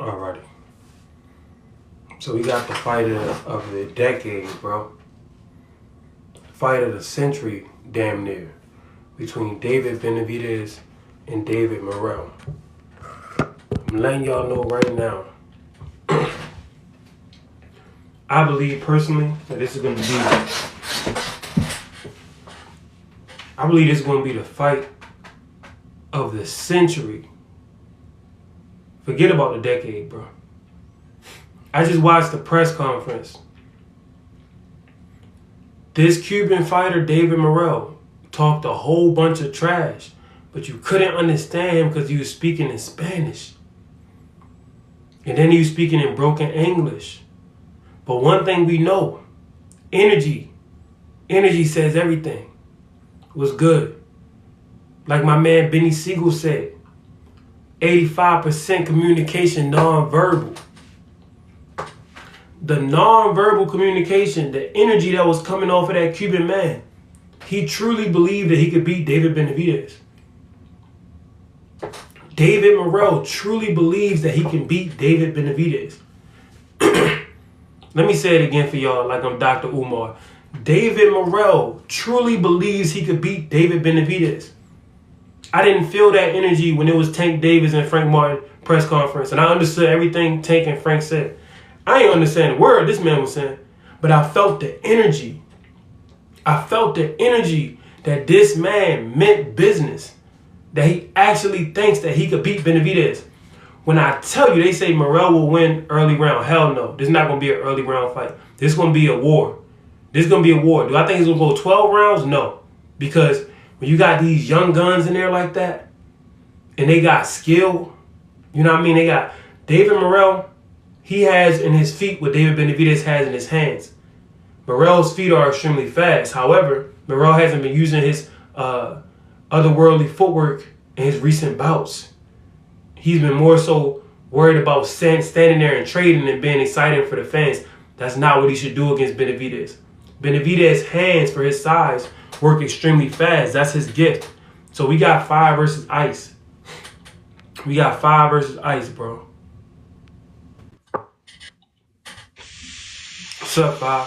Alrighty. So we got the fight of the decade, bro. Fight of the century, damn near, between David Benavidez and David Morrell. I'm letting y'all know right now. I believe personally that this is going to be. I believe this is going to be the fight of the century. Forget about the decade, bro. I just watched the press conference. This Cuban fighter, David Morrell, talked a whole bunch of trash, but you couldn't understand him because he was speaking in Spanish. And then he was speaking in broken English. But one thing we know, energy says everything. It was good. Like my man Benny Siegel said, 85% communication non-verbal. The non-verbal communication, the energy that was coming off of that Cuban man, he truly believed that he could beat David Benavidez. David Morrell truly believes that he can beat David Benavidez. Let me say it again for y'all like I'm Dr. Umar. David Morrell truly believes he could beat David Benavidez. I didn't feel that energy when it was Tank Davis and Frank Martin press conference, and I understood everything Tank and Frank said. I ain't understand a word this man was saying, but I felt the energy. I felt the energy that this man meant business, that he actually thinks that he could beat Benavidez. When I tell you, they say Morrell will win early round. Hell no. This is not going to be an early round fight. This is going to be a war. This is going to be a war. Do I think it's going to go 12 rounds? No. Because when you got these young guns in there like that, and they got skill, you know what I mean? They got David Morrell, he has in his feet what David Benavidez has in his hands. Morrell's feet are extremely fast. However, Morrell hasn't been using his otherworldly footwork in his recent bouts. He's been more so worried about standing there and trading and being excited for the fans. That's not what he should do against Benavidez. Benavidez's hands, for his size, work extremely fast. That's his gift. So we got 5 versus ice. We got 5 versus ice, bro. What's up, 5?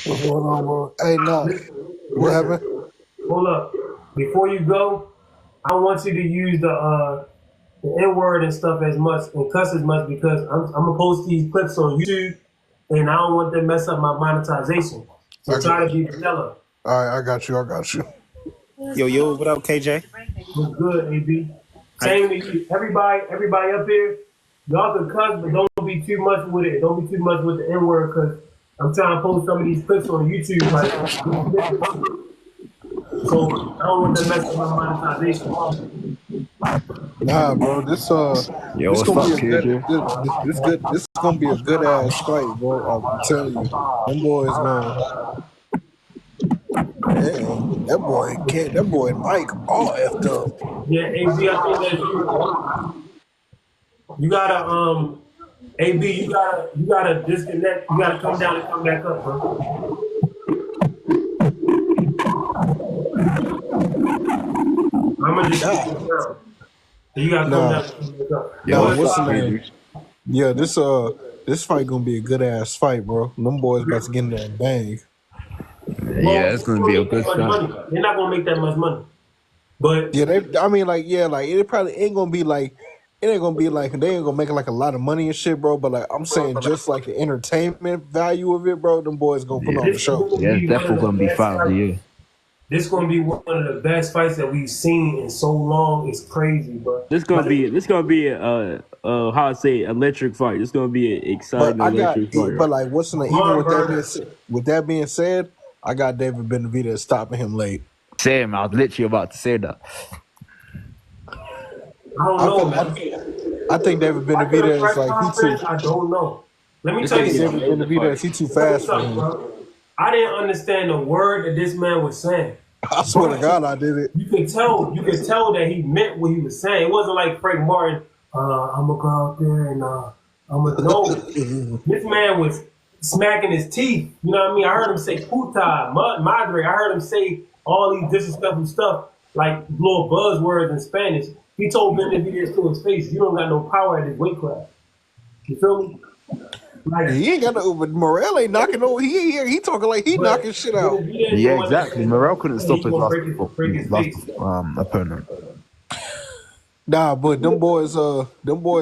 What's going on, bro? Hey, nah. What happened? Hold up. Before you go, I want you to use the N-word and stuff as much and cuss as much because I'm gonna post these clips on YouTube and I don't want them to mess up my monetization. So try to be vanilla. All right, I got you. Yo, what up, KJ? What's good, AB? Same to you. Everybody up here, y'all can cuss, but don't be too much with it. Don't be too much with the N-word because I'm trying to post some of these clips on YouTube. Like, so I don't want them to mess up my monetization. Nah, bro. This Yo, this what's gonna up, be a good. KJ? This good. This is gonna be a good ass fight, bro. I'm telling you, them boys gonna. Damn, that boy can't. That boy Mike all effed up. Yeah, AB, I think that's you. You gotta AB, you gotta disconnect. You gotta come down and come back up, bro. I'm gonna just keep you down. You gotta come down and come back up. Yo, What's the up, name? KJ? Yeah, this fight gonna be a good ass fight, bro. Them boys about to get in there and bang. Yeah, it's gonna be a good They're fight. not gonna make that much money. But Yeah, I mean, like, it probably ain't gonna be like. It ain't gonna be like they ain't gonna make like a lot of money and shit, bro. But like I'm saying, just like the entertainment value of it, bro, them boys gonna put on the this is show. gonna Yeah, it's be one of definitely the gonna be best fight of the fights. year. This is gonna be one of the best fights that we've seen in so long. It's crazy, bro. This gonna be how I say electric fight. This gonna be an But exciting I got, electric fight. but like, what's in the even Barn burner. with that being said, I got David Benavidez stopping him late. Same, I was literally about to say that. I don't I know, feel, man. I think David After the Benavidez press like he too. conference, I don't know. Let me This I tell gonna you think be an David something. amazing Benavidez fight. he too Let me tell you fast for something, him. bro. I didn't understand the word that this man was saying. I swear to God, I did it. You could tell that he meant what he was saying. It wasn't like Frank Martin, I'm gonna go out there and I'm gonna know. This man was smacking his teeth. You know what I mean? I heard him say puta, madre. I heard him say all these disrespectful stuff, like little buzzwords in Spanish. He told Benavidez to his face, you don't got no power at this weight class. You feel me? Like, He ain't got no. But Morel ain't knocking no. He talking like he but knocking shit out. Benavidez Yeah, the one that exactly. said Morel couldn't stop he's his gonna break his last face. opponent. Nah, but them boys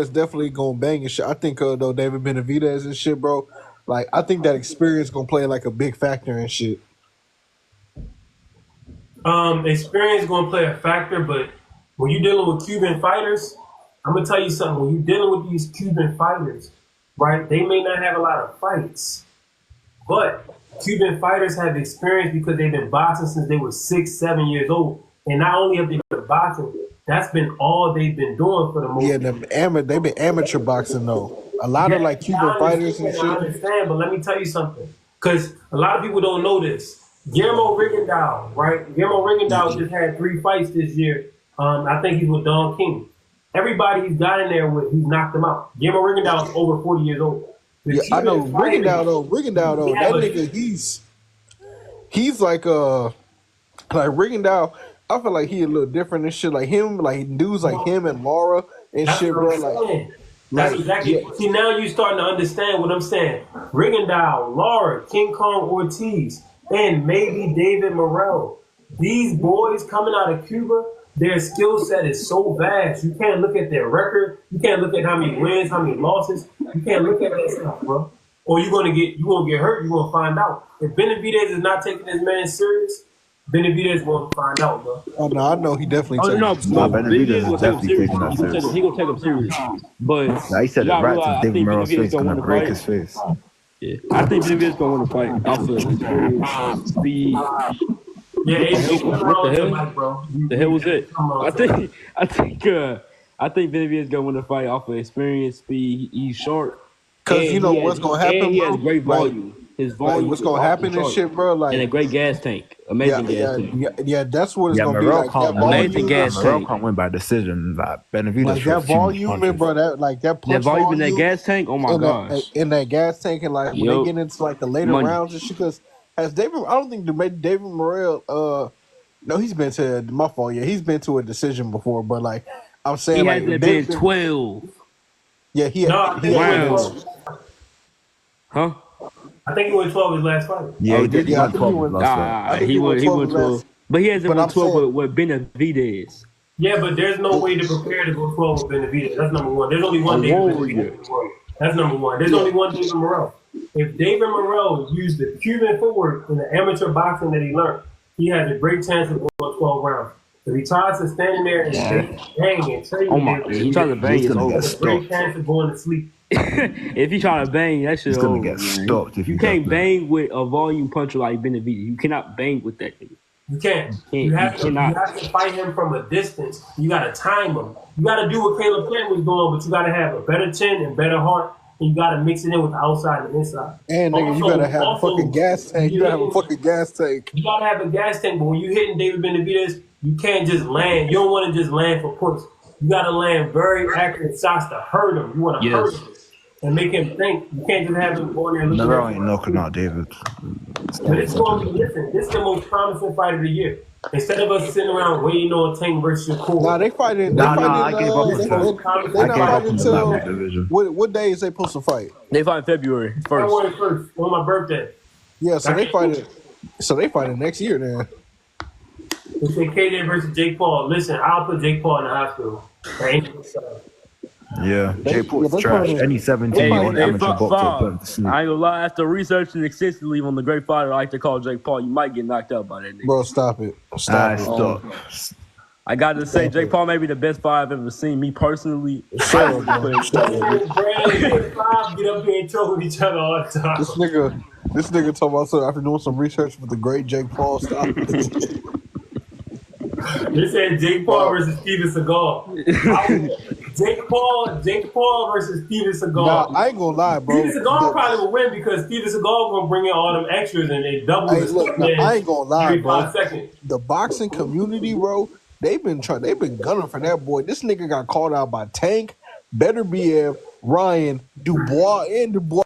definitely gonna bang and shit. I think though David Benavidez and shit, bro. Like I think that experience gonna play like a big factor and shit. Experience gonna play a factor, but when you're dealing with Cuban fighters, I'm gonna tell you something. When you're dealing with these Cuban fighters, right? They may not have a lot of fights, but Cuban fighters have experience because they've been boxing since they were 6, 7 years old. And not only have they been boxing, that's been all they've been doing for the most Yeah, part. they been amateur boxing though. A lot of Yeah, like Cuban fighters and I shit. understand, but let me tell you something. Because a lot of people don't know this. Guillermo Rigondeaux, right? Guillermo Rigondeaux just had 3 fights this year. I think he's with Don King. Everybody he's got in there with, he's knocked them out. Guillermo Rigondeaux is over 40 years old. The Yeah, I know Cuban fighters, Rigondeaux though. they That have a- nigga, he's like Rigondeaux. I feel like he a little different and shit. Like him, like dudes like him and Laura and That's shit, what bro. I'm Like, saying. That's exactly. yeah. See, now you starting to understand what I'm saying. Rigondeaux, Laura, King Kong Ortiz, and maybe David Morrell. These boys coming out of Cuba, their skill set is so vast. You can't look at their record. You can't look at how many wins, how many losses. You can't look at that stuff, bro. Or you're gonna get hurt. You're gonna find out. If Benavidez is not taking this man serious, Benavidez gonna find out, bro. Oh no, I know he definitely. Oh taking no, it. Nah, no, Benavidez Benavidez is gonna take him definitely serious. taking that He serious. gonna take him serious. But Nah, he said you it gotta right realize, to I David think Morrell's Benavidez face, gonna gonna win the break fight. his face. Yeah, I think Benavidez gonna win the fight off of experience, speed. Yeah, AJ, What come on the with your hell? mic, bro. The hell was it? Come on, I think Benavidez gonna win the fight off of experience, speed. He's short. Cause And you know he has- what's gonna happen, and he bro? has great Like- volume. His Like volume what's is gonna off the happen and chart. shit, bro? Like And a great gas tank, amazing gas tank. yeah, that's what it's Yeah, gonna be Morrell like. can't That win. Amazing gas Morrell tank. can't win by decision. Like Benavidez like throws that too much volume, and punches. bro. That like that That punch volume in that gas tank, oh my gosh. in that gas tank, and like when they Yup. get into like the later Money. rounds and shit. Because has David, I don't think David Morrell. No, he's been to my fault. Yeah, he's been to a decision before, but like I'm saying, He like hasn't David- been 12. Yeah, he. No, I think he went Wow. 12. Huh? I think he went 12 his last fight. Yeah, he did. He Yeah, I went think he 12 went- last fight. I think He went 12 12. But he hasn't But won I'm 12 saying- with Benavidez. Yeah, but there's no way to prepare to go 12 with Benavidez. That's number one. There's only one A David warrior. Benavidez. That's number one. There's only one David Morrell. If David Morrell used the Cuban footwork in the amateur boxing that he learned, he has a great chance of going 12 rounds. If he tries to stand in there and bang and train, Oh my, he tries to bang, He's it's gonna over. get has a great stopped. chance of going to sleep. If he try to bang, that shit He's gonna over, get man. stopped if You he can't does that. bang with a volume puncher like Benavidez. You cannot bang with that nigga. You can't. You You have cannot. to fight him from a distance. You got to time him. You got to do what Caleb Plant was doing, but you got to have a better chin and better heart, and you got to mix it in with the outside and inside. And nigga, you Also- gotta have a also, fucking gas tank. You gotta have a fucking gas tank. You gotta have a gas tank, but when you hitting David Benavidez, you can't just land. You don't want to just land for push. You gotta land very accurate shots to hurt him. You want to hurt Yes. him and make him think. You can't just have him going there looking. Morrell at ain't knocking out David. But it's going to be different. This is the most promising fight of the year. Instead of us sitting around waiting on Tank versus Shakur. Nah, they fighting. They Nah, fighting. I gave up they on they that. not I gave up fighting on the until lightweight division. what day is they supposed to fight? They fight in February 1st. February 1st, on my birthday. Yeah, so they fighting. So they fighting next year then. They say KJ versus Jake Paul. Listen, I'll put Jake Paul in the hospital. That ain't no side. Yeah, Jay Paul's trash. Any 17-year-old Hey, amateur boxer Bob, put him to sleep. I ain't gonna lie, after researching extensively on the great fighter I like to call Jake Paul, you might get knocked out by that nigga. Bro, stop it. Stop it. Stop. I got to say, Jake Paul may be the best fight I've ever seen. Me personally, Shut up, bro. Stop it. Brandon and Bob get up here and troll with each other all the time. This nigga talking about so after doing some research with the great Jake Paul. Stop it. They said Jake Paul versus Steven Seagal. Jake Paul versus Steven Seagal. Nah, I ain't gonna lie, bro. Steven Seagal probably will win because Steven Seagal gonna bring in all them extras and they double Hey, the look, nah, I ain't gonna lie, every bro. 5 seconds. The boxing community, bro, they've been gunning for that boy. This nigga got called out by Tank, Better BF, Ryan, Dubois, and Dubois.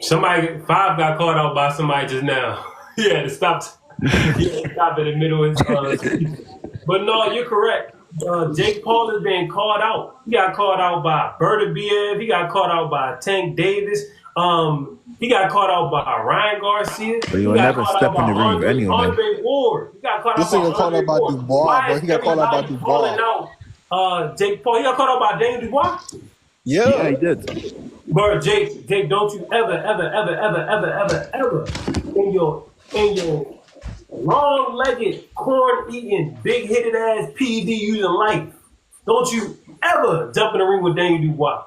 Somebody Five got caught out by somebody just now. He had to stop. He had to stop in the middle of his speech. But no, you're correct. Jake Paul is being called out. He got called out by Berta Biev. He got called out by Tank Davis. He got caught out by Ryan Garcia. But you'll never step in the ring with any of them. Andre Ward. He got caught This out by nigga called out by Andre Dubois, Ward. bro. He got called out by Everybody Dubois. calling out Jake Paul. He got caught out by Daniel Dubois. Yeah, he did. Bro, Jake, don't you ever in your long-legged, corn-eating, big-headed ass PED using life, don't you ever jump in the ring with Daniel Dubois.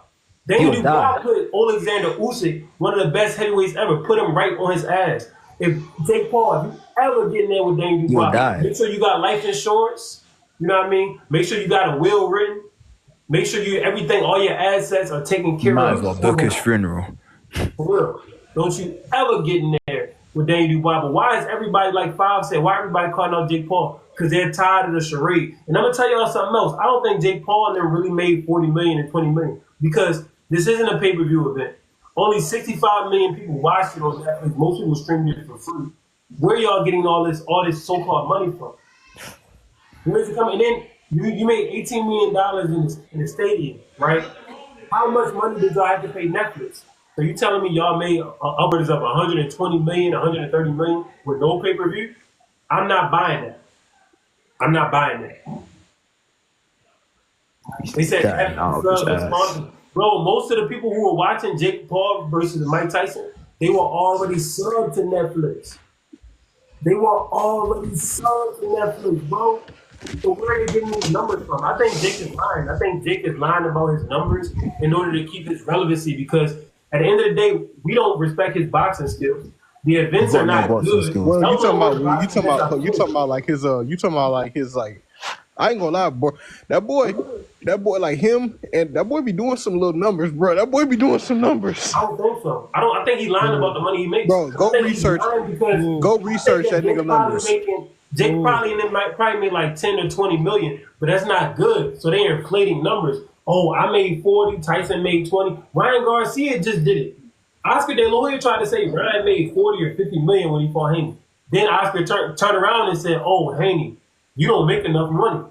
Daniel He'll Dubois die. put Alexander Usyk, one of the best heavyweights ever, put him right on his ass. If Jake Paul, if you ever get in there with Daniel Dubois, die. make sure you got life insurance. You know what I mean? Make sure you got a will written. Make sure everything, all your assets are taken care You might of. as well book his funeral. For real. Don't you ever get in there with Daniel Dubois. But why is everybody, like Five said, why everybody calling out Jake Paul? Because they're tired of the charade. And I'm going to tell y'all something else. I don't think Jake Paul and them really made $40 million and $20 million. Because this isn't a pay-per-view event. Only 65 million people watched it on Netflix. Most people streamed it for free. Where y'all getting all this so-called money from? Where's it coming? And then you made $18 million in the stadium, right? How much money did y'all have to pay Netflix? So you telling me y'all made upwards of 120 million, 130 million with no pay-per-view? I'm not buying that. I'm not buying that. They said bro, most of the people who were watching Jake Paul versus Mike Tyson, they were already subbed to Netflix. They were already subbed to Netflix, bro. So where are you getting these numbers from? I think Jake is lying. I think Jake is lying about his numbers in order to keep his relevancy, because at the end of the day, we don't respect his boxing skills. The events are not good. Well, you talking about like his I ain't gonna lie, bro. That boy like him, and that boy be doing some little numbers, bro. That boy be doing some numbers. I don't think so. I think he's lying about the money he makes. Bro, go research that nigga numbers. Jake probably made like 10 or 20 million, but that's not good. So they're inflating numbers. Oh, I made 40, Tyson made 20. Ryan Garcia just did it. Oscar De La Hoya tried to say Ryan made 40 or 50 million when he fought Haney. Then Oscar turned around and said, "Oh, Haney, you don't make enough money."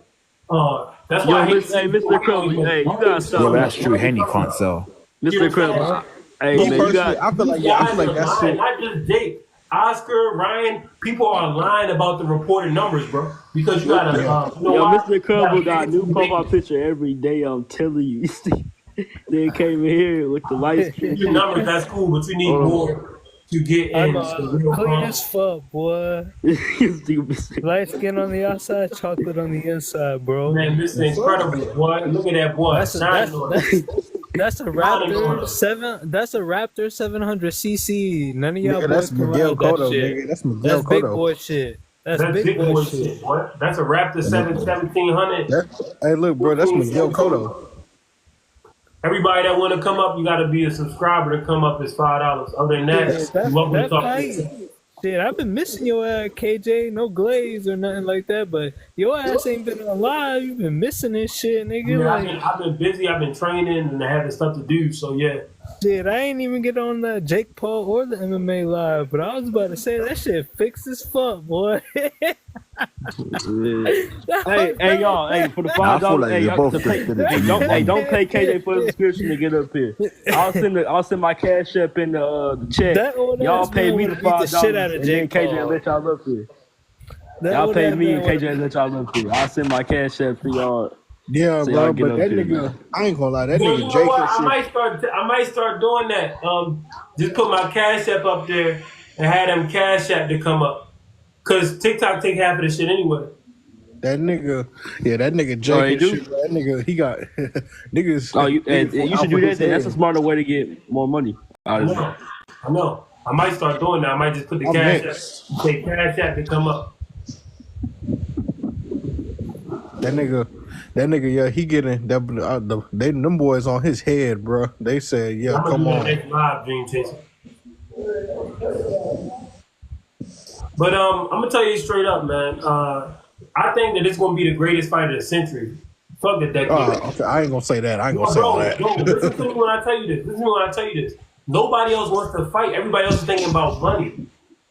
That's why. Mr. Crumb, hey, you gotta stop. Well, that's true. Henny can't sell. Mr. Crumb, hey, man, you got. I feel like that's it. Not just Jake. Oscar, Ryan, people are lying about the reported numbers, bro. Because you gotta, Mr. Crumble got a new profile picture every day. I'm telling you. They came in here with the lights. Your numbers, that's cool, but you need more to get in. Clean as fuck, boy. Light skin on the outside, chocolate on the inside, bro. Man, this is incredible, boy. Look at that boy. That's a Raptor 7. That's a Raptor 700cc. None of y'all boys that's can Miguel ride Cotto, that shit. nigga. That's Miguel That's big Cotto. boy shit. That's big boy shit. Boy. That's a Raptor 1700. Hey, look, bro. That's Miguel Cotto. Everybody that want to come up, you got to be a subscriber to come up. Is $5. Other than that, you're welcome to talk. Shit, I've been missing your ass, KJ. No glaze or nothing like that, but your ass ain't been alive. You've been missing this shit, nigga. Yeah, I've been busy. I've been training and having stuff to do. So yeah. Shit, I ain't even get on the Jake Paul or the MMA live, but I was about to say that shit fixed as fuck, boy. Hey, y'all, hey, for the $5, hey, y'all, don't pay KJ for the subscription to get up here. I'll send my cash app in the chat. Y'all pay me the $5 and then KJ let y'all up here. Y'all pay me and KJ let y'all up here. I'll send my cash app for y'all. Yeah, so bro, but that nigga, I ain't gonna lie, that nigga Jake. I might start doing that. Just put my cash app up there and have them cash app to come up. Cause TikTok take half of the shit anyway. That nigga, that nigga Jake. That nigga, he got niggas. Oh, you should do that. That's a smarter way to get more money. I know. I might start doing that. I might just put the cash app, take cash app to come up. That nigga, yeah, he getting that. Them boys on his head, bro. They said, yeah, come on. Live, Dream Chaser. But I'm gonna tell you straight up, man. I think that it's gonna be the greatest fight of the century. Fuck the decade. Okay, I ain't gonna say that. I ain't gonna say that. Bro, listen to me when I tell you this. Nobody else wants to fight. Everybody else is thinking about money.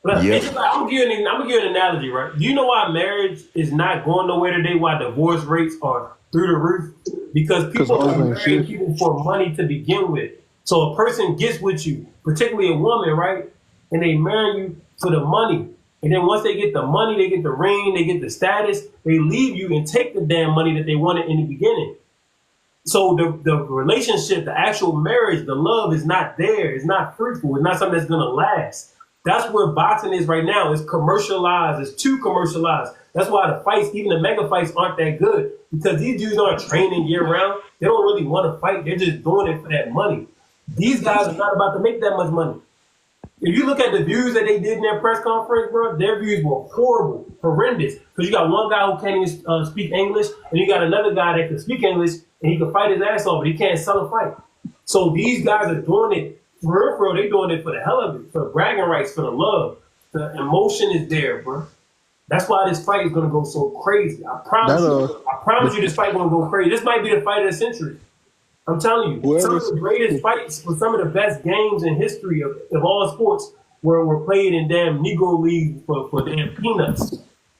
But it's just like, I'm gonna give you an analogy, right? Do you know why marriage is not going nowhere today? Why divorce rates are through the roof? Because people are marrying people for money to begin with. So a person gets with you, particularly a woman, right? And they marry you for the money. And then once they get the money, they get the ring, they get the status, they leave you and take the damn money that they wanted in the beginning. So the relationship, the actual marriage, the love is not there. It's not fruitful. It's not something that's going to last. That's where boxing is right now. It's commercialized. It's too commercialized. That's why the fights, even the mega fights, aren't that good. Because these dudes aren't training year round. They don't really want to fight. They're just doing it for that money. These guys are not about to make that much money. If you look at the views that they did in their press conference, bro, their views were horrible, horrendous. Because you got one guy who can't even speak English, and you got another guy that can speak English, and he can fight his ass off, but he can't sell a fight. So these guys are doing it for real. They're doing it for the hell of it, for the bragging rights, for the love. The emotion is there, bro. That's why this fight is going to go so crazy. I promise you this fight is going to go crazy. This might be the fight of the century. I'm telling you, some of the greatest fights for some of the best games in history of all sports were played in damn Negro League for damn peanuts.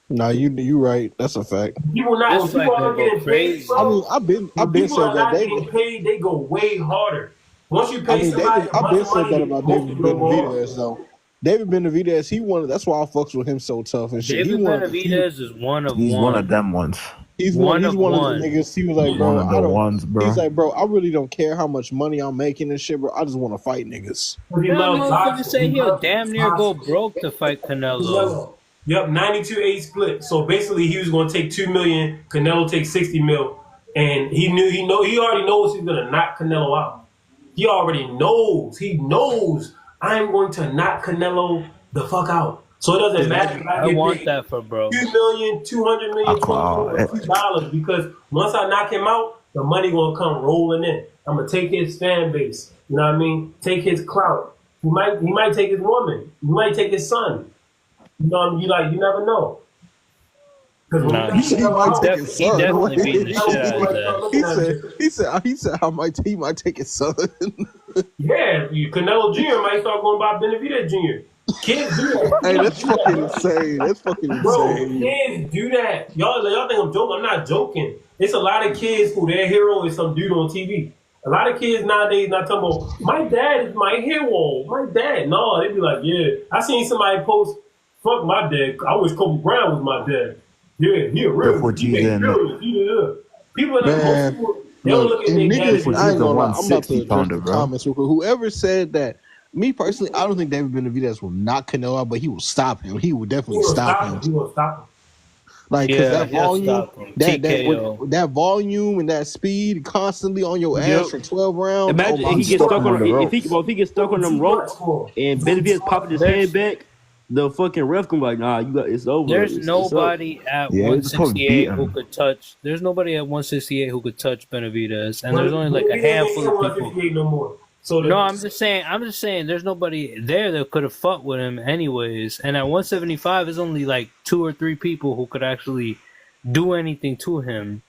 Nah, you right. That's a fact. People aren't getting paid. Bro. I mean, I've been people said that. Getting paid, they go way harder. Once you pay somebody, I've been said that about David Benavidez though. David Benavidez, that's why I fucks with him so tough and shit. David Benavidez is one of He's one of them ones. He's one of the niggas. He was like, bro, He's like, bro, I really don't care how much money I'm making and shit, bro. I just want to fight niggas. Motherfucker say he'll damn near go broke to fight Canelo. Yep, 92-8 split. So basically, he was going to take $2 million. Canelo takes $60 million, and he already knows he's going to knock Canelo out. He already knows. He knows I'm going to knock Canelo the fuck out. So it doesn't matter if I want that for bro. $2 million, $200 million, $200 because once I knock him out, the money gonna come rolling in. I'm gonna take his fan base. You know what I mean? Take his clout. He might take his woman. He might take his son. You know what I mean? You never know. He definitely beating the shit out of that. He said he might take his son. Yeah, Canelo Jr. might start going by Benavidez Jr. Kids do that. Hey, that's fucking insane. That's fucking insane. Bro, kids do that. Y'all think I'm joking? I'm not joking. It's a lot of kids who their hero is some dude on TV. A lot of kids nowadays not talking about, my dad is my hero. My dad. No, they be like, yeah. I seen somebody post, fuck my dad. I wish Kobe Bryant was my dad. Yeah, he a real. People are not people. They don't look at their dad. I ain't gonna lie. I'm about to address the comments real quick. Whoever said that, me personally, I don't think David Benavidez will knock Canelo out, but he will stop him. He will definitely stop him. He will stop him. Like, because that volume, that volume and that speed constantly on your ass for 12 rounds. Imagine if he gets stuck on if he gets stuck on them ropes and Benavidez popping his head back, the fucking ref can be like, nah, it's over. There's nobody at 168 who could touch. There's nobody at 168 who could touch Benavidez, and there's only like a handful of people. No more. So no, I'm just saying, there's nobody there that could have fought with him anyways. And at 175, there's only like 2 or 3 people who could actually do anything to him,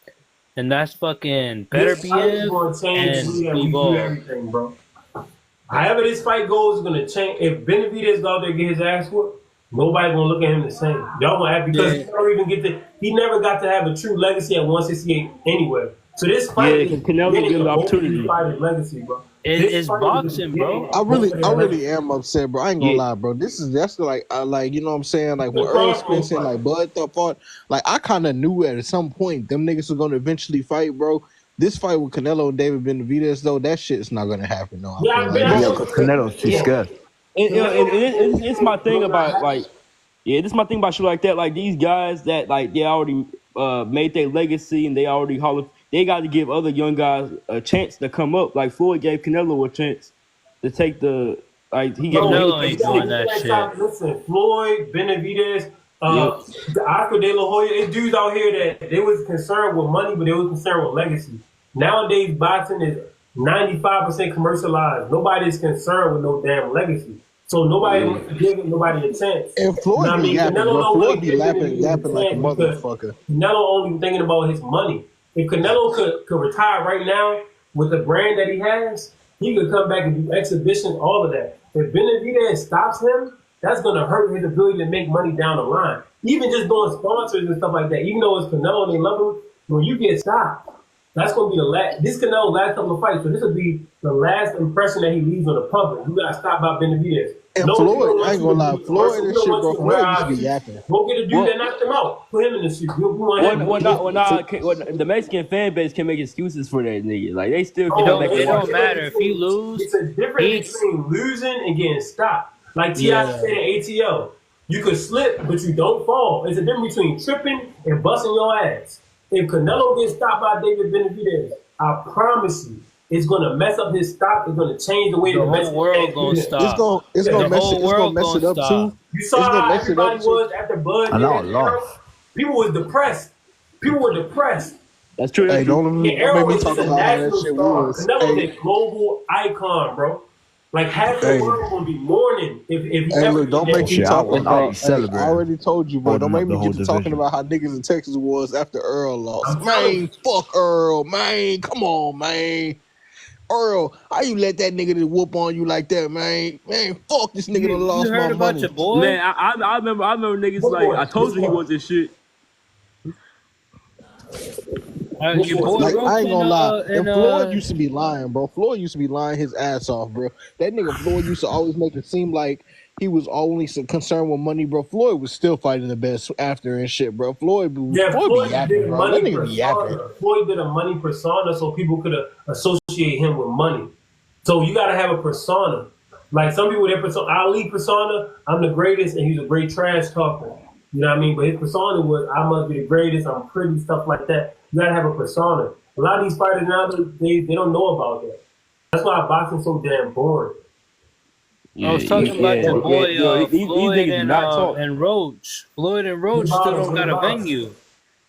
and that's fucking Beterbiev and everything, bro. However this fight goes is gonna change. If Benavidez go out there and get his ass whooped, nobody gonna look at him the same. Y'all gonna have because he never got to have a true legacy at 168 anyway. So this fight is Canelo get an opportunity to fight his legacy, bro. It's boxing, bro. I really am upset, bro. I ain't gonna lie, bro. That's like you know what I'm saying? Like when Earl Spence and like Bud fought, like I kinda knew at some point them niggas were gonna eventually fight, bro. This fight with Canelo and David Benavidez, though, that shit's not gonna happen, though. Because Canelo's too scared. And it's my thing about this is my thing about shit like that. Like these guys that like they already made their legacy and they already they got to give other young guys a chance to come up. Like Floyd gave Canelo a chance to take the he gave Canelo ain't doing that shit. Listen, Floyd, Benavidez, Oscar De La Hoya, it's dudes out here that they was concerned with money, but they was concerned with legacy. Nowadays, boxing is 95% commercialized. Nobody's concerned with no damn legacy. So nobody wants to give nobody a chance. And Floyd be yapping, bro. Floyd be yapping like a motherfucker. Canelo only thinking about his money. If Canelo could retire right now with the brand that he has, he could come back and do exhibitions, all of that. If Benavidez stops him, that's going to hurt his ability to make money down the line. Even just doing sponsors and stuff like that, even though it's Canelo and they love him, when you get stopped, that's going to be the last. This Canelo last couple of fights, so this will be the last impression that he leaves on the public. You got to stop by Benavidez. And Floyd, I ain't gonna lie, Floyd and shit, bro. Floyd used to be yapping. Go get a dude that knocked him out. Put him in the shit. The Mexican fan base can make excuses for that nigga. Like they still can make it. Don't matter if you lose. It's a difference between losing and getting stopped. Like T.I. said in ATL, you could slip, but you don't fall. It's a difference between tripping and busting your ass. If Canelo gets stopped by David Benavidez, I promise you, it's gonna mess up his stock. It's gonna change the way the whole world gonna stop. It's gonna mess it up too. You saw how everybody was after Bud. People was depressed. People were depressed. That's true. Hey, don't make me talk about how that shit was. Canelo's a global icon, bro. Like half the world gonna be mourning if look, don't make me talk about. I celebrate. already told you, bro. Don't make me get to talking about how niggas in Texas was after Earl lost. Man, fuck Earl, man. Come on, man. Earl, how you let that nigga whoop on you like that, man? Man, fuck this nigga that lost my money. Your boy? Man, I remember niggas I told you he wasn't shit. I ain't gonna lie. And Floyd used to be lying, bro. Floyd used to be lying his ass off, bro. That nigga Floyd used to always make it seem like he was only concerned with money, bro. Floyd was still fighting the best after and shit, bro. Floyd be yapping, bro. That nigga be yapping. Floyd did a money persona so people could associate him with money. So you gotta have a persona. Like some people, their persona, Ali persona, I'm the greatest, and he's a great trash talker. You know what I mean? But his persona was, I must be the greatest, I'm pretty, stuff like that. You gotta have a persona. A lot of these fighters nowadays, they don't know about that. That's why boxing's so damn boring. I was talking about your boy Floyd and Roach. Floyd and Roach still don't got a venue.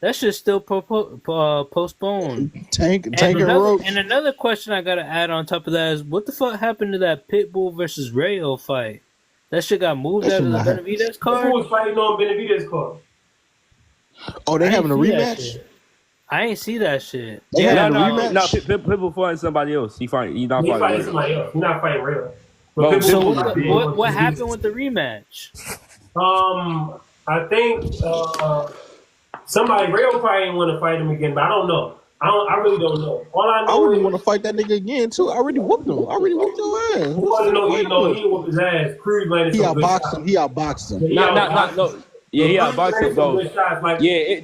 That shit's still postponed. Tank and Roach. And another question I gotta add on top of that is, what the fuck happened to that Pitbull versus Rayo fight? That shit got moved out of the Benavidez card? Who was fighting on Benavidez card? Oh, they having a rematch? I ain't see that shit. No, Pitbull fighting somebody else. He's not fighting somebody else. He's not fighting Rayo. So what happened with the rematch? I think somebody Rayo probably didn't want to fight him again, but I don't know. I really don't know. All I know is want to fight that nigga again too. I already whooped him. I already whooped your ass. He didn't whoop his ass. Cruz landed he outboxed him. He outboxed him. He outboxed him though.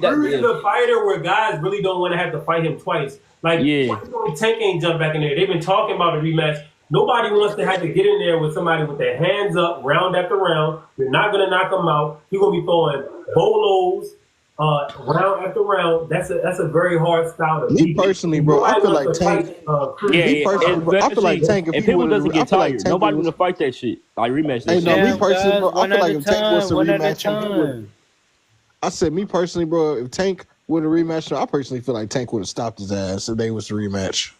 Cruz is a fighter where guys really don't want to have to fight him twice. Like Tank ain't jump back in there. They've been talking about a rematch. Nobody wants to have to get in there with somebody with their hands up round after round. You're not gonna knock him out. He's gonna be throwing bolos. Round after round, that's a very hard style to beat. Me personally, bro, I feel like Tank. I feel like Tank. If people doesn't get tired, nobody want to fight that shit. Like rematch that shit. Me personally, bro, I feel like if Tank was to rematch, I said me personally, bro, if Tank would have rematched, I personally feel like Tank would have stopped his ass if they was to rematch.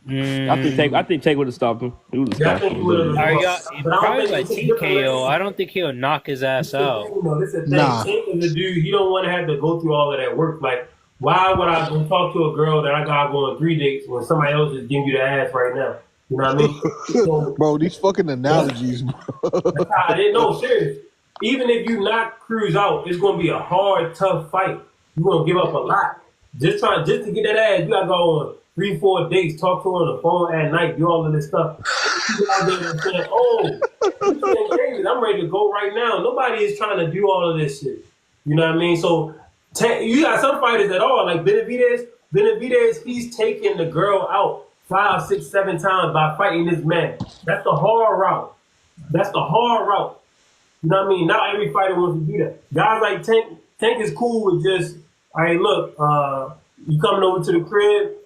I think Tank would have stopped him. He would have stopped him. Probably like TKO. I don't think he'll knock his ass out. Tank is a dude. He don't want to have to go through all of that work. Like, why would I go talk to a girl that I got going 3 dates when somebody else is giving you the ass right now? You know what I mean? So, bro, these fucking analogies, bro. I didn't know. Serious. Even if you knock Cruz out, it's going to be a hard, tough fight. You're going to give up a lot. Just to get that ass, you got to go on 3-4 days, talk to her on the phone at night, do all of this stuff. People out there saying, I'm ready to go right now. Nobody is trying to do all of this shit. You know what I mean? So you got some fighters that are like Benavidez, he's taking the girl out 5, 6, 7 times by fighting this man. That's the hard route. You know what I mean? Not every fighter wants to do that. Guys like Tank is cool with just, all right, look, you coming over to the crib?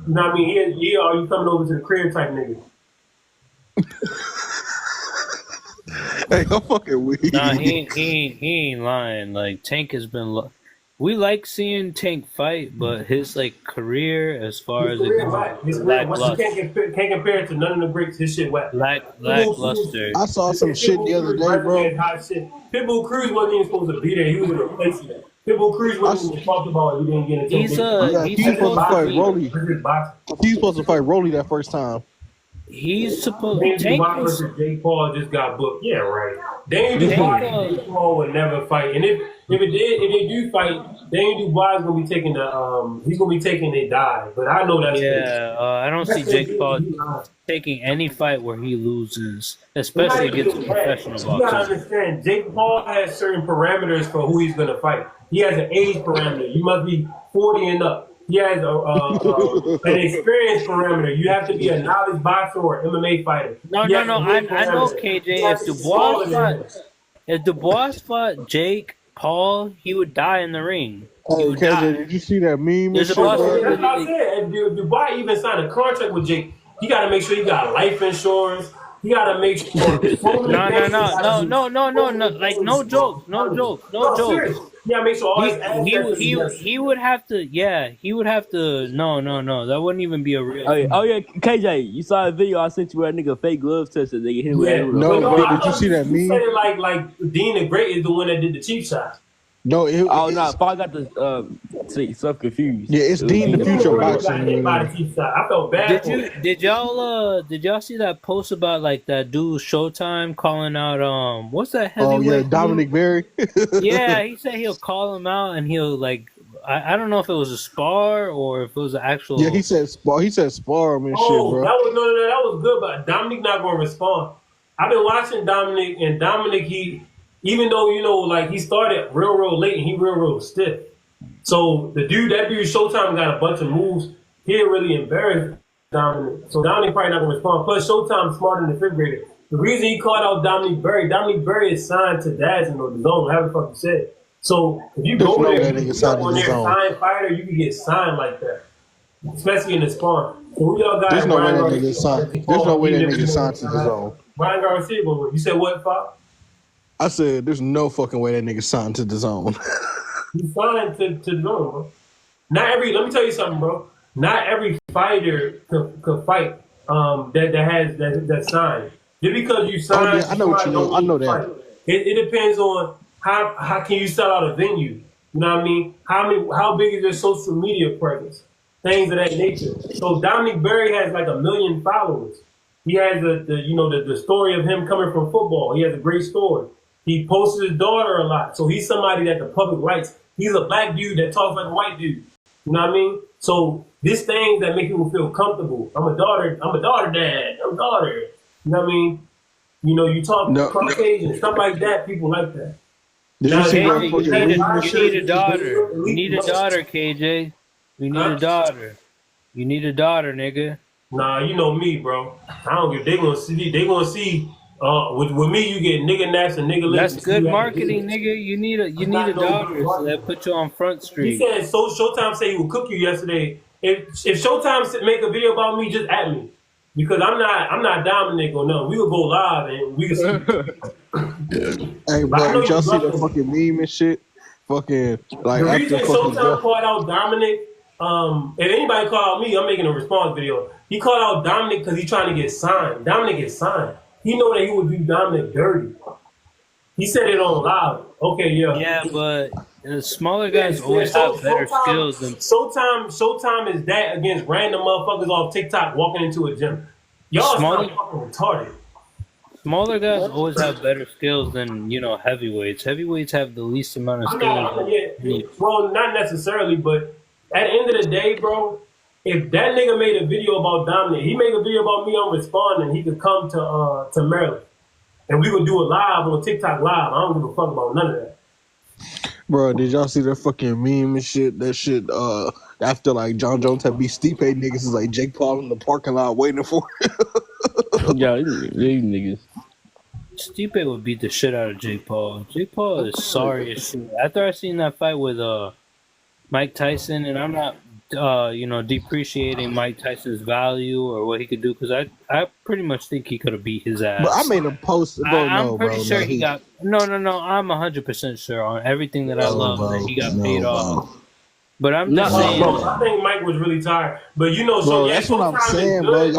You know what I mean? Are you coming over to the crib type nigga? Hey, I'm fucking weak. Nah, he ain't lying. Like Tank has been. We like seeing Tank fight, but his like career as far as lackluster. Can't compare it to none of the greats. His shit wet. Lackluster. I saw some shit the other day, bro. Pitbull Cruz wasn't even supposed to be there. He was a replacement. Pitbull Cruz wasn't even talked about. He didn't get into he's supposed to fight Rolly. He's supposed to fight Rolly that first time. He's supposed. Daniel Dubois versus Jake Paul just got booked. Yeah, right. Daniel Dubois and Jake Paul would never fight, and if they do fight, Daniel Dubois is gonna be taking he's gonna be taking a dive. But I know that's I don't see Jake Paul taking any fight where he loses, especially against a professional boxer. You gotta understand, Jake Paul has certain parameters for who he's gonna fight. He has an age parameter. You must be 40 and up. He has an experience parameter. You have to be a novice boxer or MMA fighter. No. I know, KJ. If Dubois fought Jake Paul, he would die in the ring. Hey, KJ, did you see that meme? That's what I said. If Dubois even signed a contract with Jake, he got to make sure he got life insurance. He got to make sure. No. Like, no jokes. Yeah, make sure all his assets. He would have to. Yeah, he would have to. No. That wouldn't even be a real. Oh yeah, KJ, you saw a video I sent you where a nigga fake gloves touched it. They hit him with that. No, bro, did you see that meme? You said it like Dean the Great is the one that did the cheap shot. No, if I got the stuff confused. Yeah, it's Dean the Future boxing. I felt bad. Did y'all see that post about like that dude Showtime calling out what's that heavyweight? Oh yeah, Dominic Berry. Yeah, he said he'll call him out and he'll like I don't know if it was a spar or if it was an actual. Yeah, he said spar. He said spar him and shit, bro. That was good, but Dominic not gonna respond. I've been watching Dominic, and Dominic even though, like he started real late and he real stiff. So that dude Showtime got a bunch of moves. He didn't really embarrass Dominic. So Dominic probably not going to respond. Plus Showtime's smarter than the fifth grader. The reason he called out Dominic Berry is signed to Dazzin or the Zone, however the fuck you said. So if you go there and you on there signed fighter, you can get signed like that. Especially in the spawn. So who y'all got? There's no way that nigga signed. There's no way that nigga signed to the Zone. Ryan Garcia, you said what, Fox? I said, there's no fucking way that nigga signed to the Zone. He signed to the Zone, bro. Let me tell you something, bro. Not every fighter could fight that's signed. Just because you signed, I know what you know. I know that. It depends on how can you sell out a venue. You know what I mean? How big is your social media presence? Things of that nature. So Dominic Berry has like 1 million followers. He has the story of him coming from football. He has a great story. He posts his daughter a lot. So he's somebody that the public likes. He's a black dude that talks like a white dude. You know what I mean? So these things that make people feel comfortable. I'm a daughter dad. I'm a daughter. You know what I mean? You talk Caucasian, stuff like that. People like that. You need a daughter. You need a daughter, KJ. You need a daughter. You need a daughter, nigga. Nah, you know me, bro. I don't give. They gonna see. With me, you get nigga naps and nigga lips. That's good marketing, nigga. You need a daughter, so that put you on Front Street. He said Showtime said he would cook you yesterday. If Showtime make a video about me, just at me. Because I'm not Dominic or no. We would go live and we could see. Hey, bro, did y'all see the fucking meme and shit? Fucking like the reason Showtime called out Dominic. If anybody called me, I'm making a response video. He called out Dominic because he's trying to get signed. Dominic gets signed. He know that he would do Dominic dirty. He said it on live. Okay, yeah. Yeah, but the smaller guys always have better skills than Showtime is that against random motherfuckers off TikTok walking into a gym. Y'all are fucking retarded. Smaller guys always have better skills than heavyweights. Heavyweights have the least amount of skills. Well, not necessarily, but at the end of the day, bro, if that nigga made a video about Dominic, he made a video about me on responding, he could come to Maryland. And we would do it live on TikTok live. I don't give a fuck about none of that. Bro, did y'all see that fucking meme and shit? That shit, after like John Jones had beat Stipe, niggas is like Jake Paul in the parking lot waiting for it. Yeah, these niggas. Stipe would beat the shit out of Jake Paul. Jake Paul is sorry as shit. After I seen that fight with Mike Tyson, and I'm not depreciating Mike Tyson's value or what he could do, because I pretty much think he could have beat his ass. But I made a post. I'm pretty sure he got. No. I'm 100% sure on everything that I love that he got paid off. But I'm just saying. I think Mike was really tired. But that's what I'm saying, bro.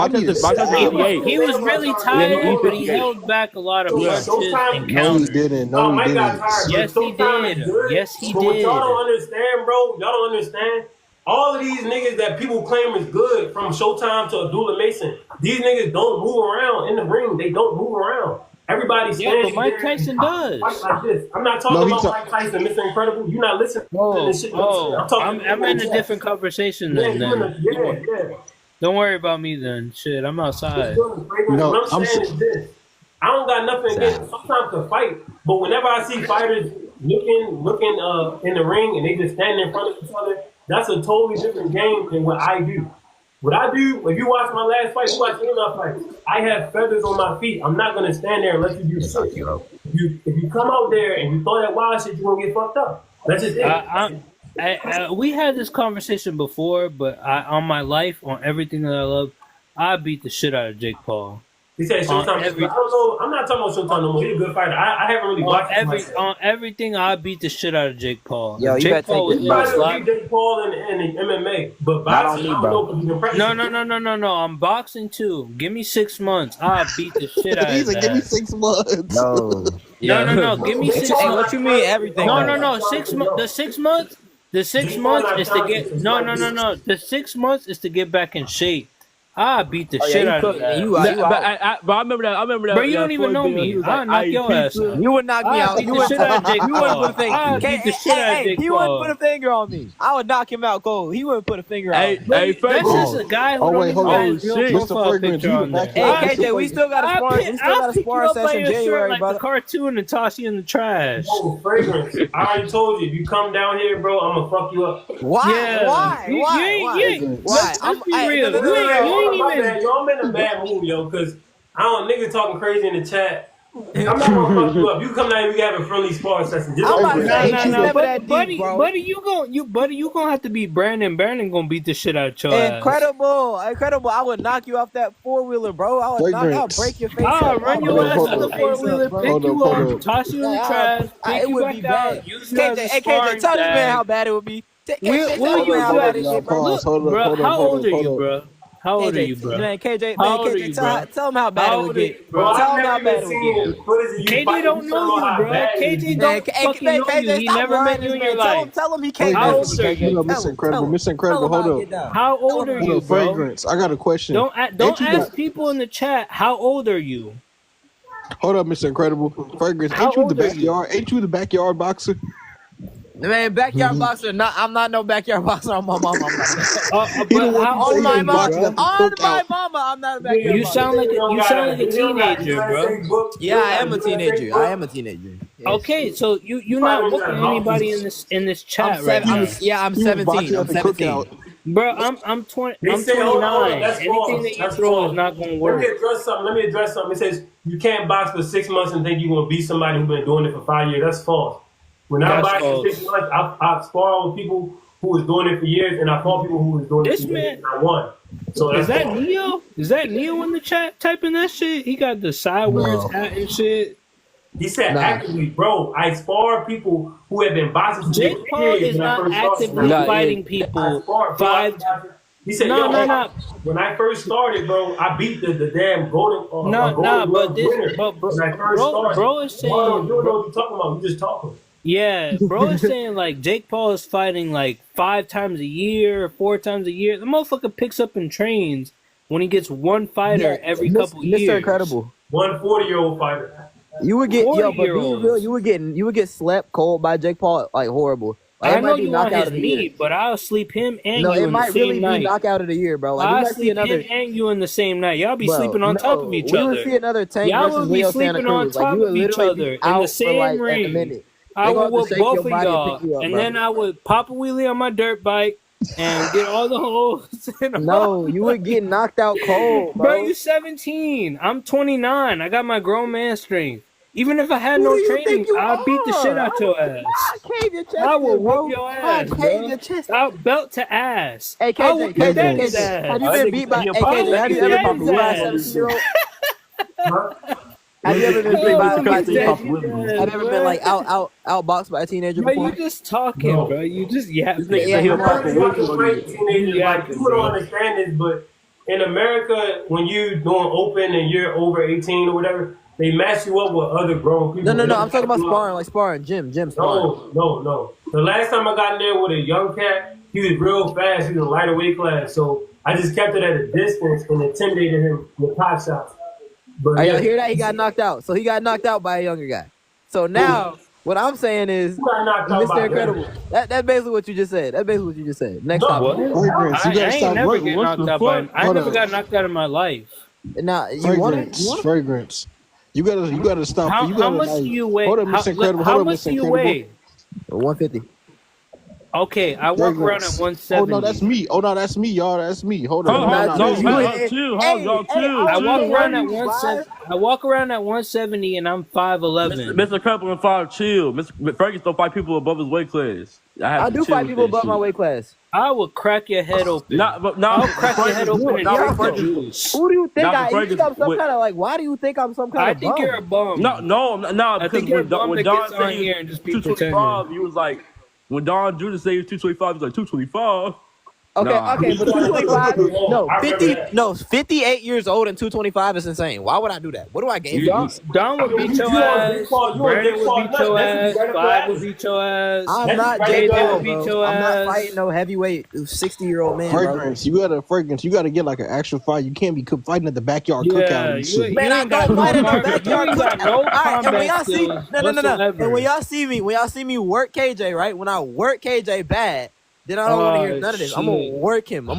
He was really tired, but he held back a lot of punches and counters. No, he didn't. No, he didn't. Yes, he did. Yes, he did. What y'all don't understand, bro. Y'all don't understand. All of these niggas that people claim is good, from Showtime to Abdullah Mason, these niggas don't move around in the ring. They don't move around. Everybody stands but Mike Tyson does. Like this. I'm not talking about Mike Tyson, Mr. Incredible. You're not listening to this shit. I'm in a different conversation then. Yeah. Don't worry about me then. Shit, I'm outside. What I'm saying is this. I don't got nothing against sometimes to fight, but whenever I see fighters looking in the ring and they just standing in front of each other, that's a totally different game than what I do. What I do, if you watch my last fight, you watch any of my fights, I have feathers on my feet. I'm not gonna stand there and let you do shit. If you come out there and you throw that wild shit, you're gonna get fucked up. That's just it. We had this conversation before, but on my life, on everything that I love, I beat the shit out of Jake Paul. He said Showtime. I don't know. I'm not talking about Showtime no more. He's a good fighter. I haven't really watched on everything. I beat the shit out of Jake Paul. Yo, Jake Paul was Jake Paul in MMA, but boxing, No. I'm boxing too. Give me 6 months. I beat the shit out of that. He's like, give me 6 months. No. No. Give me 6 months. What you mean everything? No. 6 months. The 6 months. The 6 months is to get no. The 6 months is to get back in shape. I beat the shit out of that. But I remember that. Bro, you don't even know me. I'll knock your ass out. You would knock me out. You would put a finger. He wouldn't put a finger on me. I would knock him out cold. He wouldn't put a finger on me. That's just a guy who don't even have his real profile picture on there. Hey, KJ, we still got a spar session in January, like brother. the cartoon and toss you in the trash. Oh, Fragrance. I already told you, if you come down here, bro, I'm gonna fuck you up. Why? Let's be real. I'm in a bad mood, yo, because I don't niggas talking crazy in the chat. I'm not gonna fuck you up. You come down here, we have a friendly spar session. Buddy, you gonna have to be Brandon. Brandon gonna beat the shit out your ass. Incredible. I would knock you off that 4-wheeler, bro. I'll break your face. I'll run your ass on the 4-wheeler, pick you up, toss you in the trash, pick you back out, use you as a sparring. Tell this man how bad it would be. Will you bro? How old are you, bro? How old are you, bro? Man, KJ, tell him how bad it would get. Bro, tell him how bad it would get. KJ don't know you, bro. KJ don't fucking know you. He never met you in your life. Tell him he can't. How old are you? Mr. Incredible, hold up. How old are you, bro? Fragrance, I got a question. Don't ask people in the chat, how old are you? Hold up, Mr. Incredible. Fragrance, ain't you the backyard boxer? Man, backyard boxer. I'm not no backyard boxer on my mama. On my mama, I'm not a backyard boxer. You sound like a teenager, bro. Yeah, I am a teenager. Yes. Okay, so you're not looking at anybody in this chat right now. I'm 17. Bro, I'm 20. I'm 29. Anything that you throw is not gonna work. Let me address something. It says you can't box for 6 months and think you're gonna beat somebody who's been doing it for 5 years. That's false. When I box for 6 months, I spar with people who was doing it for years, and I fought people who was doing it for years, and I won. So is that Neo? Is that Neo in the chat typing that shit? He got the sideways hat and shit. He said actively, bro. I spar people who have been boxing for Jake Paul is not actively fighting people. He said, no. When I first started, bro, I beat the damn golden. But bro is saying, you don't know what you're talking about. You just talking. Yeah, bro is saying like Jake Paul is fighting like 5 times a year, 4 times a year. The motherfucker picks up and trains when he gets one fighter every couple years. Mr. Incredible. 140-year-old fighter. You would get but being real, you would get slept cold by Jake Paul like horrible. Like, I know you want his meat, but I'll sleep him and you in the same night. No, it might really be knockout of the year, bro. Like, I'll sleep him and you in the same night. Y'all be sleeping on top of each other. We would see another Tank versus Leo Santa Cruz. Y'all would be sleeping on top of each other in the same ring. I would whoop both of y'all, and then I would pop a wheelie on my dirt bike and get all the holes in the No, you would get knocked out cold, bro. Bro, you 17. I'm 29. I got my grown man strength. Even if I had no training, I'll beat the shit out your ass. I will whoop your ass, bro. I'll belt to ass. Hey, KJ, have you been beat by? Hey, KJ, have you ever been beat by a 17-year-old? Have you ever been beat by a 17-year-old? Have you ever been like outboxed by a teenager before? Bro, you just talking, bro. You just You don't understand this, but in America, when you doing open and you're over 18 or whatever, they match you up with other grown people. No. I'm talking about sparring, like sparring, gym sparring. No. The last time I got in there with a young cat, He was real fast. He was a lighter weight class. So I just kept it at a distance and intimidated him with pop shots. But I hear that he got knocked out. So he got knocked out by a younger guy. So now what I'm saying is, Mr. Incredible. That's basically what you just said. Next topic. I ain't never get knocked out by. I never got knocked out in my life. Now you want it? Fragrance. You gotta stop. How much do you weigh? Hold up, Mr. Incredible. How much do you weigh? 150. Okay, I walk around at 170. Oh no, that's me. Y'all. That's me. Hold on. Chill. I walk around at 170 and I'm 5'11". Mr. Incredible and 5, chill. Mr. Fergus don't fight people above his weight class. I do fight people above my weight class. I will crack your head open. I'll crack your head open and drink the juice. Who do you think I am? I'm some kind of like? Why do you think I'm some kind of? I think you're a bum. No. I think you're a bum that gets on here and just be pretending. He was like, when Don Judah said he was 225, he was like 225. Okay, but 225. 58 years old and 225 is insane. Why would I do that? What do I gain? Don would beat your ass. Brandon would beat your ass. Clyde would beat your ass. I'm not JJ would beat your ass. I'm not fighting no heavyweight 60-year-old man. Fragrance. You gotta get like an actual fight. You can't be fighting at the backyard cookout and shit. Man, I don't fight in the backyard cookout. No combat skills. And when y'all see me work KJ, right? When I work KJ bad. Then I don't want to hear none of this. I'm gonna work him.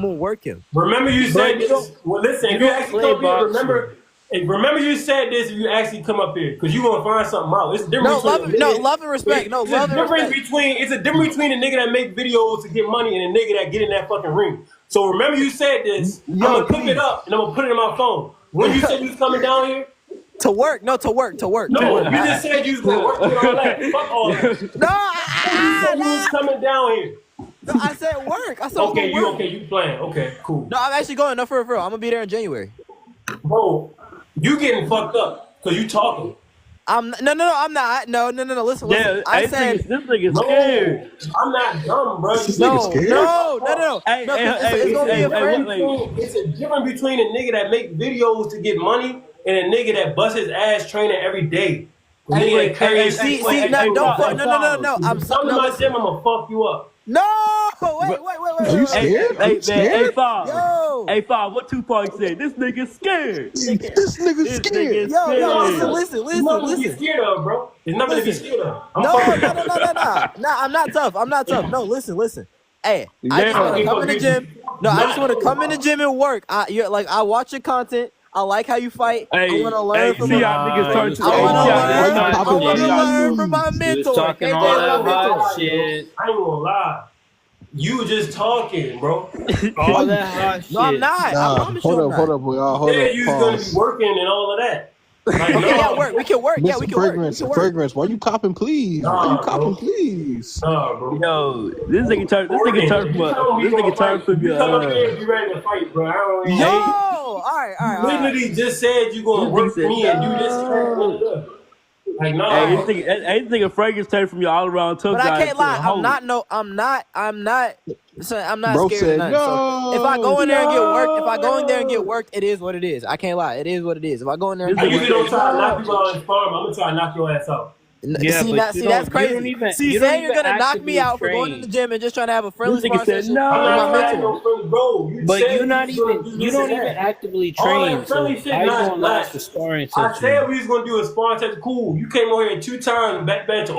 Remember you said this. Well, listen. If you actually come here, remember you said this. If you actually come up here, because you gonna find something out. It's different. Love and respect. It's a difference between a nigga that make videos to get money and a nigga that get in that fucking ring. So remember you said this. I'm gonna pick it up and I'm gonna put it in my phone. When you said you was coming down here. To work. No, you just said you was gonna work with all that. Fuck all that. You was coming down here. No, I said work. I said you playing. Okay, cool. No, I'm actually going. No, for real. I'm gonna be there in January. Bro, you getting fucked up because you talking. I'm not. No. Listen. I said this nigga scared. I'm not dumb, bro. No. It's a difference between a nigga that make videos to get money and a nigga that busts his ass training every day. No. I'm my gym, I'ma fuck you up. No, wait. Are you scared? Hey, Five, what Tupac said? This nigga scared. This nigga scared. Yo, listen. There's nothing to be scared of, bro. There's nothing to be scared of. No, I'm not tough. No, listen. Hey, I just want to come in the gym. No, I just want to come in the gym and work. I watch your content. I like how you fight. I want to learn from I want to learn from my mentor. Talking all that hot shit. I ain't gonna lie. You just talking, bro. All that hot shit. No, I'm not. I promise you. Hold up, y'all. Hold up. You was gonna be working and all of that. Like, we can work. Yeah, we can work. Fragrance, why you copping, please? Bro. Yo, this nigga turned from you come up here and be ready to fight, bro. All right. Literally just said you gonna work for me and do this. Like, no. Hey, this nigga Fragrance turned from your all around tough guy. But I can't lie. I'm not Bro scared said, of nothing. no, so if I go in there and get worked, it is what it is. I can't lie. It is what it is. If I go in there and I usually don't try to knock people out in farm. I'm gonna try to knock your ass out. Yeah, that's crazy. Saying you're gonna knock me out for going to the gym and just trying to have a friendly conversation. But you don't even actively train. So I don't last the sparring session. I said we was gonna do a sparring session. Cool. You came over here 2 times back to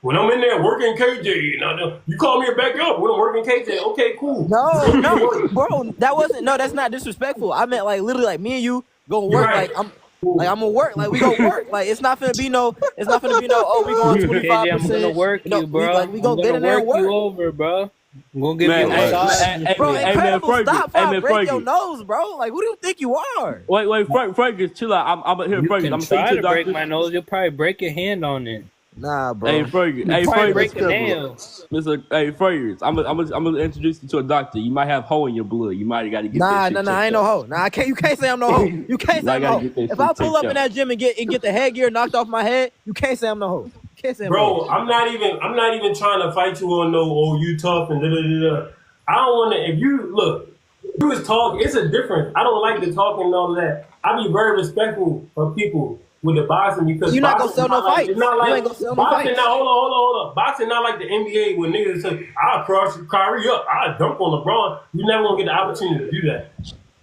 when I'm in there working KJ, you call me back up when I'm working KJ. Okay, cool. No, bro, that's not disrespectful. I meant like literally like me and you go work right. I'm gonna work. Like we gonna work. Like it's not gonna be no. Oh, we going 25%. I'm gonna work you, bro. We gonna get in there and work you over, bro. I'm gonna give you a massage. Bro, Incredible, stop! Break your nose, bro. Like who do you think you are? Wait, Frank, chill out. I'm here, Frank. I'm try to break my nose. You'll probably break your hand on it. Nah, bro. Hey, Fergus. Break a nail. Hey, Fergus. I'm gonna introduce you to a doctor. You might have hoe in your blood. You might have got to get. Nah. I ain't no hoe. Nah, I can't. You can't say I'm no hoe. You can't say I'm no hoe. If I pull up in that gym and get the headgear knocked off my head, you can't say I'm no hoe. Bro, I'm not even trying to fight you on no. You tough and da da da. I don't want to. If you look, you was talking. It's a difference. I don't like the talking and all of that. I be very respectful of people. with the boxing because you're not gonna sell no fights. It's not like you ain't gonna sell no boxing. fights. Now, hold on. Boxing not like the NBA where niggas say, "I'll cross Kyrie up, I'll dunk on LeBron." You never gonna get the opportunity to do that.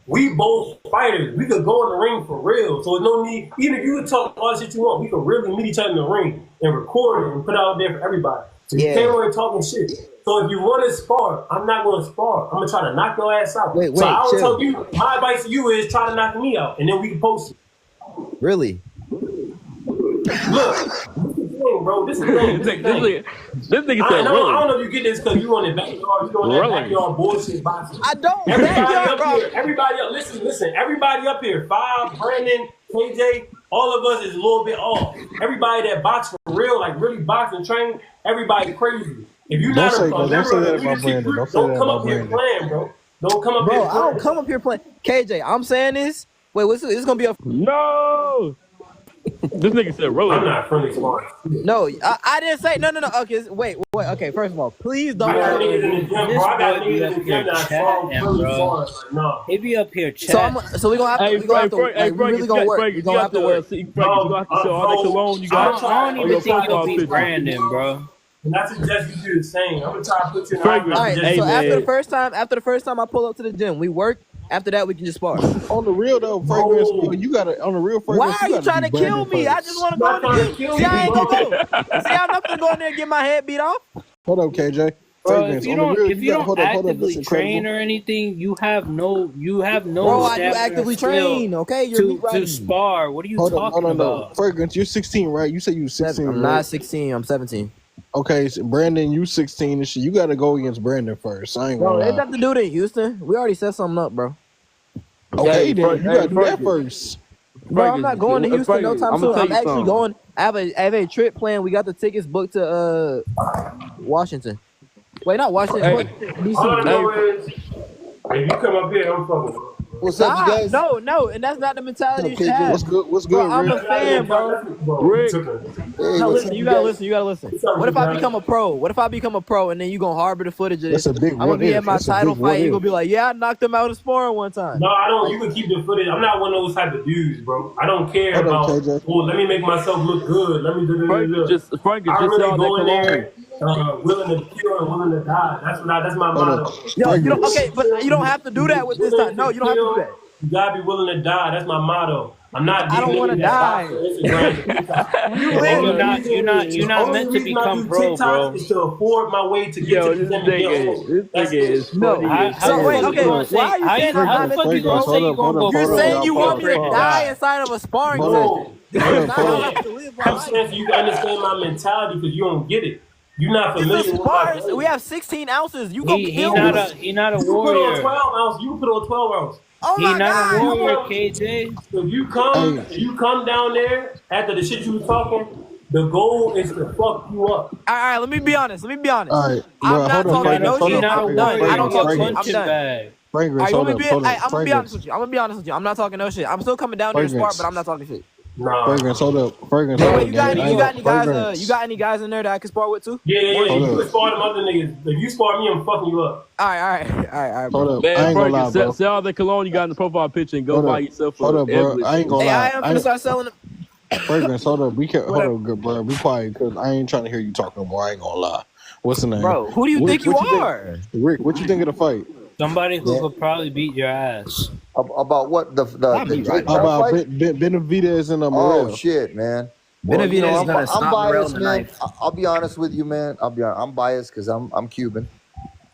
We both fighters. We could go in the ring for real. So there's no need. Even if you would talk all the shit you want, we could really meet each other in the ring and record it and put it out there for everybody. So you can't really talking shit. So if you want to spar, I'm not going to spar. I'm going to try to knock your ass out. Wait, so I would tell you, my advice to you is try to knock me out, and then we can post it. Really? Look, bro, this is the thing. This nigga said, I don't know if you get this because you on the backyard, you on that backyard bullshit boxing. I don't. Everybody up, listen. Everybody up here, Five, Brandon, KJ, all of us is a little bit off. Everybody that box for real, like really box and train, everybody crazy. If you're not a member of the leadership group, don't come up here playing, bro. Don't come up here. Bro, I don't come up here playing. KJ, I'm saying this. Wait, what's this? This is gonna be a no. This nigga said rolling. I'm not friendly smart. No, I didn't say no. Okay, wait. Okay, first of all, please don't. I got niggas in the gym, bro. I got niggas in the gym that are no. He be up here chatting. So we gonna have to. We really gonna work. We gonna have to work. You gonna have to show all that cologne you got. I don't even think you'll beat Brandon, bro. And I suggest you do the same. I'm gonna try to put you in the all right. So after the first time I pull up to the gym, we work. After that, we can just spar. On the real though, Fragrance, you gotta on the real Fragrance. Why are you trying to kill me? I just want to go in the gym. See, I ain't gonna go. See, I'm not gonna go in there and get my head beat off. Hold up, KJ. Bro, if you don't actively train or anything, you have no. Bro, I do actively train. Okay, you're to spar. What are you talking about? Fragrance, you're 16, right? You said you 16. I'm not 16. I'm 17. Okay, so Brandon, you 16 and shit. You gotta go against Brandon first. I ain't gonna lie. It got to do that, Houston. We already set something up, bro. Okay, then you gotta do that first. Bro, I'm not going to Houston no time soon. I'm actually going. I have a trip planned. We got the tickets booked to Washington. Wait, not Washington. DC. If you come up here, I'm fucking. What's up, you guys? No, and that's not the mentality you should have. What's good? Bro, I'm a fan, bro. Rick. No, listen, you gotta listen. What if I become a pro? And then you gonna harbor the footage of this? That's a big I'm gonna be at my title fight. You gonna be like, yeah, I knocked him out of sparring one time. No, I don't. You can keep the footage. I'm not one of those type of dudes, bro. I don't care about. Let me make myself look good. Let me do this. I really go in there. Willing to kill and willing to die. That's my motto. Okay, but you don't have to do that with this time. No, you don't have to do that. You gotta be willing to die. That's my motto. I'm not. I don't want to die. You're not meant to become pro, bro. Is to afford my way to get to the nigga is no. Wait, okay. Why are you saying how the fuck you gonna say you gonna go? You're saying you want me to die inside of a sparring session. I'm saying you understand my mentality because you don't get it. You're not familiar with we have 16 ounces. You gonna kill me. He's not a warrior. You put on 12 ounces. Oh my God. He's not a warrior, KJ. If you come down there after the shit you was talking, the goal is to fuck you up. All right, let me be honest. All right, I'm not talking no shit. I'm done. I don't talk shit. I'm done. I'm gonna be honest with you. I'm not talking no shit. I'm still coming down there to spar, but I'm not talking shit. Nah. Fragrance, hold up. You got any guys in there that I can spar with too? Yeah. You can spar them other niggas. If you spar me, I'm fucking you up. All right. Hold up. Man, I ain't gonna lie, bro. Sell all the cologne you got in the profile picture and go buy yourself a. Hold up, bro. I ain't gonna lie. I am gonna start selling them. Fragrance, hold up. Hold up, good bro. Be quiet, cause I ain't trying to hear you talk no more. I ain't gonna lie. What's the name, bro? Who do you think you are, Rick? What you think of the fight? Somebody who could probably beat your ass. About what the about Benavidez and Morel. Oh shit, man. Benavidez is gonna stop Morel man. I'll be honest with you, man. I'm biased because I'm Cuban,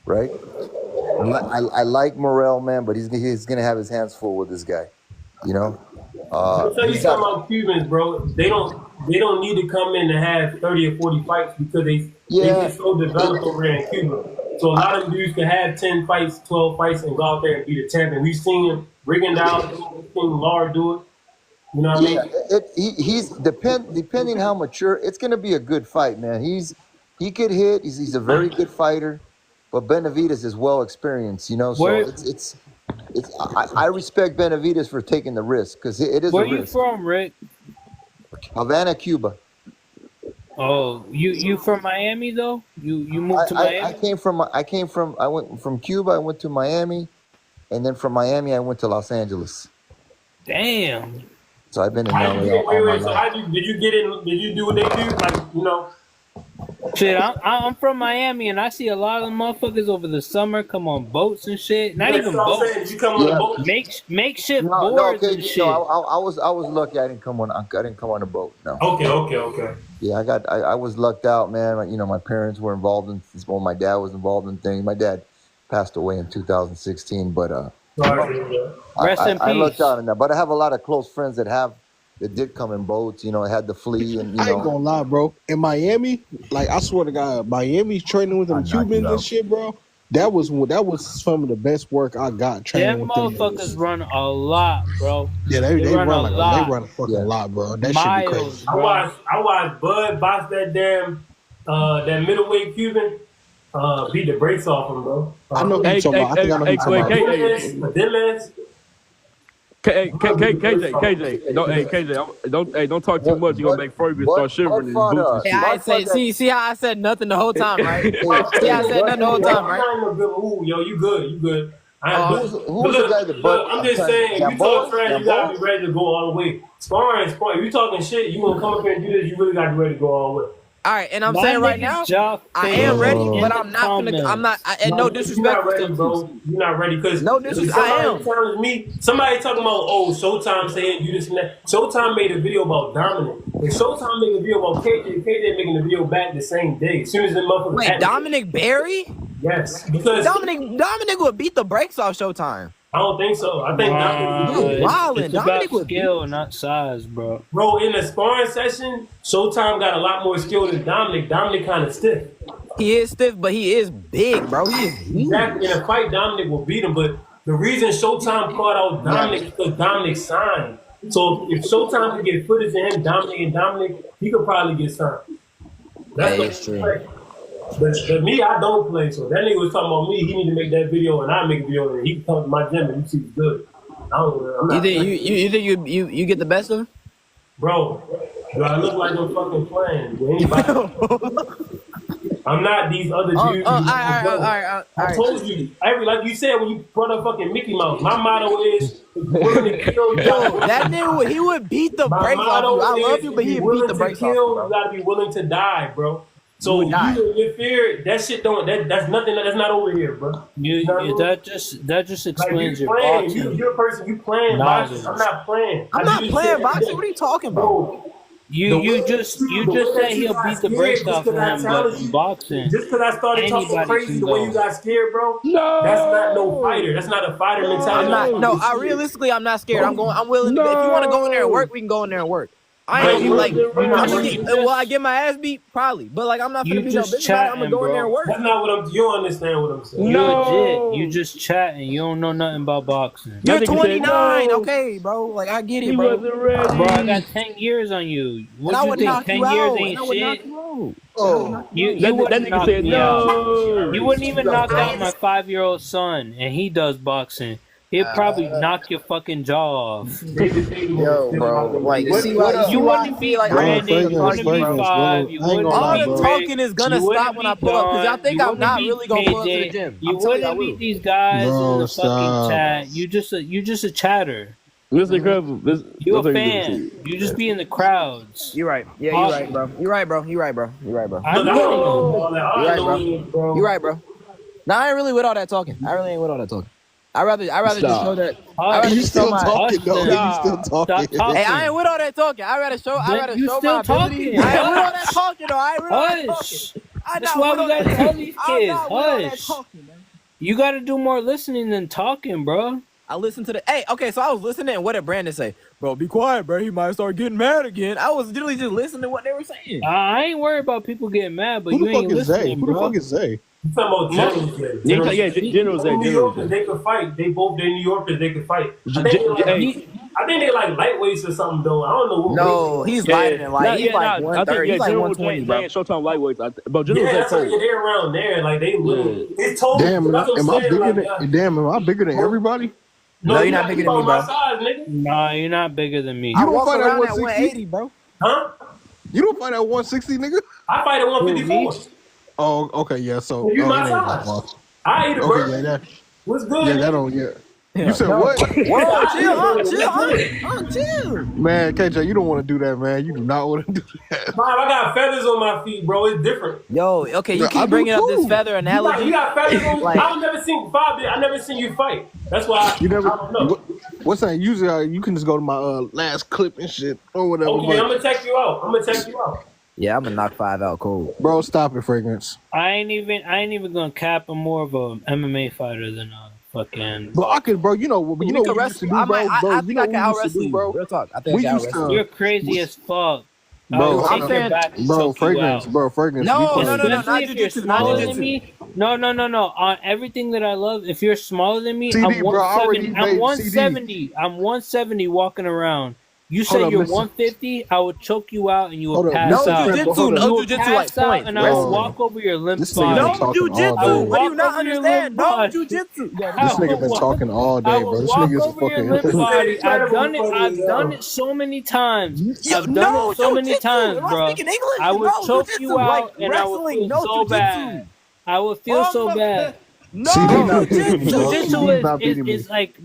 right? I like Morel, man, but he's gonna have his hands full with this guy. You know. I'll tell you something about Cubans, bro. They don't need to come in and have 30 or 40 fights because they get so developed over there in Cuba. So a lot of them dudes can have 10 fights, 12 fights, and go out there and be the champion. We've seen him Rigondeaux, we've seen Lard do it. You know what I mean? He's depending how mature. It's going to be a good fight, man. He could hit. He's a very good fighter, but Benavidez is well experienced. You know, so it's. I respect Benavidez for taking the risk because it is. Where a risk. you from, Rick? Havana, Cuba. Oh, you from Miami though? You moved to Miami? I went from Cuba. I went to Miami, and then from Miami I went to Los Angeles. Damn. So I've been in LA all my life. So did you get in? Did you do what they do? Like, you know. Shit, I'm from Miami, and I see a lot of motherfuckers over the summer come on boats and shit. Not even boats. Did you come on a boat? Makeshift boards and shit. No, I was lucky. I didn't come on a boat. No. Okay. Yeah, I was lucked out, man. You know, my parents were involved in. Well, my dad was involved in things. My dad passed away in 2016, but Rest in peace. I lucked out in that. But I have a lot of close friends that did come in boats, you know, had the flea and I ain't gonna lie, bro. In Miami, like I swear to God, Miami training with them Cubans and shit, bro. That was some of the best work I got training with them. Them motherfuckers run a lot, bro. Yeah, they run a fucking lot, bro. That shit be crazy. Bro. I watched Bud box that damn that middleweight Cuban beat the brakes off him, bro. I know who you're talking about. I think I know who you're talking about. KJ, don't talk too much. You're gonna make Ferguson start shivering his boots. Hey, I say, see how I said nothing the whole time, right? See how I said nothing the whole time, right? I'm in a good mood, yo. You good? Who's the guy that I'm just saying, you talk trash, you gotta be ready to go all the way. Sparring. If you talking shit, you gonna come up here and do this, you really gotta be ready to go all the way. All right, and I'm saying right now, I am ready, but I'm not gonna. I'm not. And no disrespect, you're not ready, bro. You're not ready because no disrespect. I am. Somebody talking about Showtime saying you this and that. Showtime made a video about Dominic. And Showtime made a video about KJ. KJ making the video back the same day. As soon as the motherfucker. Wait, Dominic Berry? Yes, because Dominic would beat the brakes off Showtime. I don't think so. I think it's about skill, not size, bro. Bro, in the sparring session, Showtime got a lot more skill than Dominic. Dominic kind of stiff. He is stiff, but he is big, bro. He is huge. Exactly. In a fight, Dominic will beat him. But the reason Showtime caught out Dominic is because Dominic signed. So if Showtime could get footage of him, Dominic, he could probably get signed. That's true. But me, I don't play. So that nigga was talking about me. He need to make that video, and I make a video, and he can come to my gym and you see it's good. You think you get the best of him? Bro, do I look like I'm fucking playing with anybody? I'm not these other dudes. All right. I told you, like you said when you brought up fucking Mickey Mouse. My motto is willing to kill. That nigga, he would beat the brakes off you. I love you, but he'd beat the brakes off you. You gotta be willing to die, bro. So you fear that shit that's nothing. That's not over here, bro. That just explains your boxing. You're a person. You playing boxing. I'm not playing. I'm not playing boxing. What are you talking about? You just said he'll beat the brakes off of him, but in boxing, just because I started talking crazy the way you got scared, bro. No, that's not no fighter. That's not a fighter mentality. I'm not scared. I'm willing. To, if you want to go in there and work, we can go in there and work. I ain't like. Will I get my ass beat? Probably, but like I'm not gonna be no bitch about it. I'm gonna go in there and work. That's not what you don't understand what I'm saying. No, you just chatting. You don't know nothing about boxing. You're 29, okay, bro. Like I get it, bro. Bro, I got 10 years on you. What you think? 10 years ain't shit. You wouldn't knock me out. You wouldn't even knock out my 5-year-old son, and he does boxing. He'll probably knock your fucking jaw off. Yo, bro. Like, you wouldn't be like Brandon. You wouldn't be 5. You wouldn't all be the talking is gonna stop when I pull up because y'all think I'm not really gonna pull up to the gym. You wouldn't beat these guys in the fucking chat. You just a chatter. Listen, incredible. You a fan. You just be in the crowds. You're right. Yeah, you're right, bro. You're right, bro. You're right, bro. You're right, bro. You're right, bro. Nah, I ain't really with all that talking. I really ain't with all that talking. I rather just show that. You still talking though? You still talking? Hey, I ain't with all that talking. I rather show my ability. I ain't with all that talking though. I ain't with all that talking. That's why we gotta tell these kids. Hush. You gotta do more listening than talking, bro. I listened to the. Hey, okay, so I was listening, and what did Brandon say? Bro, be quiet, bro. He might start getting mad again. I was literally just listening to what they were saying. I ain't worried about people getting mad, but you ain't listening, bro. Who the fuck is Zay? You talking about General Zay. New Yorkers, they could fight. They New Yorkers, they could fight. I think they like lightweights or something though. I don't know. No, he's lighter than light. He's like 130. He's like 120, bro. Showtime lightweights. But General Zay, they're around there. Like they little. It's total. Damn, am I bigger than everybody? No, you're not bigger than me, bro. Nah, you're not bigger than me. You don't fight at 180, bro. Huh? You don't fight at 160, nigga? I fight at 154. Oh, okay, yeah. So you my size. I eat a burger. Yeah, what's good? Yeah, that don't. Yeah. You said what? Whoa, chill. Man, KJ, you don't want to do that, man. You do not want to do that. I got feathers on my feet, bro. It's different. Yo, okay, you I keep do bringing up this too. feather analogy. You got feathers on. Like- I've never seen I never seen you fight. That's why You never. I don't know. What's that? Usually, you can just go to my last clip and shit or whatever. Okay, I'm gonna check you out. Yeah, I'm gonna knock 5 out cold. Bro, stop it, Fragrance. I ain't even gonna cap. I'm more of a MMA fighter than a fucking. But I could, bro. You know what we used to do, bro. I think I can out wrestle you, bro. Real talk. I think We I can used out to- wrestle. You're crazy as fuck. Bro, I I'm will take saying- your back and Bro, choke you Fragrance, out. bro, Fragrance. No, we no, can- no, Especially not if you're jujitsu, smaller not than jujitsu. me. No. On everything that I love, if you're smaller than me, CD, I'm bro, I already 170. I'm made 170. I'm 170 walking around. You say Hold up, you're listen. 150, I would choke you out and you Hold would up, pass No out. listen. jujitsu, Hold no on. You would jujitsu pass like out points. and I bro. would walk over your limp This nigga body. been No talking all day, jujitsu. bro. What do you Walk not over your understand? limp No body. jujitsu. This nigga been talking all day, bro. This nigga is a walk over your fucking. limp body. I've done it so many times. I've done it so many times, Am I bro. speaking English? I would No, choke jujitsu, you out like and I would wrestling, feel no so jujitsu. bad. I would feel Oh so my- bad. No CD not beating me, bro. jujitsu. CD not beating Jujitsu me. is like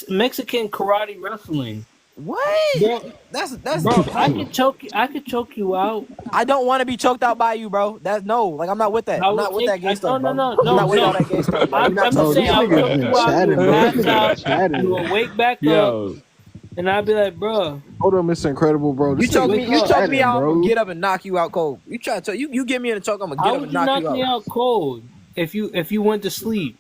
Mexican karate wrestling. What? Bro, That's bro, I could choke you out. I don't want to be choked out by you, bro. That's no, like I'm not with that. I'm not with that gay stuff, bro. No, I'm not with all no. that gay stuff. Bro. I'm You're not just No, talking this saying, I'll nigga choke been you out, chatting, you bro. will This pass nigga been out, chatting. you will wake back up, Yo, and I'll be like, bro, Hold on, Mr. Incredible, bro. You This choke nigga me. been You choke chatting, me out. I'm bro. gonna get up and knock you out cold. You try to. You get me in a choke. I'm gonna get how up would and you knock knock you me out. out cold if you went to sleep?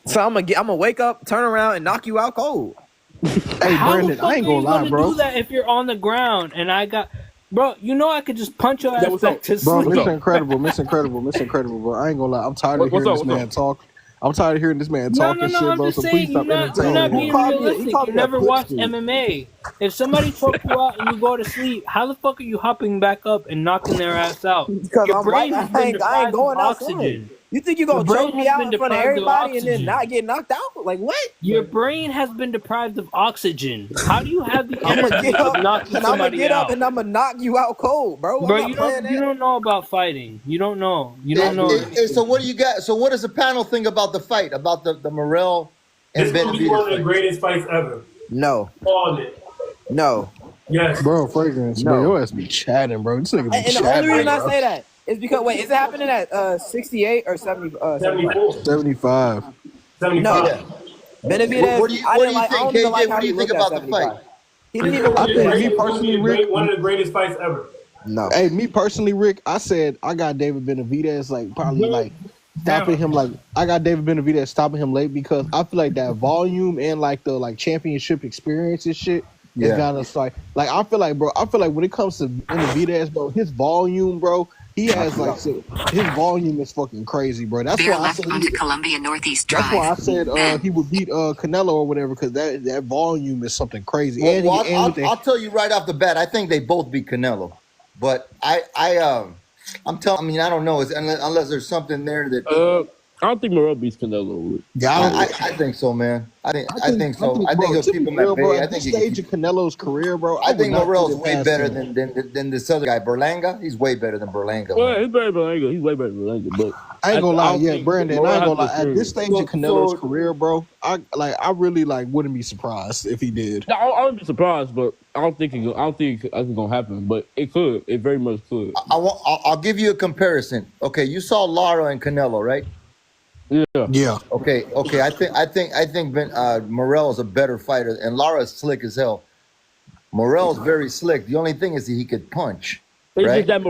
So I'm gonna wake up, turn around, and knock you out cold. Hey, How the Brandon, fuck I ain't are you gonna lie, gonna bro. do that if you're on the ground and I got, bro? You know I could just punch your ass what's back up? to Bro, sleep. Mr. Incredible, bro. I ain't gonna lie. I'm tired of What's hearing up, this what's man up? talk. I'm tired of hearing this man No, talking shit, I'm bro. just So please saying stop you're not entertaining being me. realistic. called You me a never watched footstool. MMA. If somebody choked you out and you go to sleep, how the fuck are you hopping back up and knocking their ass out? Because Your I'm brain right. has been I ain't deprived going of outside. oxygen. You think you gonna Your brain choke me has out been in front of deprived of everybody and then oxygen. not get knocked out? Like what? Your brain has been deprived of oxygen. How do you have the I'm gonna energy get up of knocking and I'm gonna somebody get up out? and I'm gonna knock you out cold, bro. Bro, I'm not you playing that. don't know about fighting. You don't know. You don't know. So what do you got? So what does the panel think about the fight? About the Morrell This and is gonna be one of the Benavidez fight? greatest fights ever. No, All of it. no. Yes. Bro, Fragrance, No. bro, your ass be chatting, bro. This nigga be And the chatting, only reason I bro. say that is because wait, is it happening at 68 or 70? 74. 75. 75. No. Benavidez. What do you I didn't like. I think, don't even KJ? like how What do he you think looked at about the fight? 75. He didn't even. I think me It's gonna personally, be Rick. one of the greatest fights ever. No. Hey, me personally, Rick, I said I got David Benavidez like probably like stopping him. Like I got David Benavidez stopping him late because I feel like that volume and like the like championship experience and shit is gonna start. Like I feel like, bro, when it comes to Benavidez, bro, his volume, bro, he has like his volume is fucking crazy, bro. That's Bear why I left said onto Columbia Northeast that's why I Drive. said he would beat Canelo or whatever because that volume is something crazy. Well, And well, he, and I'll tell you right off the bat. I think they both beat Canelo, but I'm telling. I mean, I don't know. Unless there's something there that. I don't think Morrell beats Canelo. I I think so, man. I think so. I think bro, he'll to keep be him real, at bay. bro, I at think this he can stage keep. of Canelo's career, bro, I think Morrell's way past better him. than this other guy, Berlanga. He's way better than Berlanga. Well, man. he's better than Berlanga. He's way better than Berlanga. But I ain't gonna lie, don't yeah, think Brandon. I Morrell ain't gonna has lie. the At this experience. stage of Canelo's career, bro, I really like wouldn't be surprised if he did. No, I wouldn't be surprised, but I don't think it's gonna happen. But it could. It very much could. I'll give you a comparison. Okay, you saw Lara and Canelo, right? Yeah. Yeah, Okay. I think Morrell is a better fighter, and Lara's slick as hell. Morrell's very slick. The only thing is that he could punch. It's Right? just that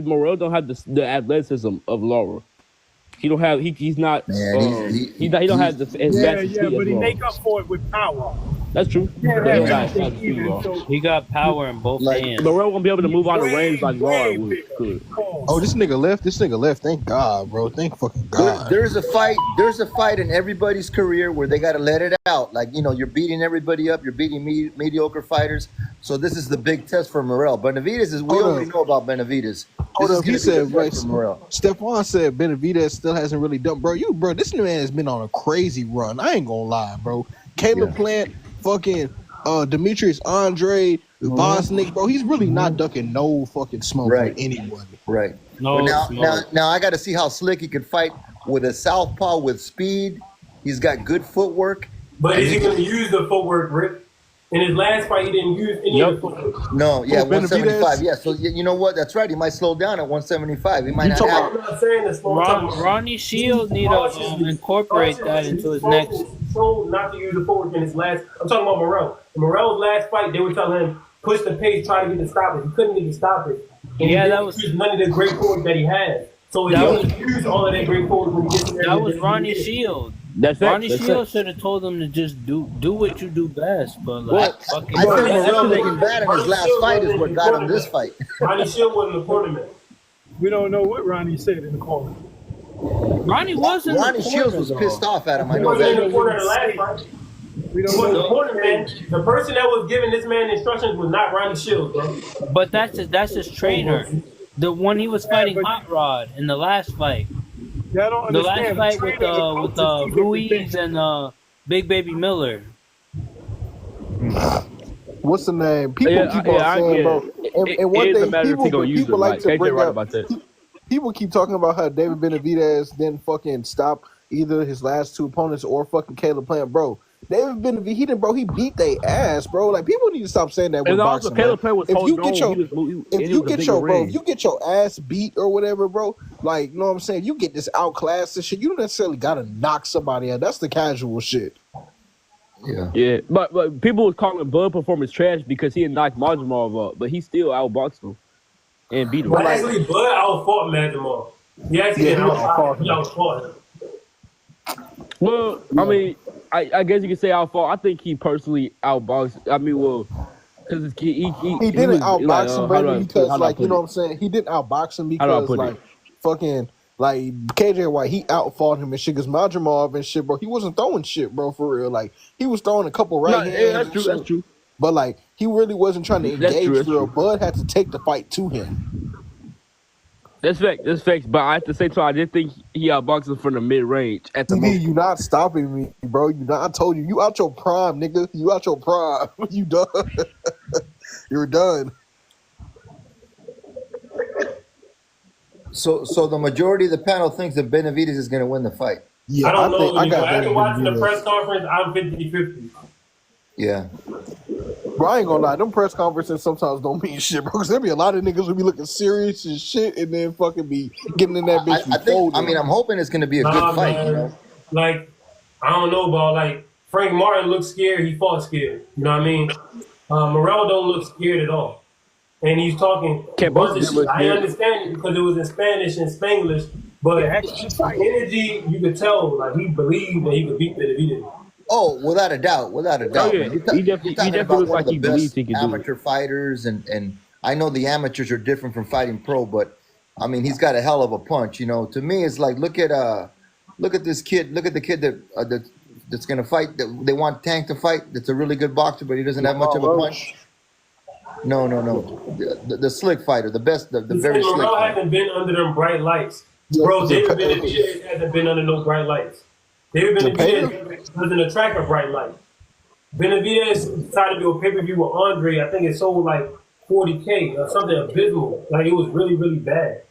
Morrell don't have the athleticism of Lara. He don't have. He's not. Man, he don't have the. But he make up for it with power. That's true. He got power in both Like, hands. Morrell won't be able to move out of range like Lara could. Oh, this nigga left. Thank God, bro. Thank fucking God. There's a fight in everybody's career where they got to let it out. Like, you're beating everybody up. You're beating mediocre fighters. So this is the big test for Morrell. Benavidez we already know about Benavidez. Hold up, he said, right, for Morrell. Stephon said Benavidez still hasn't really done, bro. This man has been on a crazy run. I ain't gonna lie, bro. Caleb Plant, fucking Demetrius Andre, Bosnick, bro. He's really not ducking no fucking smoke Right. with anybody. Right. No, But now I got to see how slick he can fight with a southpaw with speed. He's got good footwork. But is he going to use the footwork, Rick? In his last fight, he didn't use any of the footwork. No, yeah, 175. Yeah, so you know what? That's right. He might slow down at 175. He might not have. I'm not saying this. Ronnie Shields need to incorporate that into his next. Told not to use the footwork in his last. I'm talking about Morrell. In Morrell's last fight, they were telling him push the pace, try to get the stoppage. He couldn't get the stoppage. And that was none of the great footwork that he had. So he didn't use all of that great footwork when he gets there. That was Ronnie Shields. Ronnie Shields should have told him to just do what you do best, but like, I think Morrell looking bad in his last fight is what got him this fight. Ronnie Shields wasn't in the tournament. We don't know what Ronnie said in the corner. Ronnie wasn't. Ronnie Shields was pissed off at him. I know that. In the corner the last fight. We don't know the corner, man. The person that was giving this man instructions was not Ronnie Shields, bro. But that's his trainer. The one he was fighting Hot Rod in the last fight. The last fight with Ruiz and Big Baby Miller. What's the name? People keep on saying, bro. And one thing people like to bring up. People keep talking about how David Benavidez didn't fucking stop either his last two opponents or fucking Caleb Plant, bro. David Benavidez, he beat their ass, bro. Like, people need to stop saying that with boxing. Caleb Plant was if you get your ass beat or whatever, bro, like, you know what I'm saying? You get this outclassed and shit. You don't necessarily gotta knock somebody out. That's the casual shit. Yeah. But people was calling Bud performance trash because he had knocked Majumov up, but he still outboxed him and beat him. But actually, Bud outfought Majumov. He actually outfought him. Well, I mean, I guess you could say outfought. I think he personally outboxed. I mean, well, because he didn't outbox him, Brandon, because, like, you know what I'm saying? He didn't outbox him because, like, fucking, like, KJ White, he outfought him and shit. Because Majumov and shit, bro, he wasn't throwing shit, bro, for real. Like, he was throwing a couple hands. Yeah, that's true. But, like, he really wasn't trying to engage for real. Bud had to take the fight to him. That's facts. But at the same time, I did think he outboxed him from the mid range. You not stopping me, bro. I told you, you out your prime, nigga. You out your prime. You done. You're done. So the majority of the panel thinks that Benavidez is going to win the fight. Yeah, I don't know. After watching the press conference, I'm 50-50. Yeah. Bro, I ain't gonna lie. Them press conferences sometimes don't mean shit, bro. Because there be a lot of niggas who be looking serious and shit and then fucking be getting in that bitch. I'm hoping it's gonna be a good fight. You know? Like, I don't know about, like, Frank Martin looked scared. He fought scared. You know what I mean? Morrell don't look scared at all. And he's talking. I understand it because it was in Spanish and Spanglish. But energy, you could tell, like, he believed that he could beat Benavidez. Oh, without a doubt. Oh, yeah. He definitely looks like he believes he can do it. Amateur fighters, and I know the amateurs are different from fighting pro, but I mean, he's got a hell of a punch. You know, to me, it's like look at this kid. Look at the kid that's gonna fight. That they want Tank to fight. That's a really good boxer, but he doesn't have much of a punch. No. The slick fighter, the best, the very slick. Morrell hasn't been under them bright lights, bro. David Benavidez hasn't been under no bright lights. David Benavidez doesn't attract a bright light. Benavidez decided to do a pay-per-view with Andre. I think it sold like 40K or something abysmal. Like, it was really, really bad.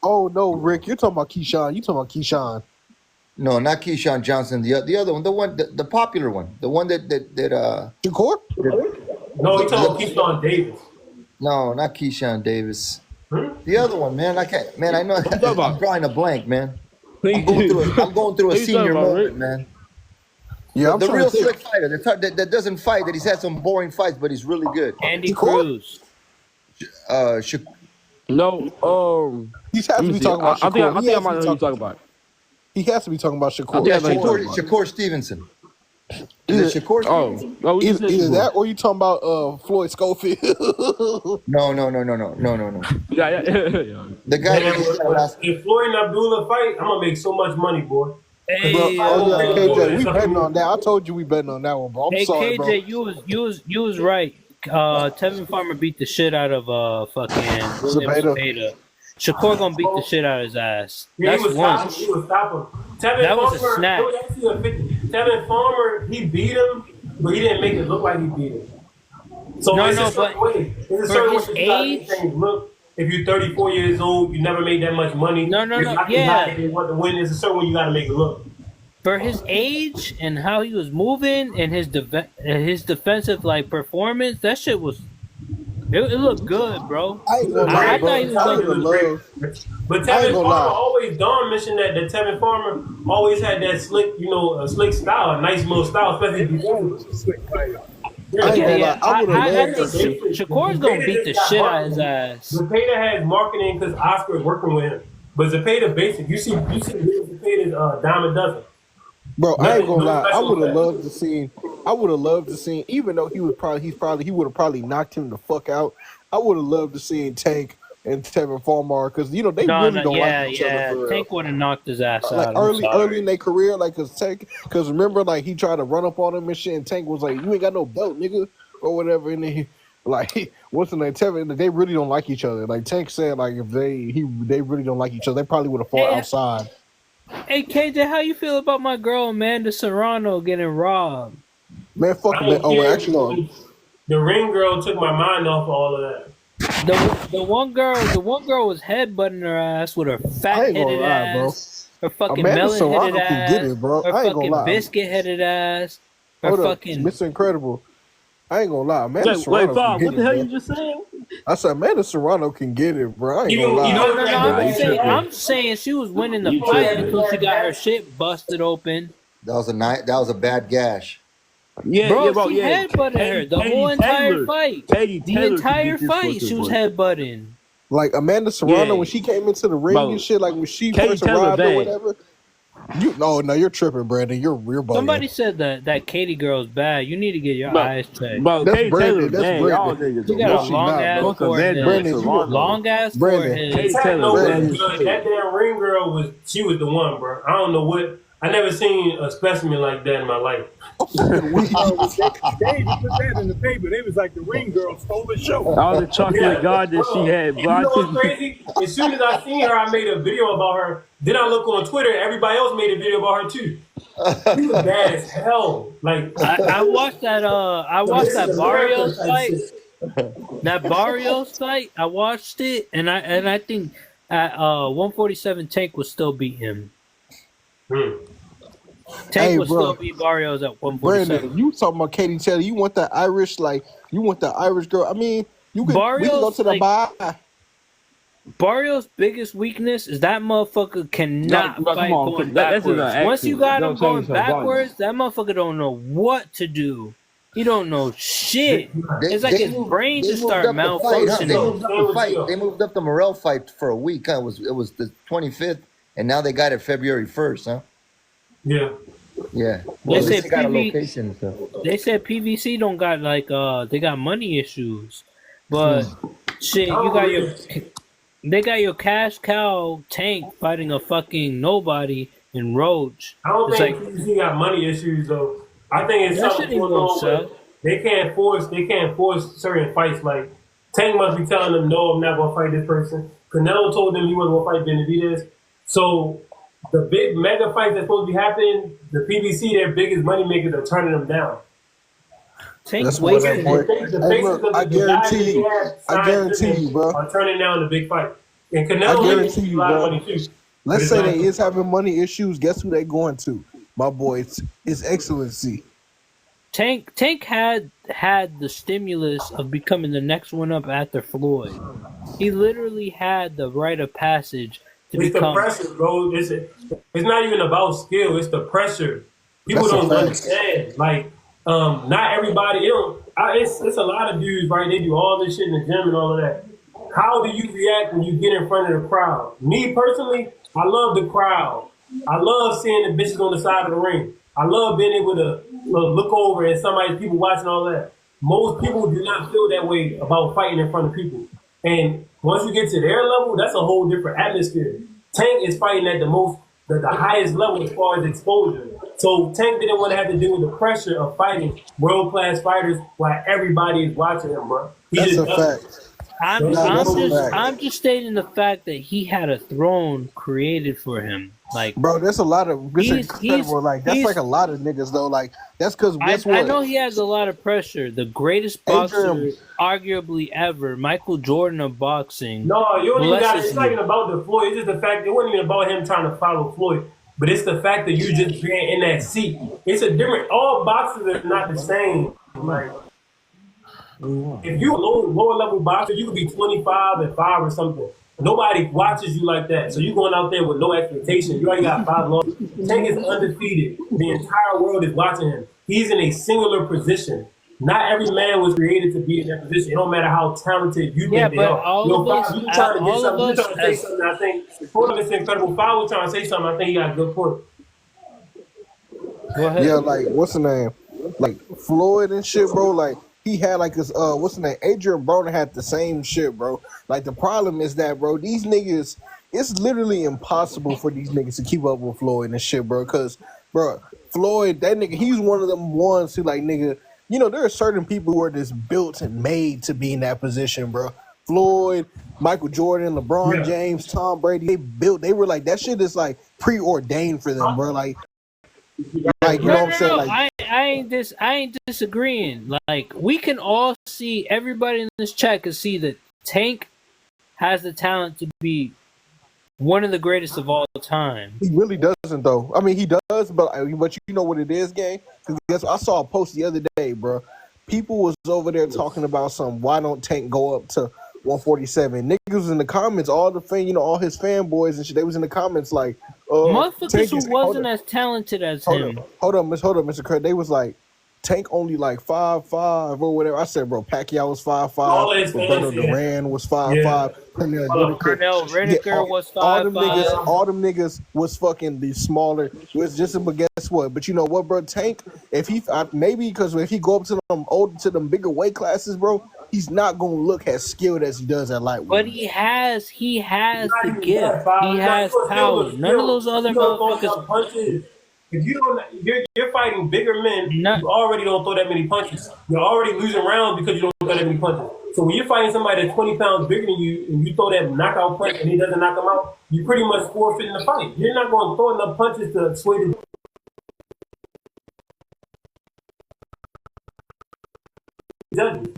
Oh, no, Rick. You're talking about Keyshawn. No, not Keyshawn Johnson. The other one, the popular one. The one that Shakur? No, he's talking about Keyshawn Davis. No, not Keyshawn Davis. The other one, man. I can't. Man, I know. I'm drawing a blank, man. I'm going through a senior moment, man. Yeah, the real slick fighter that doesn't fight, that he's had some boring fights, but he's really good. Andy Cruz. No, he has to be talking about Shakur. I think I might know who you're talking about. He has to be talking about Shakur. Shakur Stevenson. Is it Shakur? Either that or you talking about Floyd Schofield? No. Yeah. The guy. If Floyd and Abdullah fight, I'm gonna make so much money, boy. Hey, KJ, we betting on that. I told you we betting on that one, bro. I'm sorry, bro. KJ, you was right. Tevin Farmer beat the shit out of fucking William Zepeda. Shakur gonna beat the shit out of his ass. Yeah, That's one. He was stopping. That was a snap. Tevin Farmer, he beat him, but he didn't make it look like he beat him. So it's a certain way. It's a certain way. Look, if you're 34 years old, you never made that much money. No. Yeah. You want to win. It's a certain way you got to make it look. for his age and how he was moving and his defensive like performance, that shit was. It looked good, bro. I ain't gonna lie, bro. thought he was great. But Tevin Farmer always, Dawn mentioned that Tevin Farmer always had that slick, a slick style, a nice little style, especially before. I think Shakur's gonna beat the shit out of his ass. Zepeda has marketing because Oscar is working with him. But Zepeda basic. You see Zepeda's dime a dozen. Bro, I ain't gonna lie. I would have loved to see. Even though he would have probably knocked him the fuck out. I would have loved to see Tank and Tevin Farmer because they really don't like each other. Tank would have knocked his ass like out. Early in their career, like because remember, like he tried to run up on him and shit, and Tank was like, "You ain't got no belt, nigga," or whatever. And then what's the name? Tevin, they really don't like each other. Like Tank said, like if they really don't like each other, they probably would have fought outside. Hey KJ, how you feel about my girl Amanda Serrano getting robbed? Man, fuck that. Oh, actually, the ring girl took my mind off all of that. The one girl was headbutting her ass with her fat-headed ass, her fucking melon-headed ass, get it, bro. her fucking biscuit-headed ass, her fucking Mr. Incredible. I ain't gonna lie, Amanda Serrano. Wait, Bob, what the hell you just saying? I said Amanda Serrano can get it, bro. I ain't gonna lie. I'm saying she was winning the fight until she got her shit busted open. That was a bad gash. Yeah, bro, she headbutted her the whole entire fight. The entire fight, she was headbutting. Like Amanda Serrano when she came into the ring and shit, like when she first arrived or whatever. You're tripping, Brandon. You're bugging. Somebody said that Katie girl's bad. You need to get your eyes checked. That's Brandon. That's Brandon. She got a long-ass forehead. Long-ass forehead. That damn ring girl she was the one, bro. I don't know what. I never seen a specimen like that in my life. They put that in the paper. They was like the ring girl stole the show. All the chocolate God that she had. You know what's crazy? As soon as I seen her, I made a video about her. Then I look on Twitter. Everybody else made a video about her too. She was bad as hell. Like I watched that. I watched that Barrios fight. That Barrios fight. I watched it, and I think at 147 Tank would still beat him. Tank would still beat Barrios at 147. Brandon, you talking about Katie Taylor? You want that Irish girl? I mean, we can go to the bar. Barrios' biggest weakness is that motherfucker cannot fight going backwards. Once you got him going backwards, that motherfucker don't know what to do. He don't know shit. It's like his brain just started malfunctioning. They moved up the Morrell fight for a week. Huh? It was the 25th, and now they got it February 1st, huh? Yeah. Yeah. Well, they got a location. So. They said PVC don't got they got money issues, but shit, they got your cash cow Tank fighting a fucking nobody in Roach. I don't think PVC got money issues though. I think it's something going on. They can't force certain fights. Like Tank must be telling them, no, I'm not gonna fight this person. Canelo told them he wasn't gonna fight Benavidez. So the big mega fights that's supposed to be happening, the PBC, their biggest money makers are turning them down. That's what I guarantee you, bro. Are turning down the big fight. And Canelo makes a lot of money too. Let's say they is having money issues. Guess who they going to? My boy, His Excellency. Tank had the stimulus of becoming the next one up after Floyd. He literally had the rite of passage. It's the pressure, bro. It's not even about skill. It's the pressure. People don't understand. Like, not everybody. It's a lot of dudes, right? They do all this shit in the gym and all of that. How do you react when you get in front of the crowd? Me personally, I love the crowd. I love seeing the bitches on the side of the ring. I love being able to look over and people watching all that. Most people do not feel that way about fighting in front of people. And once you get to their level, that's a whole different atmosphere. Tank is fighting at the highest level as far as exposure. So Tank didn't want to have to deal with the pressure of fighting world-class fighters while everybody is watching him, bro. That's a fact. I'm just stating the fact that he had a throne created for him. Like, bro, there's a lot of incredible. That's like a lot of niggas though. Like that's because I know he has a lot of pressure. The greatest boxer, arguably ever, Michael Jordan of boxing. No, you don't even got. It's not even about the Floyd. It's just the fact it wasn't even about him trying to follow Floyd. But it's the fact that you just being in that seat. It's a different. All boxers are not the same. Like if you a lower level boxer, you could be 25-5 or something. Nobody watches you like that. So you going out there with no expectation. You already got 5 losses. Tank is undefeated. The entire world is watching him. He's in a singular position. Not every man was created to be in that position. It don't matter how talented you think they are. You trying to say something. I think before this incredible foul was trying to say something. I think he got a good point. Go ahead. Yeah, like what's the name? Like Floyd and shit, bro. Like he had like this. What's the name? Adrian Broner had the same shit, bro. Like the problem is that, bro, these niggas. It's literally impossible for these niggas to keep up with Floyd and shit, bro. Cause, bro, Floyd, that nigga, he's one of them ones who like nigga. You know, there are certain people who are just built and made to be in that position, bro. Floyd, Michael Jordan, LeBron James, Tom Brady, they were like, that shit is like preordained for them, bro. Like you know what I'm saying? Like, I ain't disagreeing. Like, we can all see, everybody in this chat can see that Tank has the talent to be one of the greatest of all time. He really doesn't, though. I mean, he does, but you know what it is, gang? Because I saw a post the other day, bro. People was over there talking about why don't Tank go up to 147? Niggas was in the comments, all his fanboys and shit. They was in the comments like, motherfuckers who wasn't as talented as him. Hold on, Mr. Craig. They was like, Tank only like 5'5" or whatever. I said, bro, Pacquiao was 5'5". Roberto Duran was 5'5". Pernell Whitaker was 5'5". All them niggas was fucking the smaller. But guess what? But you know what, bro? Tank, if he go up to them bigger weight classes, bro, he's not gonna look as skilled as he does at lightweight. But he has the gift. He has power. None of those other motherfuckers. If you're fighting bigger men, you already don't throw that many punches. You're already losing rounds because you don't throw that many punches. So when you're fighting somebody that's 20 pounds bigger than you and you throw that knockout punch and he doesn't knock him out, you pretty much forfeit in the fight. You're not going to throw enough punches to sway the judges.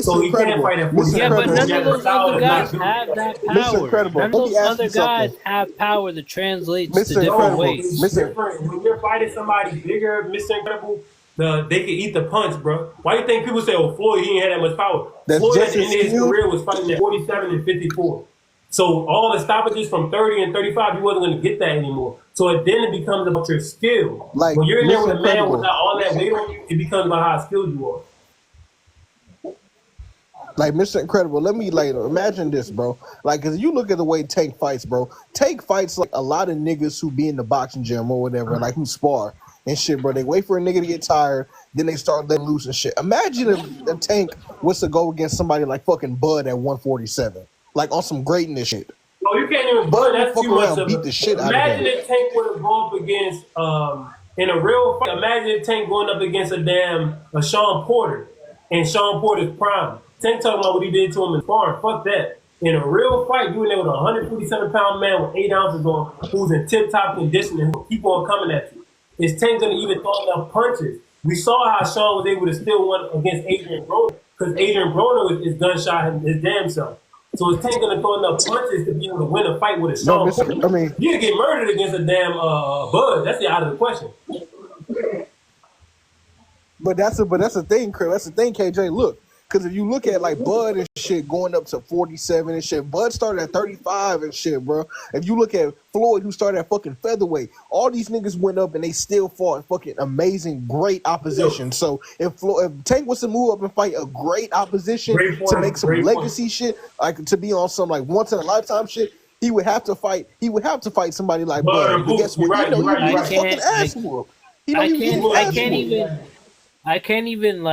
So he can't fight at 40. Yeah, but none of those other guys have that power. None of those other guys have power that translates to different weights. When you're fighting somebody bigger, Mr. Incredible, they can eat the punch, bro. Why do you think people say, Floyd, he ain't had that much power? Floyd at the end of his career was fighting at 47 and 54. So all the stoppages from 30 and 35, he wasn't going to get that anymore. So then it becomes about your skill. Like, when you're in there with a man without all that weight on you, it becomes about how skilled you are. Like, Mr. Incredible, let me imagine this, bro. Like, cause you look at the way Tank fights, bro. Tank fights like a lot of niggas who be in the boxing gym or whatever, like who spar and shit, bro. They wait for a nigga to get tired, then they start letting loose and shit. Imagine if Tank was to go against somebody like fucking Bud at 147, like on some greatness shit. No, you can't even. Bud, that's too much of beat the shit out of him. Imagine if Tank would have gone up against in a real fight. Imagine if Tank going up against a Sean Porter in Sean Porter's prime. Tank talking about what he did to him in sparring. Fuck that. In a real fight, you in there with a 157-pound man with 8 ounces on, who's in tip-top condition and who keep on coming at you. Is Tank going to even throw enough punches? We saw how Sean was able to still win against Adrian Broner because Adrian Broner is gunshot his damn self. So is Tank going to throw enough punches to be able to win a fight with a Sean Porter? You can get murdered against a damn Bud. That's out of the question. But that's the thing, Chris. That's the thing, KJ. Look. Because if you look at like Bud and shit going up to 47 and shit, Bud started at 35 and shit, bro. If you look at Floyd, who started at fucking featherweight, all these niggas went up and they still fought fucking amazing, great opposition. So if Tank was to move up and fight a great opposition to make some legacy shit, like to be on some like once in a lifetime shit, he would have to fight somebody like Bud. But guess what? Fucking ass whoop. I can't even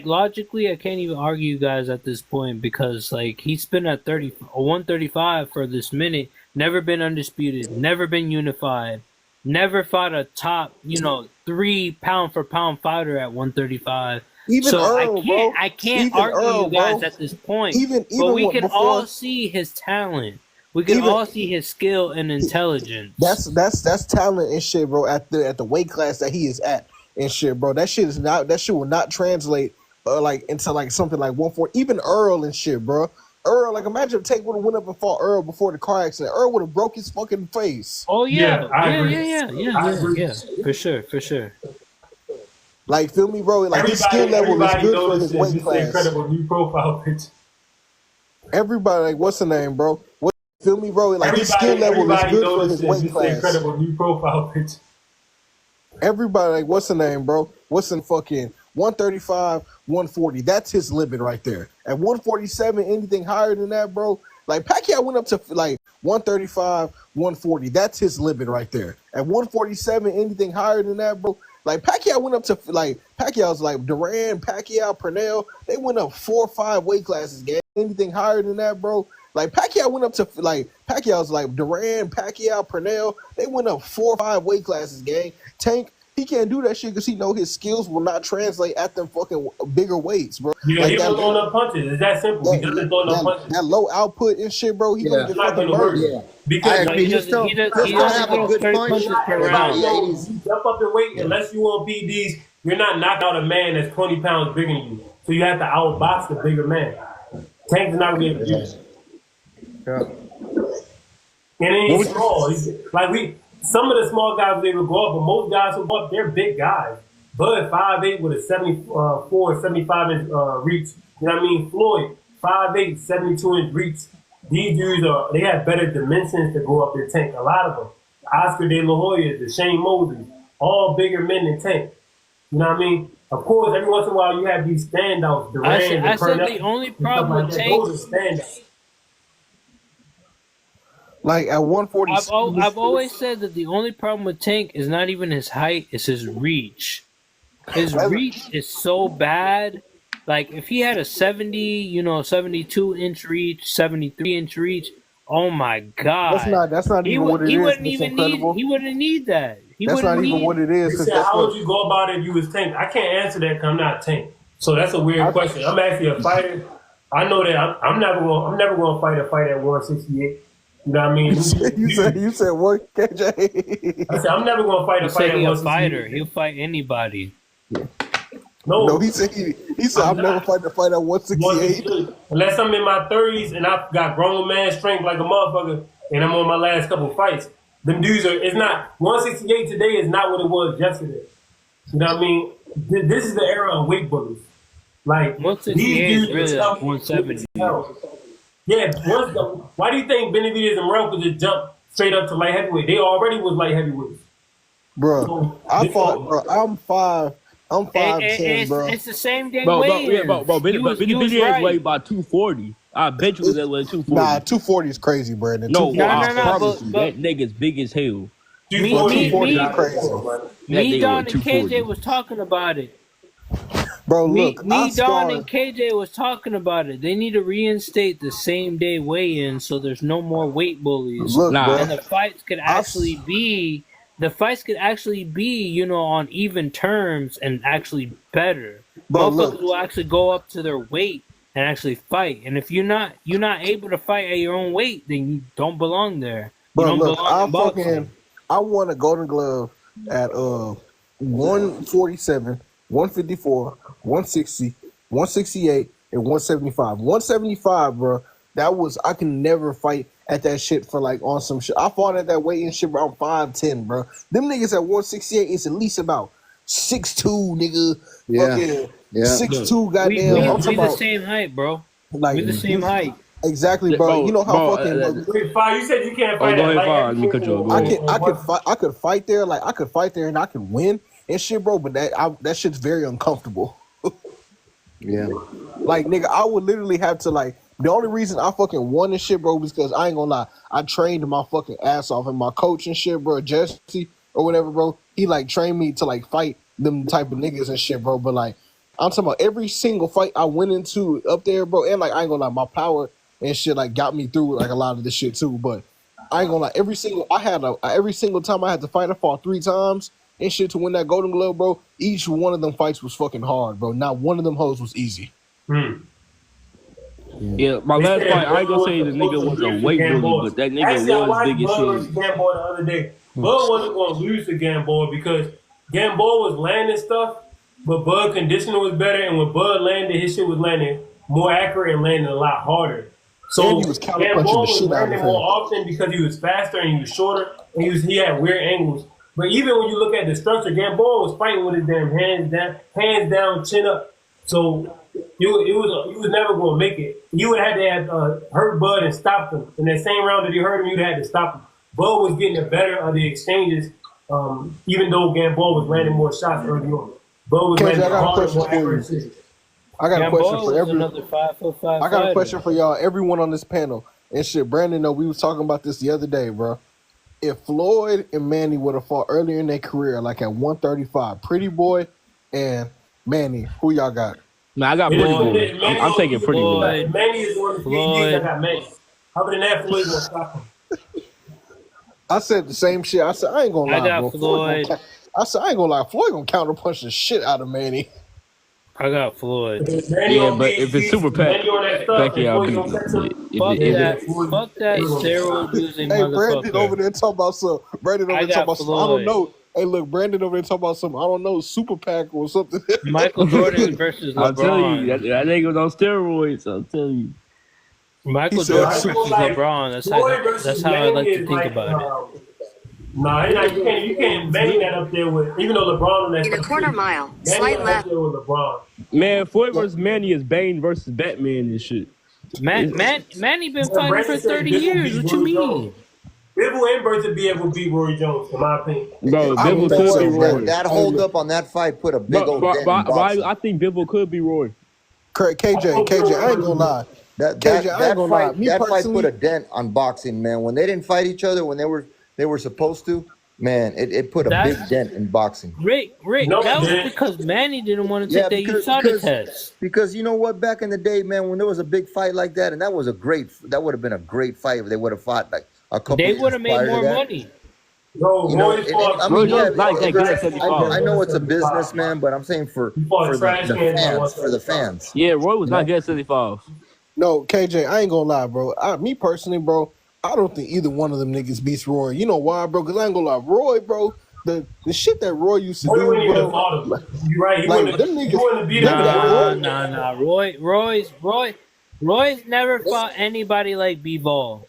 logically, I can't even argue you guys at this point because like he's been at 135 for this minute, never been undisputed, never been unified, never fought a top 3 pound for pound fighter at 135. Even so Earl, I can't argue you guys at this point. But we can all see his talent. We can all see his skill and intelligence. That's talent and shit, bro. At the weight class that he is at. And shit, bro. That shit will not translate into like something like 140. Even Earl and shit, bro. Earl, like imagine if Tank would have went up and fought Earl before the car accident. Earl would have broke his fucking face. Oh Yeah, I agree. Yeah. For sure. Like, feel me, bro? Like his skill level is good for his weight class. Incredible new profile picture. Everybody, like, what's the name, bro? Feel me, bro? Like his skill level is good for his weight class. Incredible new profile picture. Everybody, like, what's the name, bro? What's in fucking 135, 140? That's his limit right there. At 147, anything higher than that, bro. Like Pacquiao went up to like 135, 140. That's his limit right there. At 147, anything higher than that, bro. Like Pacquiao went up to like Pacquiao's like Duran, Pacquiao, Pernell. They went up 4 or 5 weight classes, gang. Anything higher than that, bro. Like Pacquiao went up to like Pacquiao's like Duran, Pacquiao, Pernell. They went up 4 or 5 weight classes, gang. Tank, he can't do that shit because he know his skills will not translate at them fucking bigger weights, bro. Yeah, like he don't throw no punches. It's that simple. He doesn't throw no punches. That low output and shit, bro. He gonna get fucking murdered. Yeah. Because I agree. he Just don't have a good punch. jump up in weight unless you want PDs. You're not knocking out a man that's 20 pounds bigger than you. So you have to outbox the bigger man. Tank's not gonna be able to do it. Yeah. And then he's small. Some of the small guys will be able to go up, but most guys who go up, they're big guys. Bud 5'8" with a 74, 75 inch reach. You know what I mean? Floyd 5'8", 72 inch reach. These dudes they have better dimensions to go up their Tank. A lot of them. Oscar De La Hoya, Shane Mosley, all bigger men than Tank. You know what I mean? Of course, every once in a while you have these standouts. I said the only problem with Tank. Those are standouts. Like at 140. I've always said that the only problem with Tank is not even his height, it's his reach. His reach is so bad. Like if he had a 72 inch reach, 73 inch reach, oh my god. That's not even what it is. He wouldn't need that. That's not even what it is. How would you go about it if you was Tank? I can't answer that because I'm not Tank. So that's a weird question. I'm actually a fighter. I know that I'm never going to fight a fight at 168. You know what I mean? You said what, KJ? I said I'm never going to fight a fight at 168. Fighter. He'll fight anybody. No, he said I'm never fighting a fight at 168. Unless I'm in my 30s and I've got grown man strength like a motherfucker and I'm on my last couple fights. Them dudes it's not 168 today is not what it was yesterday. You know what I mean? This is the era of weight bullies. Like 168 is really like 170. Yeah, why do you think Benavidez and Morel could just jump straight up to light heavyweight? They already was light heavyweights. Bro, so, I'm 5'10", bro. It's the same damn weight. Bro, Benavidez weighed about 240. I bet you was at 240. Nah, 240 is crazy, Brandon. No, I promise you, that nigga's big as hell. 240 is crazy. Me, Don, and KJ was talking about it. Bro, look, Don, and KJ was talking about it. They need to reinstate the same day weigh-in so there's no more weight bullies. Look, and the fights could actually be on even terms and actually better. Motherfuckers will actually go up to their weight and actually fight. And if you're not able to fight at your own weight, then you don't belong there. But look, I won a Golden Glove at 147, 154, 160, 168, and 175. 175, bro. I can never fight at that shit for like on some shit. I fought at that weight and shit, bro. I'm 5'10", bro. Them niggas at 168 is at least about 6'2", nigga. Yeah. Fucking 6'2", goddamn. We the same height, bro. Like, we're the same height. Exactly, bro. You know how fucking. You said you can't fight. I could fight there, like I could fight there and I could win and shit, bro. But that shit's very uncomfortable. Yeah. Like, nigga, I would literally have to like. The only reason I fucking won this shit, bro, was because I ain't gonna lie, I trained my fucking ass off, and my coach and shit, bro, Jesse or whatever, bro, he like trained me to like fight them type of niggas and shit, bro. But like, I'm talking about every single fight I went into up there, bro, and like I ain't gonna lie, my power and shit like got me through like a lot of this shit too. But I ain't gonna lie, every single time I had to fight, I fought 3 times and shit to win that Golden Glove, bro. Each one of them fights was fucking hard, bro. Not one of them hoes was easy. Yeah, my last fight, I ain't gonna say the nigga was a weight bully, but that nigga was big as shit. Gamboa the other day. Bud wasn't going to lose to Gamboa because Gamboa was landing stuff, but Bud conditioning was better, and when Bud landed, his shit was landing more accurate and landing a lot harder. So and he was counter Gamboa punching the was shit out landing of more him. often because he was faster and he was shorter and he had weird angles. But even when you look at the structure, Gamboa was fighting with his damn hands down, chin up. So he was never going to make it. You would have had to have hurt Bud and stopped him. In that same round that he hurt him, you'd have had to stop him. Bud was getting the better of the exchanges, even though Gamboa was landing more shots early on. Bud was landing harder, more accurate. I got a question for everyone. Another 5'5" I got a question for y'all, everyone on this panel. And shit, Brandon, we was talking about this the other day, bro. If Floyd and Manny would have fought earlier in their career, like at 135, Pretty Boy and Manny, who y'all got? Man, I got Pretty Boy. I'm taking Pretty Boy. Manny is one of the PEDs I got Manny. Other than that, Floyd gonna stop him. I said the same shit. I said I ain't gonna lie, I got bro. Floyd. I said I ain't gonna lie. Floyd gonna counter punch the shit out of Manny. I got Floyd. Yeah, but if it's super pack, I'll beat him. Fuck that steroid using Hey, motherfucker. Brandon over there talking about some. Brandon over there talking about some. I don't Floyd. know. Hey, look, Brandon over there talking about some. I don't know, super pack or something. Michael Jordan versus LeBron. I'm telling you, that nigga was on steroids. I'm telling you. Michael Jordan versus LeBron. That's how I like to think about it. No, you can't bang that up there with, even though LeBron on that. In a quarter mile, slight left. With LeBron. Man, Floyd versus Manny is Bane versus Batman and shit. Manny been fighting for 30 years. What you mean? Bivol and Berthabiev would beat Roy Jones, in my opinion. Bro, Bivol could be Roy. That hold up on that fight put a big old dent in boxing. I think Bivol could be Roy. KJ, I ain't gonna lie. That fight put a dent on boxing, man. When they didn't fight each other, when they were supposed to, man, it put a big dent in boxing. Rick, that was because Manny didn't want to take the USADA test. Because you know what, back in the day, man, when there was a big fight like that, and that would have been a great fight if they would have fought like a couple. They would have made more money. No, I know it's a business, man, but I'm saying for the fans. Yeah, Roy was not good at 75. No, KJ, I ain't gonna lie, bro. Me personally, bro, I don't think either one of them niggas beats Roy. You know why, bro? Because I ain't gonna lie, Roy, bro, the shit that Roy used to do, bro. You're right. Them niggas. Nah. Roy's never fought anybody like B-Ball.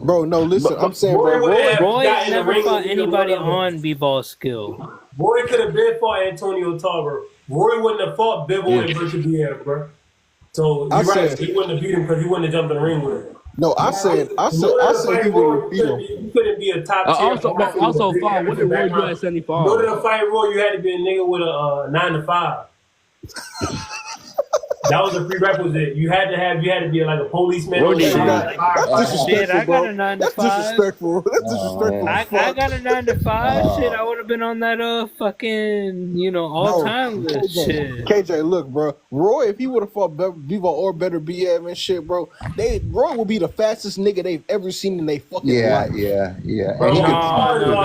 Bro, no, listen, I'm saying, bro, Roy never fought anybody on B-Ball skill. Roy could have been fought Antonio Tarver. Roy wouldn't have fought Bivol and Berthabiev, bro. So you're right. He wouldn't have beat him because he wouldn't have jumped in the ring with him. No, I said he would have beat him. You couldn't be a top tier. Also, fine. What did Roy do at 75? In order to fight Roy, you had to be a nigga with a 9 to 5. That was a prerequisite. You had to be like a policeman. That's disrespectful, I got a 9 to 5. That's disrespectful. I got a 9 to 5. Shit, I would have been on that fucking all time list. Shit. KJ, look, bro. Roy, if he would have fought Bivol or better BM and shit, bro, Roy would be the fastest nigga they've ever seen in their fucking life. Yeah. Bro,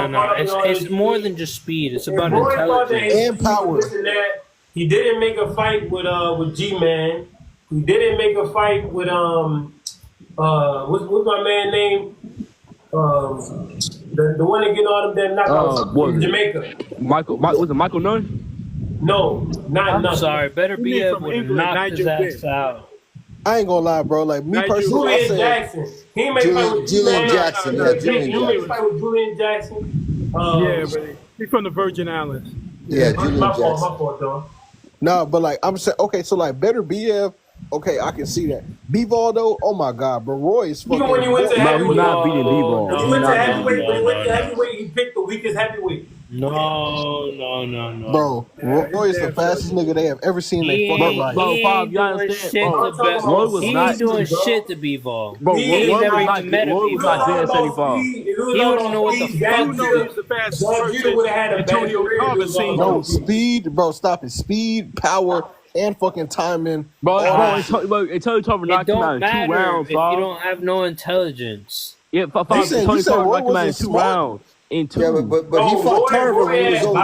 no. It's more than just speed. It's about intelligence and power. He didn't make a fight with G-Man. He didn't make a fight with what's my man name? The one that get all them damn knockouts in Jamaica. Was it Michael Nunn? No, not Nunn. Sorry, better be able to knock his ass out. I ain't gonna lie, bro. Like me personally, Julian Jackson. He made a fight with Julian Jackson. He made a fight with Julian Jackson. Yeah, but he's from the Virgin Islands. Yeah, Julian my Jackson. fault, dog. No, but like I'm saying, okay, so like better BF, okay, I can see that. B-Ball though, oh my god, bro, Roy is fucking. Even when you went to heavyweight, he's not beating B-Ball. When he went to heavyweight, he picked the weakest heavyweight. No. Bro, Roy is the fastest nigga they have ever seen in their fucking life. Bro, Bob, you understand? Roy was not doing shit to B-Ball. Bro, he Roy never was even met a not dead at 75. He wouldn't know what the fuck the fastest person Antonio Tarver seen. No, speed, bro, stop it. Speed, power, and fucking timing. Bro, Antonio Tarver knocked him out in 2 rounds, if you don't have no intelligence. Yeah, Antonio Tarver knocked him out in 2 rounds. Yeah, but he fought Tarver when he was old.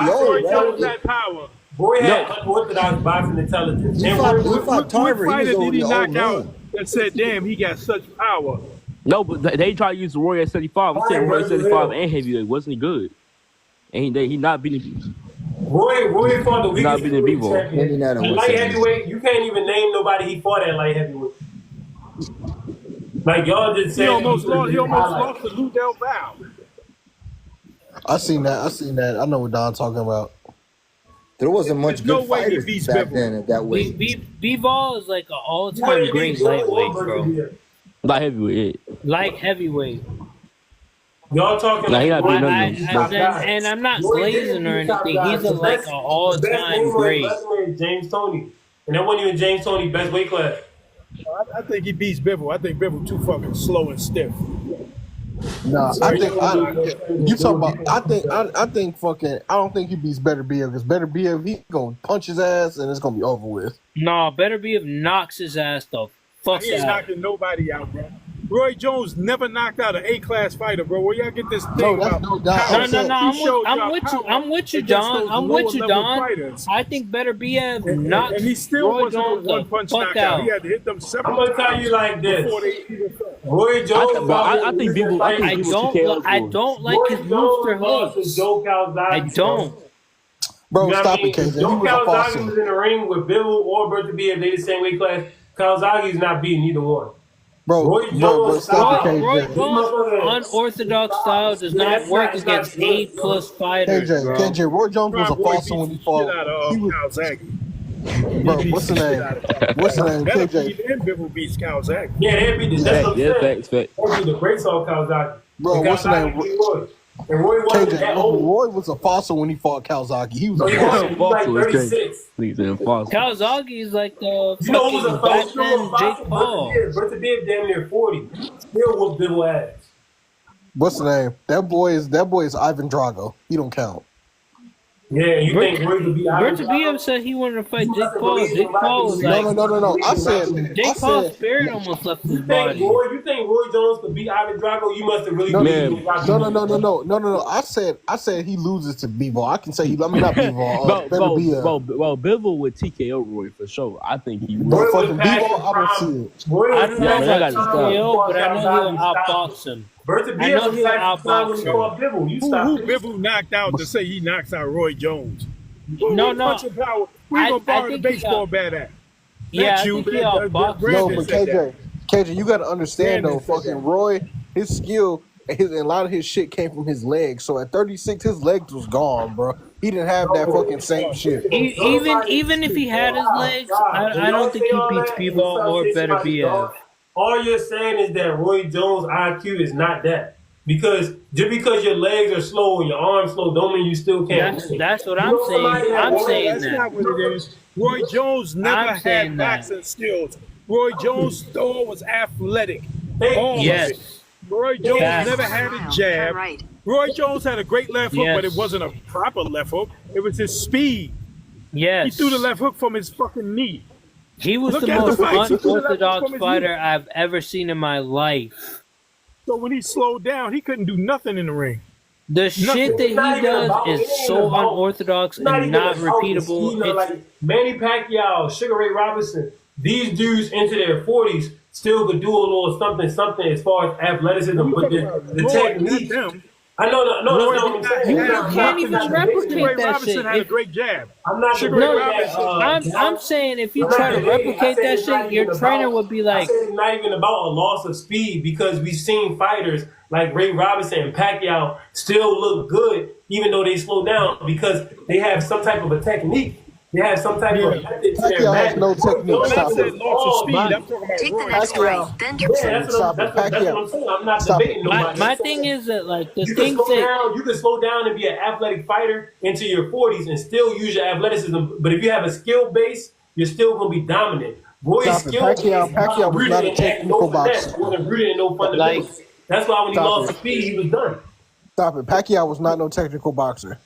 Roy had unorthodox boxing intelligence. He fought Tarver. What He was fighter did he old knock man. out that said, damn, he got such power? No, but they tried to use Roy at 75. I'm saying Roy at 75 and heavyweight. Wasn't he good? And he not beating Roy fought the weakest heavyweight champion. Light heavyweight, you can't even name nobody he fought at light heavyweight. Like y'all just He said, almost lost to Lou Del Val. I seen that. I know what Don talking about. There wasn't much There's no good way he fighters beats back Bivol. then at that weight. Bivol is like an all-time great lightweight, bro. Like heavyweight. Like heavyweight. Y'all talking Nah, he like not beating none of them. And I'm not glazing or anything. He's like an all-time great. James Toney, and that wasn't even James Toney best weight class. I think he beats Bivol. I think Bivol too fucking slow and stiff. Nah, I don't think he beats Better Biev because Better Biev he gonna punch his ass and it's gonna be over with. No, Better Biev knocks his ass the fuck He ain't out. knocking nobody out, bro. Roy Jones never knocked out an A-class fighter, bro. Where y'all get this thing about? No. I'm with you, Don. I'm with you, Don. I think Better Biev knocks and he still Roy wasn't Jones a the one-punch fuck knockout. out. He had to hit them several I'm gonna tell times you like this. before they even fell. Roy Jones. I think people. I don't like his rooster hooks. Joe Calzaghe. I don't. Bro, You know stop what I it, mean? KJ. Joe He was a Calzaghe fossil. was in the ring with Bivol or Bertha B. If they the same weight class. Calzaghe's not beating either one. Bro, stop it, Roy KJ. Jones' unorthodox style does not work against A+ fighters, bro. KJ, Roy Jones was a fossil when he fought. He was, Calzaghe. bro, what's the name? What's the name, Better KJ? Biev and Bivol beats Calzaghe. Yeah, they'd be the Facts, best. yeah, facts. They'd be the greats on Calzaghe. Bro, And what's the Calzaghe name? beat Roy. And Roy wasn't that KJ, old. Roy was a fossil when he fought Calzaghe. He was So a he fossil. was like Fossil is crazy. 36. Niggas saying fossil. Calzaghe is like the You know who was a fucking back fossil? then Jake Paul. Bertha B. damn near 40. Still whooped Bivol ass. What's the name? That boy is Ivan Drago. He don't count. Yeah, you think Roy would be Bertha Biev said he wanted to fight Jake Paul. Jake Paul was like, No. I said Jake Paul's spirit almost left his body. You think Roy Jones could beat Ivan Drago? You must have really believed no. I said he loses to Bivol. I can say he. I mean not Bivol. Better be a. Bro, Bivol would TKO Roy for sure. I think he would. Bro, fucking Bivol, I don't see it. I don't know I got about to TKO, but I know he'll outbox him. Bertha B. I know he'll outbox him. Bivol. You stop. Who Bivol knocked out to say he knocks out Roy Jones? No. Punching power. We gonna borrow the think baseball bat at? Yeah, Not I you, think he man. outboxed No, Brandon but said that. KJ, you got to understand Brandon though. said Fucking that. Roy, his skill, and a lot of his shit came from his legs. So at 36, his legs was gone, bro. He didn't have that fucking same shit. Even if he had his legs, I don't think he beats Bivol or Better Biev. All you're saying is that Roy Jones' IQ is not that. Because just because your legs are slow and your arms slow, don't mean you still can't. That's what I'm saying. I'm saying That's that. not what it is. Roy Jones never I'm saying had that. boxing skills. Roy Jones' throw was athletic. All of Yes. it. Roy Jones Yes. never had a jab. Right. Roy Jones had a great left hook, Yes. but it wasn't a proper left hook. It was his speed. He Yes. threw the left hook from his fucking knee. He was Look the at the most fights. He threw the left hook unorthodox from his fighter knee. I've ever seen in my life. So when he slowed down, he couldn't do nothing in the ring. The shit that he does is so unorthodox and not repeatable. It's, Like Manny Pacquiao, Sugar Ray Robinson, these dudes into their 40s still could do a little something as far as athleticism, but the technique. I know, you can't even replicate Ray that Robinson shit. had a great jab. I'm not Sugar debating Ray that, Robinson. I'm saying if you try to replicate that shit, your trainer would be I like, said it's not even about a loss of speed because we've seen fighters like Ray Robinson and Pacquiao still look good even though they slow down because they have some type of a technique. They have some type of method to their Pacquiao has madness. no technique. When I Stop said it. loss of speed, I'm talking about Take the Roy. next right, then turn. Yeah, that's what I'm saying. I'm not Stop debating it. nobody. my thing is that like the You can things slow that down. You can slow down and be an athletic fighter into your 40s and still use your athleticism. But if you have a skill base, you're still gonna be dominant. Roy's Stop it. skill Pacquiao was not a technical boxer. Wasn't rooted in no fundamentals. That's why when he Stop lost it. the speed, he was done. Stop it. Pacquiao was not no technical boxer.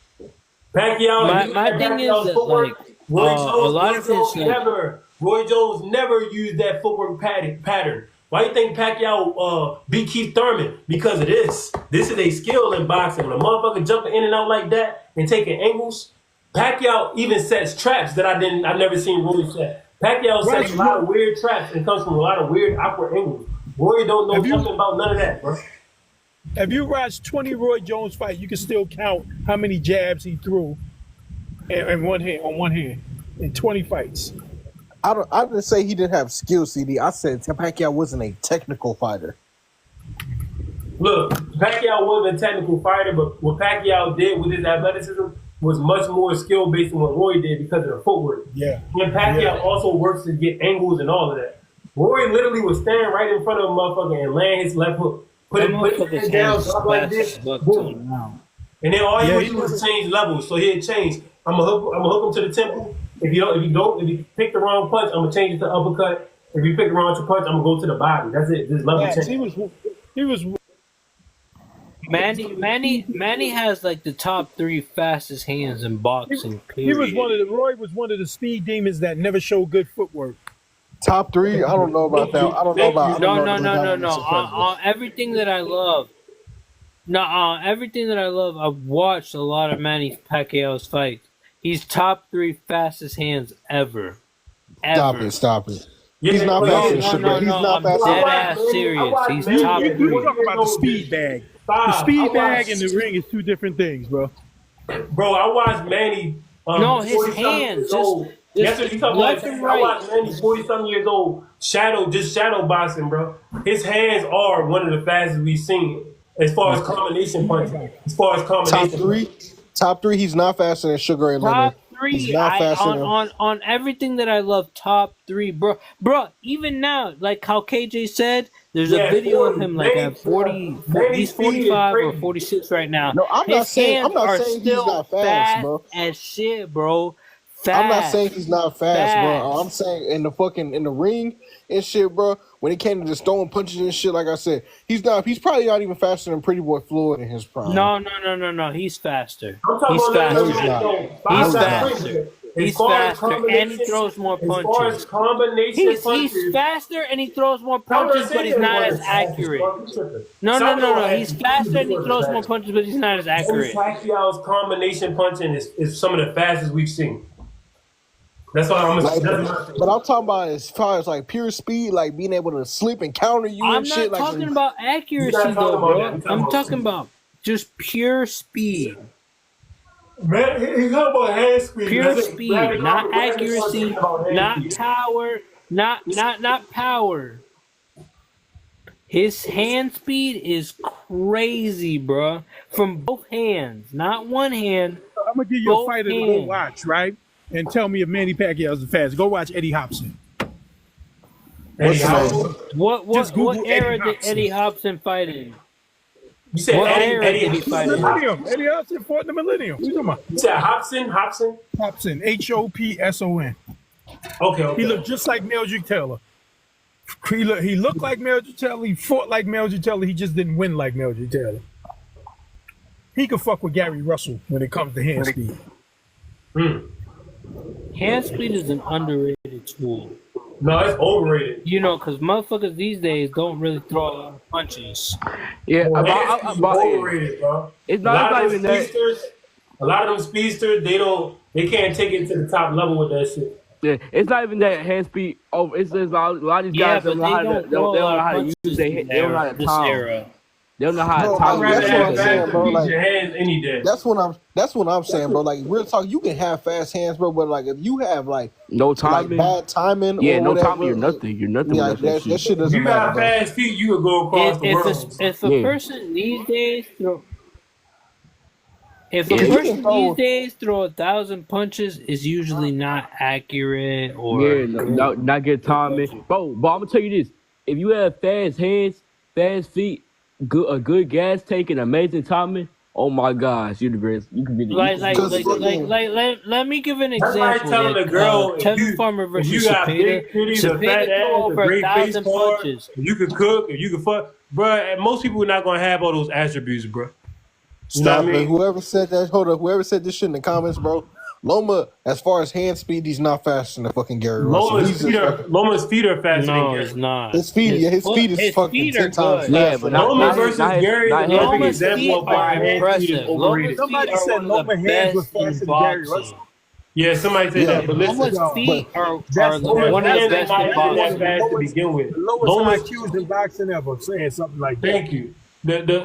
Pacquiao. my thing is that like a lot of his like, Roy Jones never used that footwork pattern. Why do you think Pacquiao beat Keith Thurman? Because of this. This is a skill in boxing. When a motherfucker jumping in and out like that and taking angles, Pacquiao even sets traps that I've never seen Roy set. Pacquiao sets a lot of weird traps and comes from a lot of weird awkward angles. Roy don't know nothing about none of that, bro. If you watch 20 Roy Jones fight, you can still count how many jabs he threw in one hand in 20 fights. I didn't say he didn't have skill, CD. I said Pacquiao wasn't a technical fighter. Look, Pacquiao wasn't a technical fighter, but what Pacquiao did with his athleticism was much more skill based than what Roy did because of the footwork. Yeah. And Pacquiao also works to get angles and all of that. Roy literally was standing right in front of a motherfucker and laying his left hook, put it down, drop like this, boom. And then all he would do was change levels, so he'd change. I'm gonna hook him to the temple. If you pick the wrong punch, I'm gonna change it to uppercut. If you pick the wrong punch, I'm gonna go to the body. That's it. This level change. He was. Manny has like the top 3 fastest hands in boxing. Roy was one of the speed demons that never showed good footwork. Top 3? I don't know about that. I don't know about. No. Everything that I love. Everything that I love. I've watched a lot of Manny Pacquiao's fights. He's top 3 fastest hands ever. Stop it. He's not fast. He's not fast. I'm dead ass serious. He's top 3. You're talking about the speed bag. The speed bag and the ring is 2 different things, bro. Bro, I watched Manny. His hands. That's what you talking about. I watched Manny, 40-something years old, shadow boxing, bro. His hands are one of the fastest we've seen as far as combination punching. Top 3. He's not faster than Sugar Ray Leonard. Top 3 on everything that I love. Top 3, bro. Even now, like how KJ said, there's a video of him like at 40. He's 45 or 46 right now. No, I'm not saying he's not fast, bro. As shit, bro. Fast. I'm not saying he's not fast, bro. I'm saying in the ring and shit, bro. When it came to just throwing punches and shit, like I said, he's probably not even faster than Pretty Boy Floyd in his prime. No. He's faster. He's faster. He's faster and he throws more punches. He's faster and he throws more punches, but he's not as accurate. No. He's faster and he throws more punches, but he's not as accurate. Pacquiao's combination punching is some of the fastest we've seen. That's why but I'm talking about as far as like pure speed, like being able to slip and counter you and shit. I'm not talking about accuracy though, bro. I'm talking about just pure speed. Man, he's talking about hand speed. Pure speed, not accuracy, not power, not power. His hand speed is crazy, bro. From both hands, not one hand. I'm gonna give you a fighter to go watch, right? And tell me if Manny Pacquiao is fast. Go watch Eddie Hobson. What era did Eddie Hobson fight in? You said Eddie did he fight in? Eddie Hobson fought in the Millennium. What are you talking about? You said Hobson? Hobson, Hopson. Okay. He looked just like Meldrick Taylor. He looked like Meldrick Taylor. He fought like Meldrick Taylor. He just didn't win like Meldrick Taylor. He could fuck with Gary Russell when it comes to hand speed. Hand speed is an underrated tool. No, it's overrated. You know, because motherfuckers these days don't really throw a lot of punches. Yeah, it's overrated, bro. It's not even that. A lot of them speedsters, they can't take it to the top level with that shit. Yeah, it's not even that hand speed. Oh, it's just a lot of these guys don't know how to use their hand. They don't know how to time. They don't know how to time. That's what I'm saying, bro. Like, your hands any day. That's what I'm saying, bro. Like real talk, you can have fast hands, bro, but like if you have like no timing, like bad timing, yeah, or no whatever, timing, you're nothing. You're nothing. Like, that shit doesn't you matter. got fast feet, you could go across the world. If a person these days throw 1,000 punches, is usually not accurate or not good timing. Bro, but I'm gonna tell you this: if you have fast hands, fast feet, a good gas tank, and amazing timing, oh my gosh, you're the best. You can be the let me give an example. That's like telling a girl Kevin Farmer versus you got big titties, a fat ass, a great face part, if you could cook, if you could fuck, bro. Most people are not gonna have all those attributes, bro. Stop it. Whoever said that, hold up. Whoever said this shit in the comments, bro. Loma, as far as hand speed, he's not faster than fucking Gary Russell. Loma's feet are faster than Gary. It's not. His feet is fucking 10 times faster. Yeah, but Loma versus Gary is a perfect example of why hand speed is overrated. Somebody said Loma hands was faster than Gary Russell. Yeah, somebody said that, but listen. Loma's feet are one of the best in boxing. Fast to begin with. Lowest IQs in boxing ever, saying something like that. Thank you.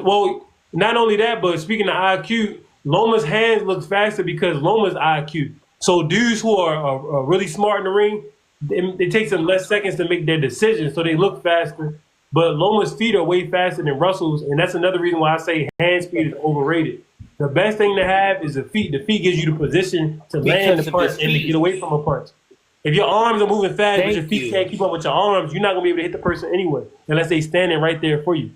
Well, not only that, but speaking of IQ, Loma's hands look faster because Loma's IQ. So dudes who are really smart in the ring, it takes them less seconds to make their decisions, so they look faster. But Loma's feet are way faster than Russell's, and that's another reason why I say hand speed is overrated. The best thing to have is the feet. The feet gives you the position to land the punch and to get away from a punch. If your arms are moving fast, but your feet can't keep up with your arms, you're not gonna be able to hit the person anyway, unless they standing right there for you.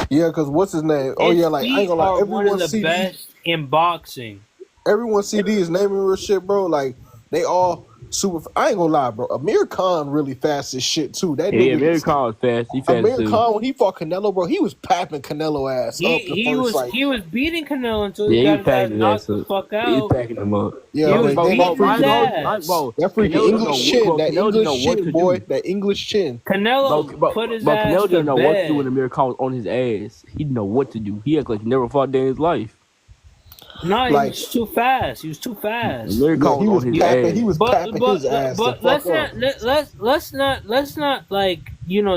Yeah, because what's his name? Oh yeah, like I ain't gonna lie, one of the best in boxing. Everyone CD is naming real shit, bro. Like they all super. I ain't gonna lie, bro. Amir Khan really fast as shit too. That nigga Amir Khan was fast. He fast Amir too. Khan when he fought Canelo, bro, he was papping Canelo ass up. He was beating Canelo until he got his ass knocked the fuck out. He's packing him up. Yeah, that freaking English chin, that English chin, boy, that English chin. Canelo put his ass Canelo didn't know to what to bed. do when Amir Khan was on his ass. He didn't know what to do. He acted like he never fought a day in his life. No, he was too fast. He was too fast. Amir Khan was on his ass. He was papping his ass. But let's not like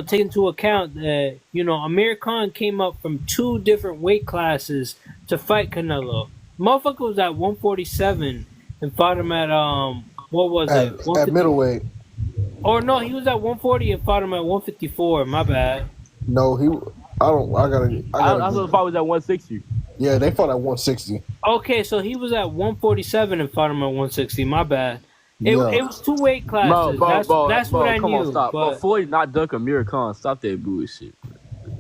take into account that Amir Khan came up from 2 different weight classes to fight Canelo. Motherfucker was at 147 and fought him at what was it? At middleweight. Or no, he was at 140 and fought him at 154. My bad. No, I gotta. I thought the fight was at 160. Yeah, they fought at 160. Okay, so he was at 147 and fought him at 160. My bad. It was 2 weight classes. That's what I knew. But Floyd not dunk Amir Khan. Stop that bullshit.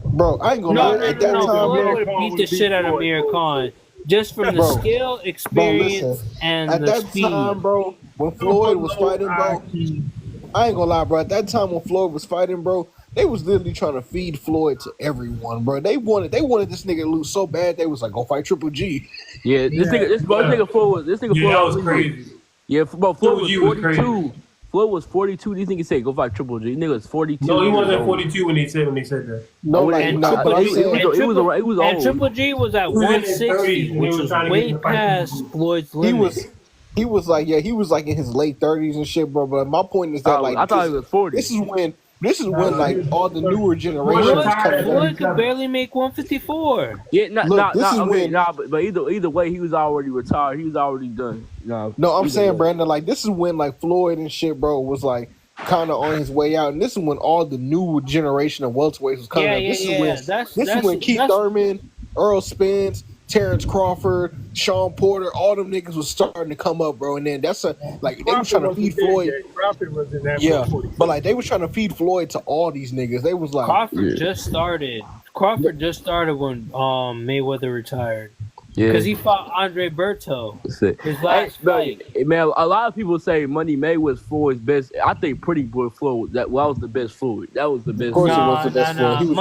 Bro, I ain't gonna lie. At that time, Floyd would have beat the shit out of Amir Khan just from the skill, experience, and at the that speed. time, bro, when Floyd was fighting, bro, I ain't gonna lie, bro. At that time when Floyd was fighting, bro, they was literally trying to feed Floyd to everyone, bro. They wanted this nigga to lose so bad. They was like, go fight Triple G. Yeah, this nigga Floyd was crazy. Yeah, bro, Floyd was 42. Floyd was 42. These niggas say go fight Triple G. Nigga was 42. No, he wasn't 42 when they said that. No, it was and Triple G was at 160, which was way past Floyd's limit. He was like in his late 30s and shit, bro. But my point is that I thought he was 40. This is when like all the newer generations Floyd could barely make 154. Yeah, but either way, he was already retired. He was already done. No, I'm saying, Brandon, like this is when like Floyd and shit, bro, was like kind of on his way out, and this is when all the new generation of welterweights was coming. This is when Keith Thurman, Earl Spence, Terrence Crawford, Sean Porter, all them niggas was starting to come up, bro. And then they were trying to feed Floyd. But like they was trying to feed Floyd to all these niggas. They was like Crawford just started. Crawford just started when Mayweather retired. Yeah, because he fought Andre Berto. His last fight. Man, a lot of people say Money May was Floyd's best. I think Pretty Boy Floyd that was the best Floyd. That was the best. Of course, it was the best Floyd. He was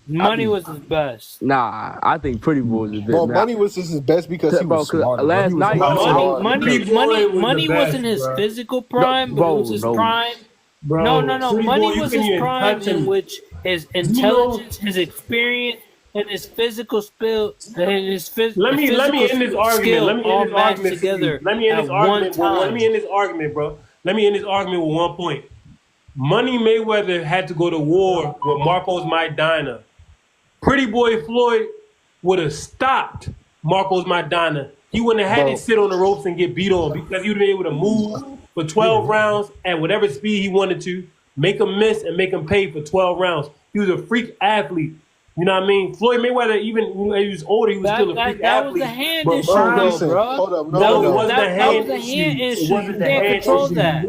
Money was his best. Nah, I think Pretty Boy was his best. Bro, Money was his best because he was smart. Last night, Money wasn't his physical prime, but it was his prime. No. Money was his prime in which his intelligence, his experience, and his physical skill, and his Let me end this argument. Let me end this argument, bro. Let me end this argument with one point. Money Mayweather had to go to war with Marcos Maidana. Pretty Boy Floyd would have stopped Marcos Maidana. He wouldn't have had to sit on the ropes and get beat on because he would have been able to move for 12 rounds at whatever speed he wanted to, make him miss and make him pay for 12 rounds. He was a freak athlete. You know what I mean? Floyd Mayweather, even when he was older, he was still a freak athlete. That was the hand issue, bro. Hold up, it wasn't the hand issue. You can't control that.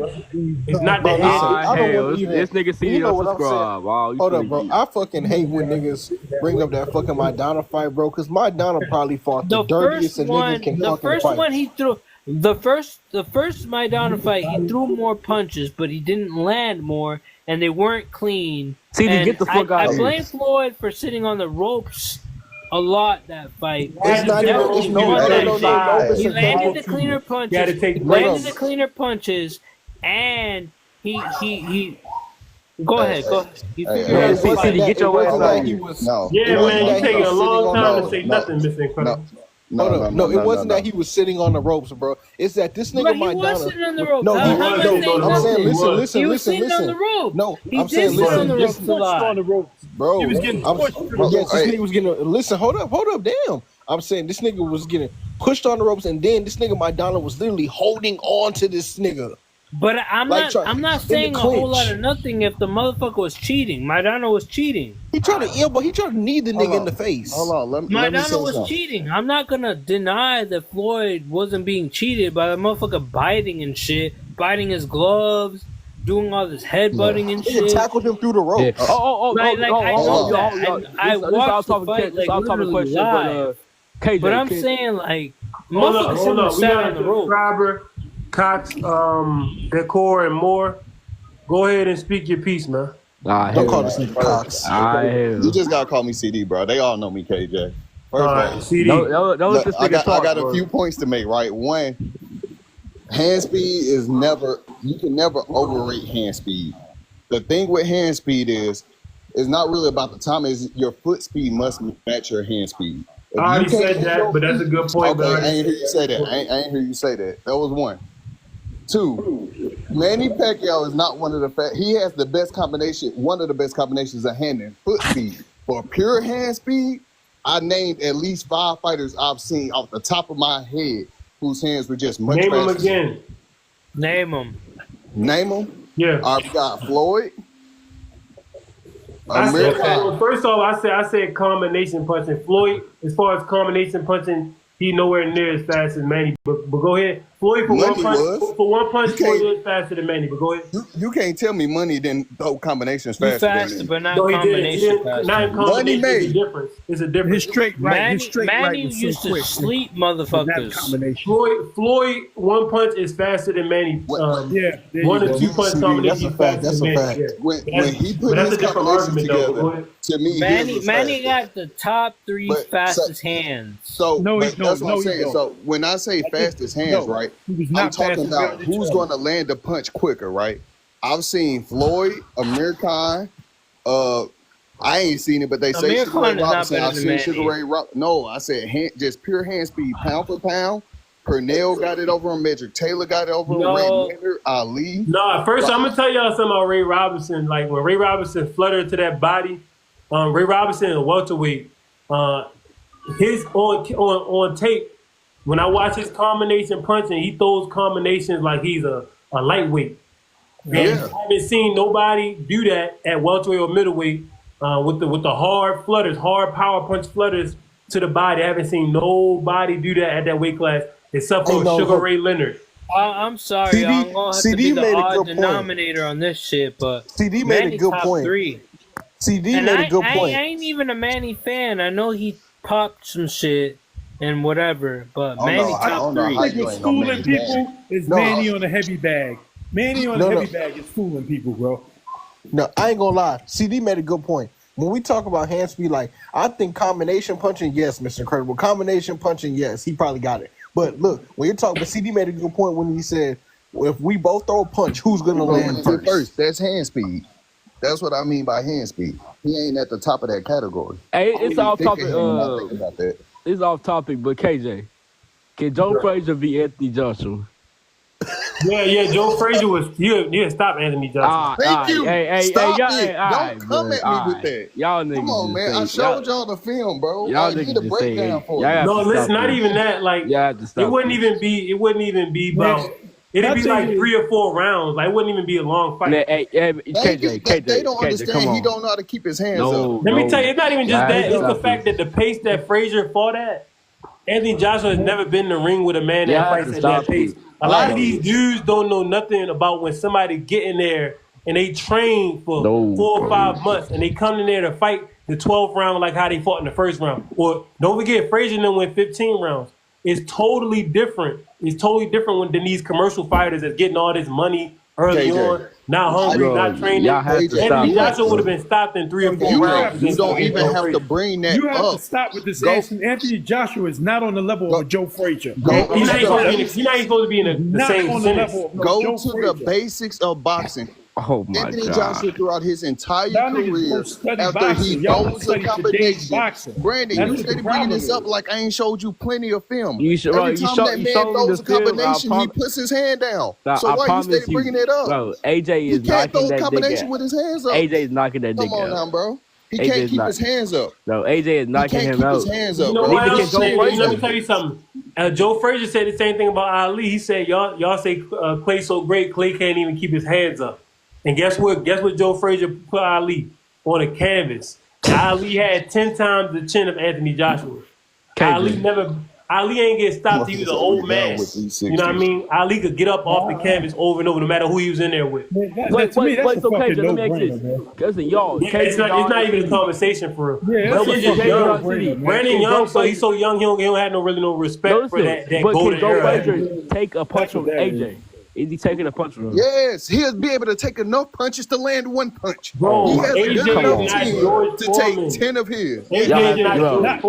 It's not the hand issue. This nigga see you subscribe. Hold up, bro. I fucking hate when niggas bring up that fucking Maidana fight, bro, because Maidana probably fought the dirtiest and niggas can fucking fight. The first one he threw... The first Maidana fight, he threw more punches, but he didn't land more, and they weren't clean. See, get the fuck out of here. I blame Floyd for sitting on the ropes a lot that fight. He landed the cleaner punches. He landed the cleaner punches, and he. Go ahead. You figure out get your ass out. Yeah, man, you taking a long time to say nothing, Mr. Incredible. No, it wasn't that he was sitting on the ropes, bro. It's that this nigga Maidana. He was sitting on the ropes. I'm saying, listen. On the ropes. No, I'm saying, listen. On the ropes. Bro, he was getting pushed. Yes, this nigga was getting. Listen, hold up, damn. I'm saying this nigga was getting pushed on the ropes, and then this nigga Maidana was literally holding on to this nigga. But I'm not saying a whole lot of nothing if the motherfucker was cheating. Maidana was cheating. He tried to knee the nigga in the face. Hold on, Maidana was cheating. I'm not gonna deny that Floyd wasn't being cheated by the motherfucker biting and shit, biting his gloves, doing all this headbutting and shit. He tackled him through the rope. Yeah. I watched the fight like literally live. But I'm saying like, motherfucker shouldn't have sat on the rope. Cox, Decor, and more. Go ahead and speak your piece, man. Don't call this nigga Cox. You just gotta call me CD, bro. They all know me, KJ. First of all, CD. I got a few points to make. Right, one, hand speed is never. You can never overrate hand speed. The thing with hand speed is not really about the time. Is your foot speed must match your hand speed. I already said that, but that's a good point. Okay, I ain't hear you say that. I ain't hear you say that. That was one. Two, Manny Pacquiao is not one of the he has the best combination, one of the best combinations of hand and foot speed. For pure hand speed, I named at least 5 fighters I've seen off the top of my head whose hands were just much faster. Name them again. Name them. Name them? Yeah. I've got Floyd. First off, I said combination punching. Floyd, as far as combination punching, he nowhere near as fast as Manny. But go ahead. Floyd for one punch, Floyd is faster than Manny. But go ahead. You can't tell me Money didn't throw combinations faster than Manny. But not combination faster. Not in combination. It's a difference. It's a difference. His straight right. Manny used to sleep motherfuckers. Floyd one punch is faster than Manny. 1 or 2 punch combination faster than Manny. Yeah. When he put his combinations together, to me, Manny got the top 3 fastest hands. So that's what I'm saying. So when I say fastest hands, right, I'm talking about who's going to land a punch quicker, right? I've seen Floyd, Amir Khan. I ain't seen it, but they say Sugar Ray Robinson. I've seen Sugar Ray Robinson. No, I said just pure hand speed, pound for pound. Pernell got it over him. Medrick Taylor got it over him. Ray Leonard, Ali. No, first I'm gonna tell y'all something about Ray Robinson. Like when Ray Robinson fluttered to that body, Ray Robinson in welterweight, his on tape. When I watch his combination punching, he throws combinations like he's a lightweight. Yeah. I haven't seen nobody do that at welterweight or middleweight with the hard flutters, hard power punch flutters to the body. I haven't seen nobody do that at that weight class except for Sugar Ray Leonard. I'm sorry, I'm going to have to be the odd denominator on this shit, but CD made a good point. 3. CD made a good point. I ain't even a Manny fan. I know he popped some shit and whatever, but Manny top 3. I think what's fooling people is Manny on the heavy bag. Manny on the heavy bag is fooling people, bro. No, I ain't gonna lie. CD made a good point. When we talk about hand speed, like, I think combination punching, yes, Mr. Incredible. Combination punching, yes, he probably got it. But look, when you're talking, but CD made a good point when he said, well, if we both throw a punch, who's gonna land first? That's hand speed. That's what I mean by hand speed. He ain't at the top of that category. Hey, it's off topic. It's off topic, but KJ, can Joe Frazier beat Anthony Joshua? Yeah, Joe Frazier was. Yeah, stop Anthony Joshua. Thank you. Stop it. Don't come at me with that. Y'all niggas. Come on, man. I showed y'all the film, bro. Y'all niggas need a breakdown for it. No, listen, not even that. Like, it wouldn't even be about. It'd be like 3 or 4 rounds. Like, it wouldn't even be a long fight. KJ, they don't understand. He don't know how to keep his hands up. Let me tell you, it's not even just that. It's the fact that the pace that Frazier fought at, Anthony Joshua has never been in the ring with a man that fights at that pace. A lot of these dudes don't know nothing about when somebody get in there and they train for 4 or 5 months and they come in there to fight the 12th round like how they fought in the first round. Or don't forget, Frazier done went 15 rounds. It's totally different. It's totally different than these commercial fighters that's getting all this money early on, not hungry, not training. Anthony Joshua would have been stopped in 3 or 4 rounds. You don't even have to bring that up. You have to stop with this. Anthony Joshua is not on the level of Joe Frazier. He's not even supposed to be in the same sentence. Go to the basics of boxing. Oh my Anthony God. Joshua throughout his entire career, after he knows the combination. Brandon, you steady bringing this up like I ain't showed you plenty of film. Every time that man throws a combination, he puts his hand down. So why you steady bringing it up? Bro, AJ is he can't throw knocking a that combination dick with his hands up. AJ is knocking that dick out. Come on now, bro. He AJ can't keep his hands up. No, AJ is knocking him out. His hands up, You know bro. what else? Let me tell you something. Joe Frazier said the same thing about Ali. He said, y'all say Clay so great, Clay can't even keep his hands up. And guess what? Guess what Joe Frazier put Ali on a canvas. Ali had 10 times the chin of Anthony Joshua. Ali ain't get stopped. He was an old man. You know what I mean? Ali could get up off the canvas over and over, no matter who he was in there with. Wait, so KJ, let me ask this. Listen, y'all. It's not even a conversation for real. Brandon Young, so he's so young, he don't have really no respect for that golden era. Frazier take a punch from AJ? Is he taking a punch from him? Yes, he'll be able to take enough punches to land one punch. Bro, he has AJ enough team to take 10 of his. I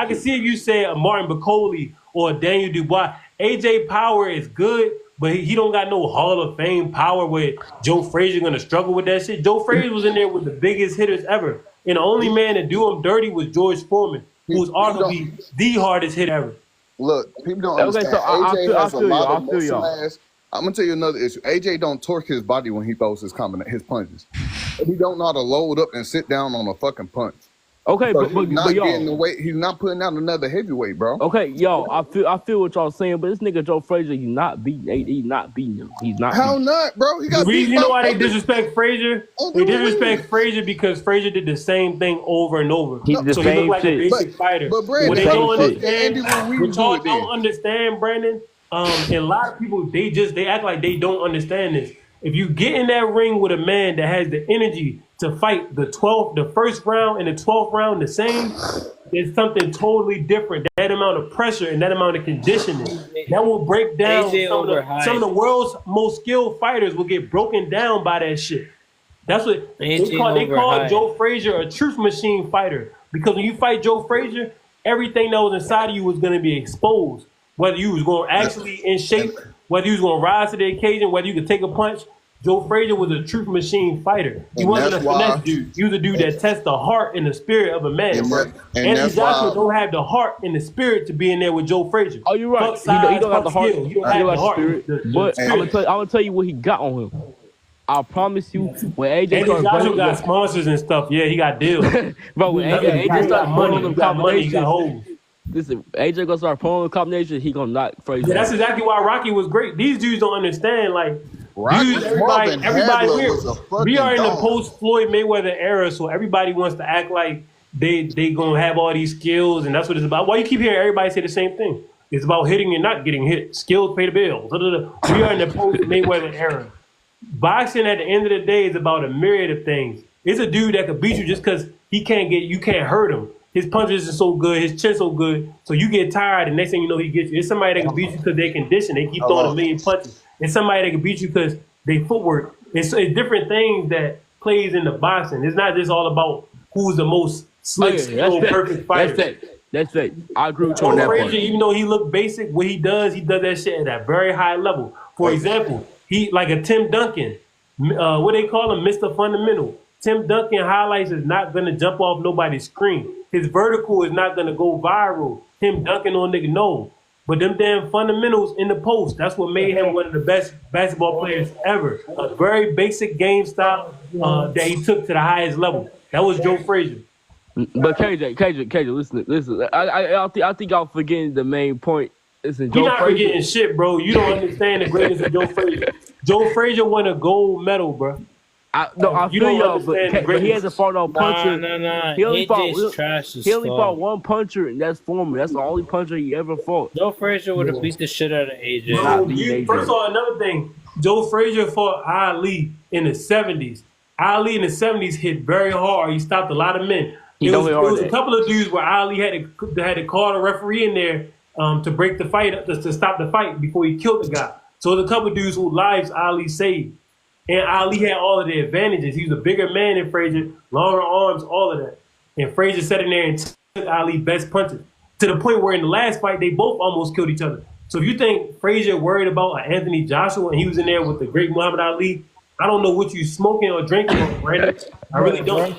can see if you say a Martin Bacoli or a Daniel Dubois. AJ Power is good, but he don't got no Hall of Fame power where Joe Frazier gonna struggle with that shit. Joe Frazier was in there with the biggest hitters ever. And the only man to do him dirty was George Foreman, who was arguably the hardest hitter ever. Look, people don't understand. Okay, so AJ has a lot of muscle mass. I'm gonna tell you another issue. AJ don't torque his body when he throws his punches. He don't know how to load up and sit down on a fucking punch. Okay, so but getting the weight. He's not putting out another heavyweight, bro. Okay, yo, I feel what y'all saying, but this nigga Joe Frazier, he's not beating him. He's not. How not, bro? He got. You know why they disrespect Frazier? They disrespect Frazier because Frazier did the same thing over and over. He's the so same he looked like shit. a basic fighter. But Brandon, what they don't understand, Brandon. And a lot of people they act like they don't understand this. If you get in that ring with a man that has the energy to fight the first round and the 12th round the same, it's something totally different. That amount of pressure and that amount of conditioning, that will break down some of the world's most skilled fighters will get broken down by that shit. That's what they call Joe Frazier a truth machine fighter. Because when you fight Joe Frazier, everything that was inside of you was going to be exposed. Whether you was going actually in shape, whether you was going to rise to the occasion, whether you could take a punch. Joe Frazier was a truth machine fighter. He wasn't a finesse dude. He was a dude that tests the heart and the spirit of a man. Anthony Joshua don't have the heart and the spirit to be in there with Joe Frazier. Oh, you're right. He don't have the heart. He don't have the heart. But I'm gonna tell you what he got on him. I promise you, when AJ Joshua got sponsors and stuff, yeah, he got deals. But when AJ starts pulling them combinations, he got holes. Listen, AJ gonna start pulling the combination, he gonna knock Frazier. Yeah, that's exactly why Rocky was great. These dudes don't understand, like, everybody we are in the post Floyd Mayweather era, so everybody wants to act like they gonna have all these skills, and that's what it's about. Why you keep hearing everybody say the same thing? It's about hitting and not getting hit. Skills pay the bills. We are in the post Mayweather era. Boxing at the end of the day is about a myriad of things. It's a dude that could beat you just because you can't hurt him. His punches are so good, his chin's so good, so you get tired, and next thing you know, he gets you. It's somebody that can beat you because they condition. They keep throwing a million punches. It's somebody that can beat you because they footwork. It's different things that plays in the boxing. It's not just all about who's the most slick, perfect fighter. That's it. I agree with you on that part. Even though he look basic, what he does that shit at a very high level. For example, he like a Tim Duncan, what they call him, Mr. Fundamental. Tim Duncan highlights is not going to jump off nobody's screen. His vertical is not going to go viral. Tim Duncan on nigga, no. But them damn fundamentals in the post, that's what made him one of the best basketball players ever. A very basic game style that he took to the highest level. That was Joe Frazier. But KJ, listen. I think y'all forgetting the main point. You're not forgetting shit, bro. You don't understand the greatness of Joe Frazier. Joe Frazier won a gold medal, bro. I feel y'all, but he hasn't fought no puncher. Nah. He only fought one puncher, and that's Foreman. That's the only puncher he ever fought. Joe Frazier would have beat the shit out of AJ. First of all, another thing, Joe Frazier fought Ali in the 70s. Ali in the 70s hit very hard. He stopped a lot of men. There was a couple of dudes where Ali had to call the referee in there to break the fight, to stop the fight before he killed the guy. So there's a couple of dudes whose lives Ali saved. And Ali had all of the advantages. He was a bigger man than Frazier, longer arms, all of that. And Frazier sat in there and took Ali best punches to the point where in the last fight, they both almost killed each other. So if you think Frazier worried about Anthony Joshua and he was in there with the great Muhammad Ali, I don't know what you smoking or drinking, Brandon. I really don't.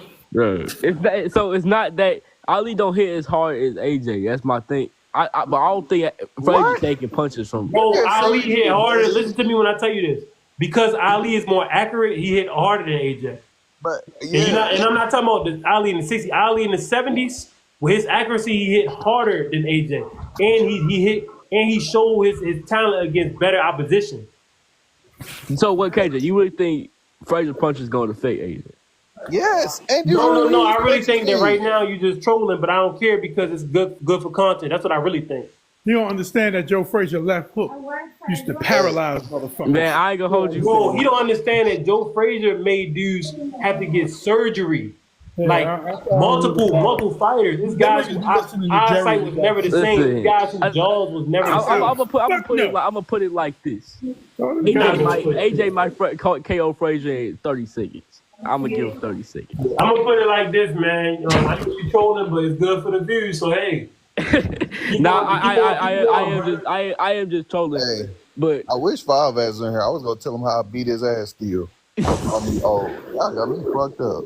So it's not that Ali don't hit as hard as AJ. That's my thing. But I don't think Frazier taking punches from. Bro, Ali hit harder. Listen to me when I tell you this. Because Ali is more accurate, he hit harder than AJ. But and I'm not talking about Ali in the 60s. Ali in the 70s, with his accuracy, he hit harder than AJ. and he hit, and he showed his talent against better opposition. So what, KJ? You really think Frazier punch is going to affect AJ? Yes. And No. I really think that right now you're just trolling, but I don't care because it's good for content. That's what I really think. You don't understand that Joe Frazier left hook used to paralyze motherfuckers. Man, I ain't gonna hold you. Bro, you don't understand that Joe Frazier made dudes have to get surgery. Like multiple fighters. This guy's eyesight was never the same. This guy's jaws was never the same. I'm gonna put it like this. AJ might KO Frazier in 30 seconds. I'm gonna give him 30 seconds. I'm gonna put it like this, man. I know you trolling, but it's good for the views. So hey. I am just trolling. Hey, but I wish Five was in here. I was gonna tell him how I beat his ass still. Y'all got me fucked up.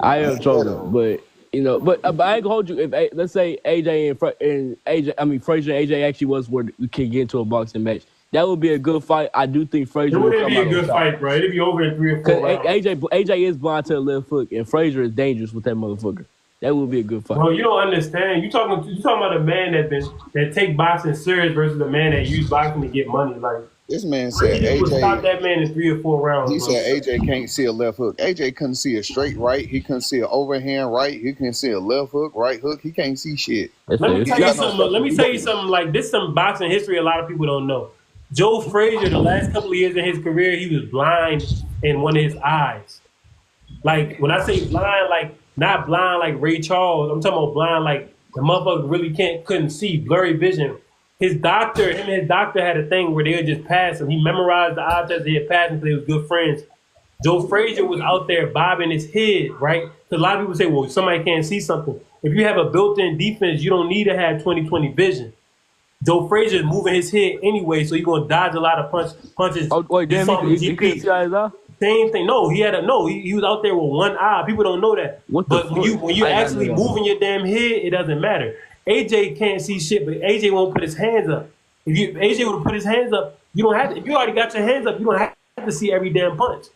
I am trolling, but you know, but I ain't gonna hold you. If let's say Frazier and AJ actually was where we can get into a boxing match, that would be a good fight. I do think Frazier would be a good fight, bro. It'd be over in 3 or 4 rounds. AJ is blind to the left foot, and Frazier is dangerous with that motherfucker. That would be a good fight. Bro, you don't understand. You talking about a man that take boxing serious versus a man that use boxing to get money. Like this man said, AJ stop that man in 3 or 4 rounds. He said AJ can't see a left hook. AJ couldn't see a straight right. He couldn't see an overhand right. He couldn't see a left hook, right hook. He can't see shit. Let me tell you something. Like this, some boxing history a lot of people don't know. Joe Frazier, the last couple of years in his career, he was blind in one of his eyes. Like when I say blind, like not blind like Ray Charles. I'm talking about blind like the motherfucker really couldn't see, blurry vision. Him and his doctor had a thing where they would just pass him. He memorized the eye test. They had passed him because they was good friends. Joe Frazier was out there bobbing his head, right? Because a lot of people say, well, somebody can't see something. If you have a built-in defense, you don't need to have 20/20 vision. Joe Frazier is moving his head anyway, so you're gonna dodge a lot of punches. Oh, wait, damn, he couldn't see eyes off? Same thing. No, he was out there with one eye. People don't know that. But when you actually moving your damn head, it doesn't matter. AJ can't see shit, but AJ won't put his hands up. If AJ would have put his hands up, you don't have to. If you already got your hands up, you don't have to see every damn punch.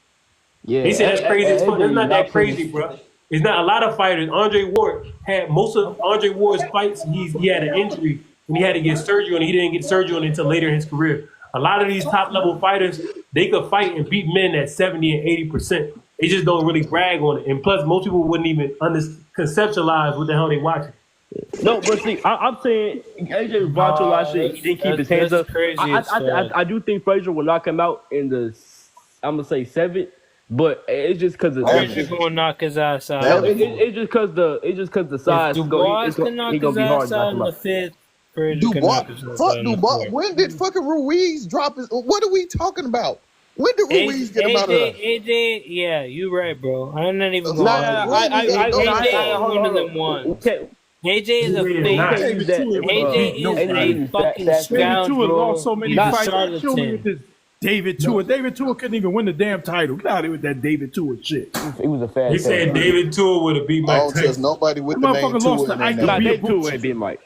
Yeah, they say that's crazy. It's not that crazy, bro. It's not a lot of fighters. Andre Ward had most of Andre Ward's fights. He had an injury and he had to get surgery on it. He didn't get surgery on it until later in his career. A lot of these top level fighters, they could fight and beat men at 70 and 80%. They just don't really brag on it. And plus, most people wouldn't even conceptualize what the hell they watching. No, but see, I'm saying AJ was brought to a lot of shit. He didn't keep his hands up. Crazy I do think Frazier will knock him out in the, I'm gonna say 7th, but it's just because of Frazier gonna knock his ass out. It's just because the size. If Dubois can knock his ass out in the 5th. Fuck Dubois. When did fucking Ruiz drop his? What are we talking about? When did Ruiz get him out of there? AJ, yeah, you right, bro. I'm not even going. AJ one of them ones. AJ is a fake. AJ is a fucking scoundrel. Lost so many fights. David Tua. David Tua couldn't even win the damn title. Get out of here with that David Tua shit. He was a fast. He said David Tua would have beat Mike. I don't trust nobody with the name Tua. David Tua ain't beat Mike.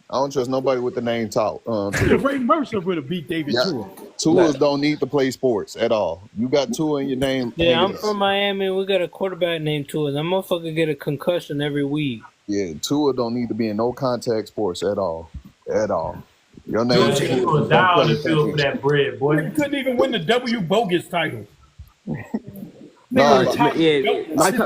I don't trust nobody with the name talk. Ray Mercer would have beat David Tua. Tuas don't need to play sports at all. You got Tua in your name. Yeah, I'm from Miami. We got a quarterback named Tua. That motherfucker get a concussion every week. Yeah, Tua don't need to be in no contact sports at all. At all. Your name is Tua. Die on the field for that bread, boy. He couldn't even win the W Bogus title. No,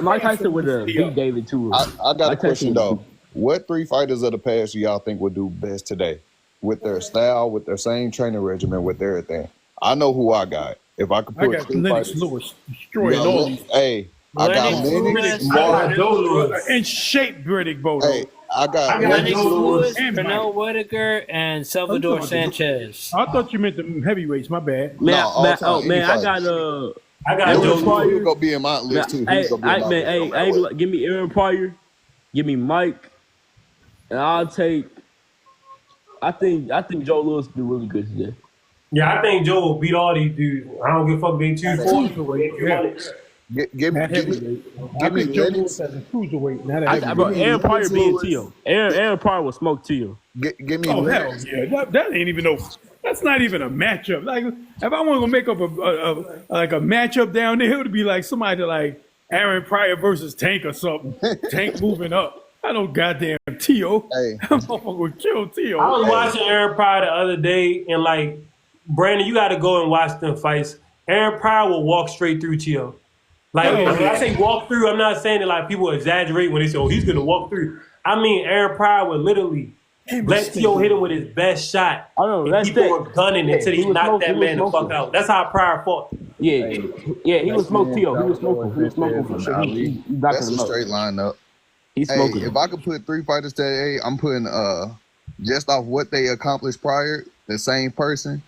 Mike Tyson would have beat David Tua. I got a question though. What 3 fighters of the past do y'all think would do best today? With their style, with their same training regimen, with everything. I know who I got. If I could put I got Lennox Lewis destroying all these. Hey, I got Lennox Lewis. In shape, Riddick Bodo. Hey, I got Lennox Lewis, Pernell Whitaker, and Salvador Sanchez. I thought you meant the heavyweights. My bad. I got Aaron Pryor gonna be in my list too. Give me Aaron Pryor, give me Mike. And I'll take. I think Joe Lewis do really good today. Yeah, I think Joe will beat all these dudes. I don't give a fuck. They 240. Give me Lennox as a cruiserweight. Aaron Pryor being Tio. Aaron Pryor will smoke Tio. Give me. Oh hell yeah! That ain't even no. That's not even a matchup. Like if I want to make up a matchup down there, it would be like somebody like Aaron Pryor versus Tank or something. Tank moving up. I know goddamn Tio. Hey, That motherfucker would kill Tio. I was watching Aaron Pryor the other day, and like, Brandon, you got to go and watch them fights. Aaron Pryor will walk straight through Tio. Like, when I say walk through, I'm not saying that like people exaggerate when they say, "Oh, he's gonna walk through." I mean, Aaron Pryor would literally let Tio hit him with his best shot. I know, and people were gunning until he knocked that man the fuck out. That's how Pryor fought. Yeah, he was smoking Tio. He was smoking for sure. That's a straight lineup. He's smoking. If I could put 3 fighters today, I'm putting just off what they accomplished prior, the same person.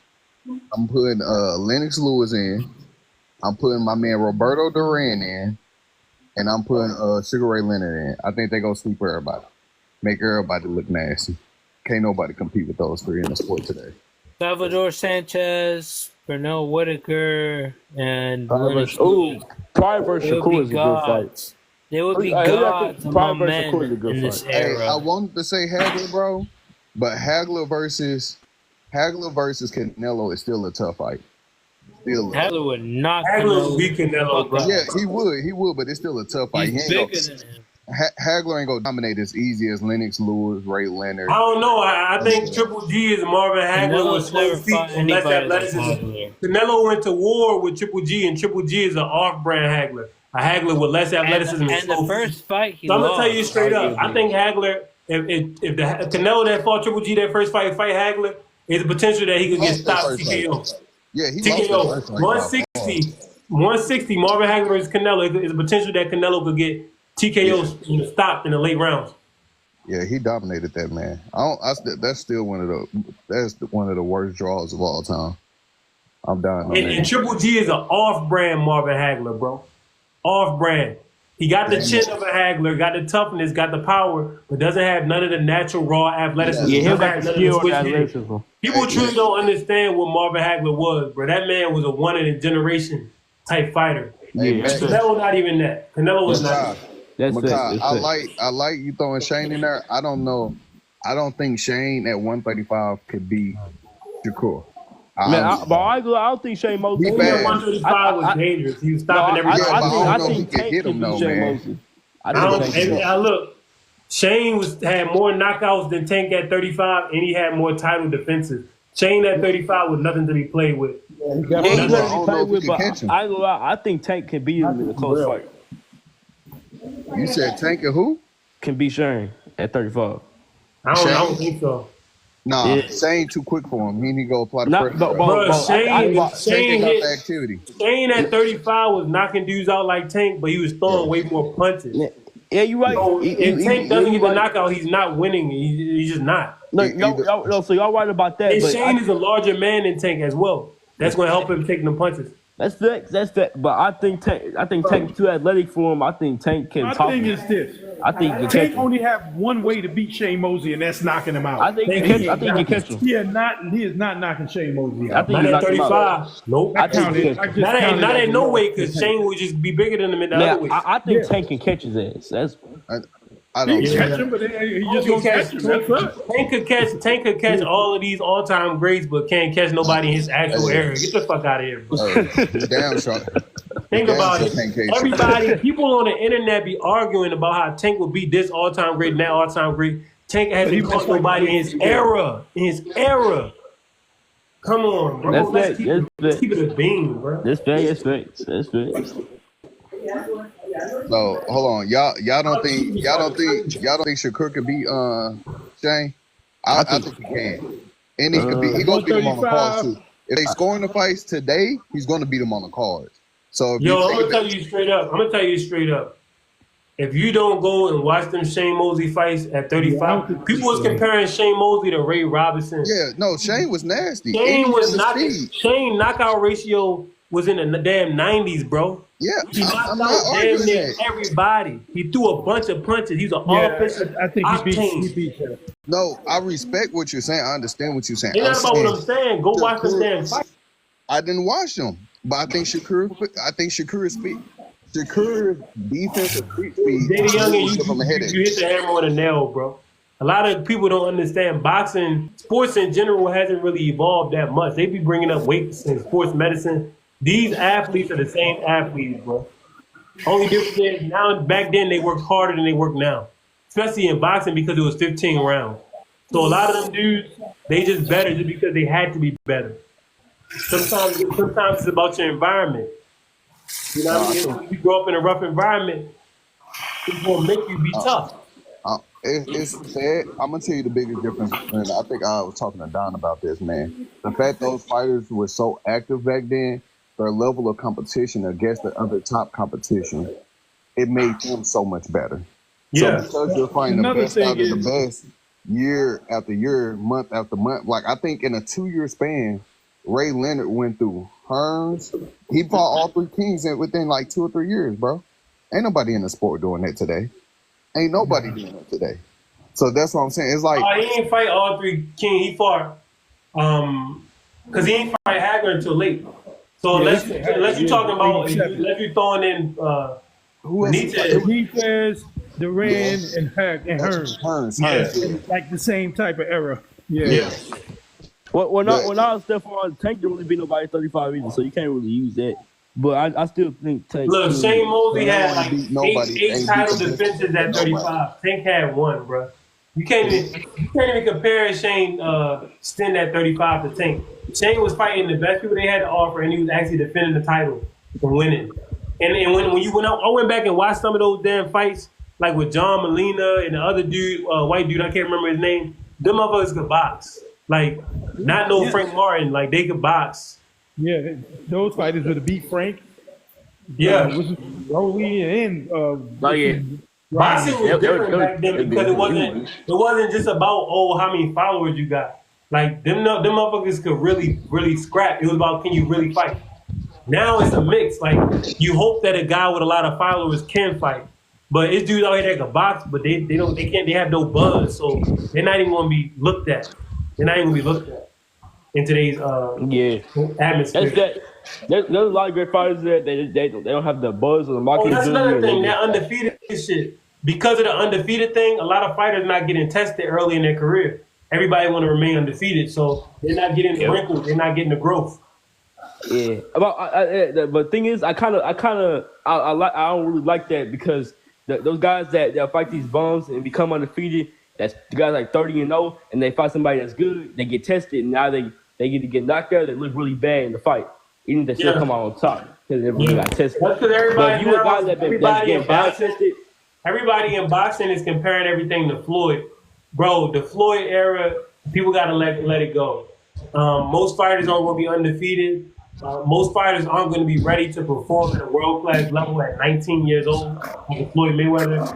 I'm putting Lennox Lewis in. I'm putting my man Roberto Duran in, and I'm putting Sugar Ray Leonard in. I think they gonna sweep everybody, make everybody look nasty. Can't nobody compete with those 3 in the sport today. Salvador Sanchez, Pernell Whitaker, and Pryor versus Shakur is a good fight. They would be gods among men in this era. Hey, I wanted to say Hagler, bro, but Hagler versus Canelo is still a tough fight. Hagler would knock Hagler would beat Canelo, bro. Yeah, he would, but it's still a tough fight. He's bigger than him. Hagler ain't gonna dominate as easy as Lennox Lewis, Ray Leonard. I don't know. I think Triple G is Marvin Hagler with slow feet and less athleticism. Canelo went to war with Triple G, and Triple G is an off-brand Hagler. A Haggler with less athleticism and the first fight he So I'm lost. gonna tell you straight up. I think Hagler, if the Canelo that fought Triple G that first fight Hagler, is the potential that he could get stopped TKO. Yeah, he TKO 160 Marvin Hagler versus Canelo is the potential that Canelo could get TKO stopped in the late rounds. Yeah, he dominated that man. That's still one of the worst draws of all time. I'm done. And Triple G is an off-brand Marvin Hagler, bro. Off-brand. He got the chin of a Hagler, got the toughness, got the power, but doesn't have none of the natural raw athleticism. Yeah, he got the skill and athleticism. People truly don't understand what Marvin Hagler was, bro. That man was a one-in-a-generation type fighter. Hey, Canelo not even that. Canelo was not. I like you throwing Shane in there. I don't know. I don't think Shane at 135 could beat Shakur. I don't think Shane Mosley. 135 was dangerous. He was stopping everything. I think Tank hit him, can beat Shane Mosley. Look, Shane had more knockouts than Tank at 35, and he had more title defenses. Shane at 35 was nothing to be played with. I think Tank can beat him in a close fight. You said Tank and who? Can beat Shane at 35. I don't think so. Nah, Shane too quick for him. He need to go apply the pressure. Shane hit the activity. Shane at 35 was knocking dudes out like Tank, but he was throwing way more punches. Yeah, you're right. So, if Tank doesn't get the knockout, he's not winning. He's just not. No, so y'all right about that. And but Shane is a larger man than Tank as well. That's going to help him take the punches. That's that. But I think Tank is too athletic for him. I think Tank can. My thing is this. I think Tank only have one way to beat Shane Mosley, and that's knocking him out. I think you catch him. He is not knocking Shane Mosley out. I think not at 35. Nope. Not at no way, because Shane would just be bigger than him in the other ways. I think Tank can catch his ass. I don't he catch him, but he just gonna catch him. Tank could catch all of these all-time greats, but can't catch nobody in his actual era. Get the fuck out of here, bro. Damn shot. Think about it. People on the internet be arguing about how Tank would beat this all-time great and that all-time great. Tank hasn't caught nobody in his era. Come on, bro. Let's keep it a beam, bro. That's fact. So hold on, y'all don't think Shakur could beat Shane? I think he can, and he gonna beat him on the cards too. If they scoring the fights today, he's gonna beat him on the cards. So I'm gonna tell you straight up. If you don't go and watch them Shane Mosley fights at 35, people was comparing Shane Mosley to Ray Robinson. Yeah, no, Shane was nasty. Shane knockout ratio was in the damn 90s, bro. Yeah, he knocked out damn near everybody. He threw a bunch of punches. He's an offensive. I think he beat him. No, I respect what you're saying. I understand what you're saying. It's not about what I'm saying. Go watch the damn fight. I didn't watch them, but I think Shakur's speed. Shakur's defensive speed. Danny Young, you hit the hammer on a nail, bro. A lot of people don't understand boxing. Sports in general hasn't really evolved that much. They be bringing up weights and sports medicine. These athletes are the same athletes, bro. Only difference is now, back then they worked harder than they work now. especially in boxing because it was 15 rounds. So a lot of them dudes, they just better just because they had to be better. Sometimes it's about your environment. You know what I mean? If you grow up in a rough environment, it's gonna make you be tough. It's sad. I'm gonna tell you the biggest difference, and I think I was talking to Don about this, man. The fact those fighters were so active back then, their level of competition against the other top competition, it made them so much better. Yeah. So because you're fighting the best out of the best year after year, month after month, like I think in a 2-year span, Ray Leonard went through Hearns. He fought all 3 kings within like 2 or 3 years, bro. Ain't nobody in the sport doing that today. Ain't nobody doing it today. So that's what I'm saying. It's like he ain't fight all 3 kings. He fought because he ain't fight Hagler until late. So unless you're talking about unless you're throwing in Benitez, Duran, and Hearns. Like the same type of era. Yeah. Well, when I was Stephon, Tank didn't really beat nobody 35 either, so you can't really use that. But I still think Tank. Look, Shane Mosley had like 8 title defenses at 35. Tank had 1, bro. You can't even compare Shane stint at 35 to Tank. Shane was fighting the best people they had to offer, and he was actually defending the title and winning. And when you went out, I went back and watched some of those damn fights, like with John Molina and the other dude, white dude, I can't remember his name. Them motherfuckers could box. Like, not no Frank Martin. Like, they could box. Yeah, those fighters would have beat Frank. Yeah. Rolly and boxing was different back then because it wasn't just about how many followers you got. Like them motherfuckers could really scrap. It was about can you really fight. Now it's a mix. Like you hope that a guy with a lot of followers can fight, but it's dudes out here that can box, but they have no buzz, so they're not even gonna be looked at. They're not even gonna be looked at in today's atmosphere. There's a lot of great fighters that they don't have the buzz or the marketing. That's another thing. That undefeated shit. Because of the undefeated thing, a lot of fighters not getting tested early in their career. Everybody want to remain undefeated, so they're not getting the wrinkles. They're not getting the growth. Yeah. But the thing is, I don't really like that because those guys that fight these bums and become undefeated, that's the guys like 30-0, and they fight somebody that's good, they get tested, and now they get knocked out. They look really bad in the fight. Even if they still come out on top because they really got tested. That's because everybody in boxing is comparing everything to Floyd. Bro, the Floyd era, people got to let it go. Most fighters aren't going to be undefeated. Most fighters aren't going to be ready to perform at a world-class level at 19 years old, like Floyd Mayweather.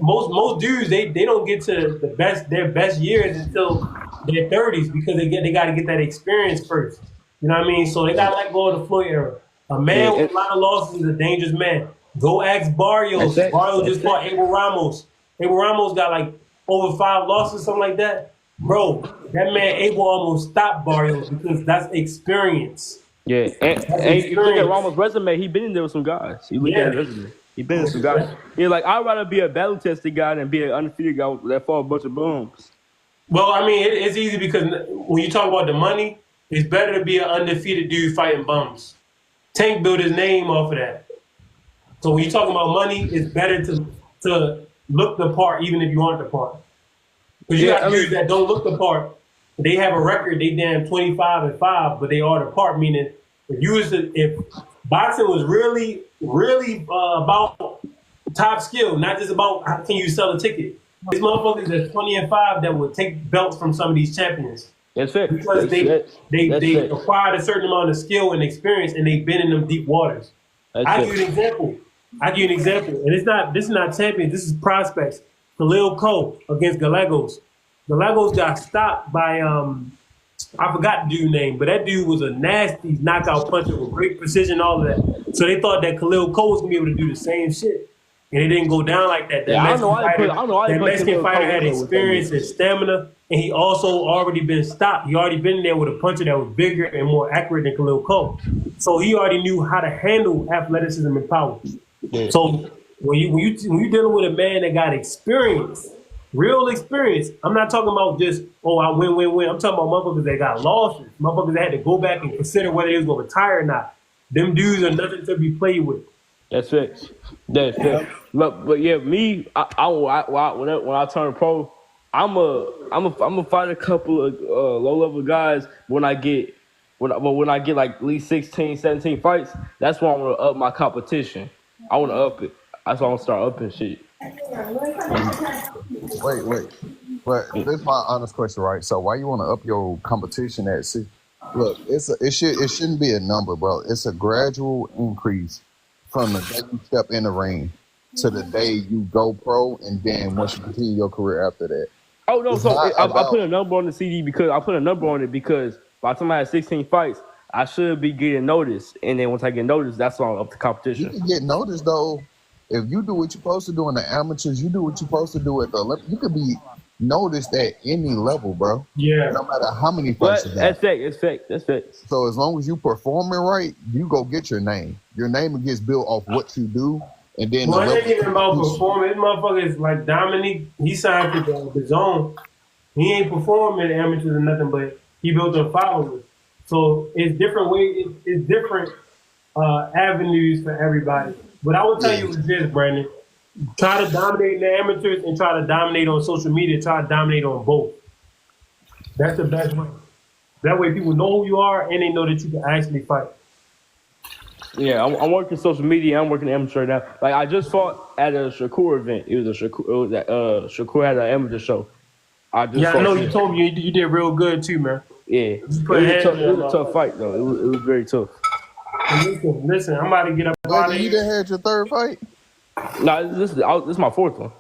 Most dudes, they don't get to their best years until their 30s because they got to get that experience first. You know what I mean? So they got to let go of the Floyd era. A man with a lot of losses is a dangerous man. Go ask Barrios. Barrios just fought Abel Ramos. Abel Ramos got like over 5 losses, something like that. Bro, that man Abel almost stopped Barrios because that's experience. Yeah, and you look at Ramos' resume, he been in there with some guys. You look at his resume. He been in some guys. He's like, I'd rather be a battle-tested guy than be an undefeated guy that fought a bunch of bums. Well, I mean, it's easy because when you talk about the money, it's better to be an undefeated dude fighting bums. Tank built his name off of that. So when you're talking about money, it's better to look the part even if you aren't the part. Because you got dudes that don't look the part. They have a record, they damn 25-5, but they are the part, meaning if boxing was really about top skill, not just about how can you sell a ticket. These motherfuckers that's 20-5 that would take belts from some of these champions. That's fair. Because they acquired a certain amount of skill and experience, and they've been in them deep waters. I'll give you an example. And this is not champions, this is prospects. Khalil Cole against Gallegos. Gallegos got stopped by I forgot the dude's name, but that dude was a nasty knockout puncher with great precision, all of that. So they thought that Khalil Cole was gonna be able to do the same shit. And it didn't go down like that. That Mexican fighter had experience and stamina, and he also already been stopped. He already been there with a puncher that was bigger and more accurate than Khalil Cole. So he already knew how to handle athleticism and power. Yeah. So when you dealing with a man that got experience, real experience, I'm not talking about just, I win. I'm talking about motherfuckers that got losses, motherfuckers that had to go back and consider whether they was going to retire or not. Them dudes are nothing to be played with. That's it. That's it. But yeah, me, when I turn pro, I'm a fight a couple of low level guys when I get like at least 16, 17 fights. That's when I want to up my competition. I want to up it. That's why I want to start upping shit. Wait. But this is my honest question, right? So why you want to up your competition at 6? Look, it shouldn't be a number, bro. It's a gradual increase from the day you step in the ring to the day you go pro, and then once you continue your career after that. Oh no! I put a number on the CD because I put a number on it because by the time I had 16 fights, I should be getting noticed, and then once I get noticed, that's why I'm up the competition. You can get noticed though if you do what you're supposed to do in the amateurs. You do what you're supposed to do at the Olympics. You could be noticed at any level, bro. Yeah. No matter how many fights you got. That's fact. So as long as you performing right, you go get your name. Your name gets built off what you do, and then. Well, it ain't even about performing. This motherfucker is like Dominique. He signed to the Zone. He ain't performing in the amateurs or nothing, but he built a followers. So it's different ways. It's different avenues for everybody. But I will tell you this, Brandon. Try to dominate in the amateurs and try to dominate on social media. Try to dominate on both. That's the best way. That way people know who you are and they know that you can actually fight. Yeah, I'm working social media. I'm working amateur now. Like I just fought at a Shakur event. Shakur had an amateur show. I know you told me you did real good too, man. Yeah, it was a tough fight though. It was very tough. Listen, I'm about to get up out of here. You done had your third fight? No, this is my fourth one.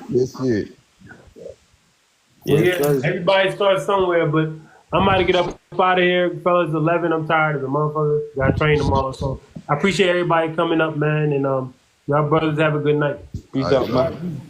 This shit. Yeah, everybody starts somewhere, but I'm about to get up out of here. Fellas, 11, I'm tired of the motherfucker. Got to train tomorrow. So I appreciate everybody coming up, man. And y'all brothers have a good night. Peace out, man.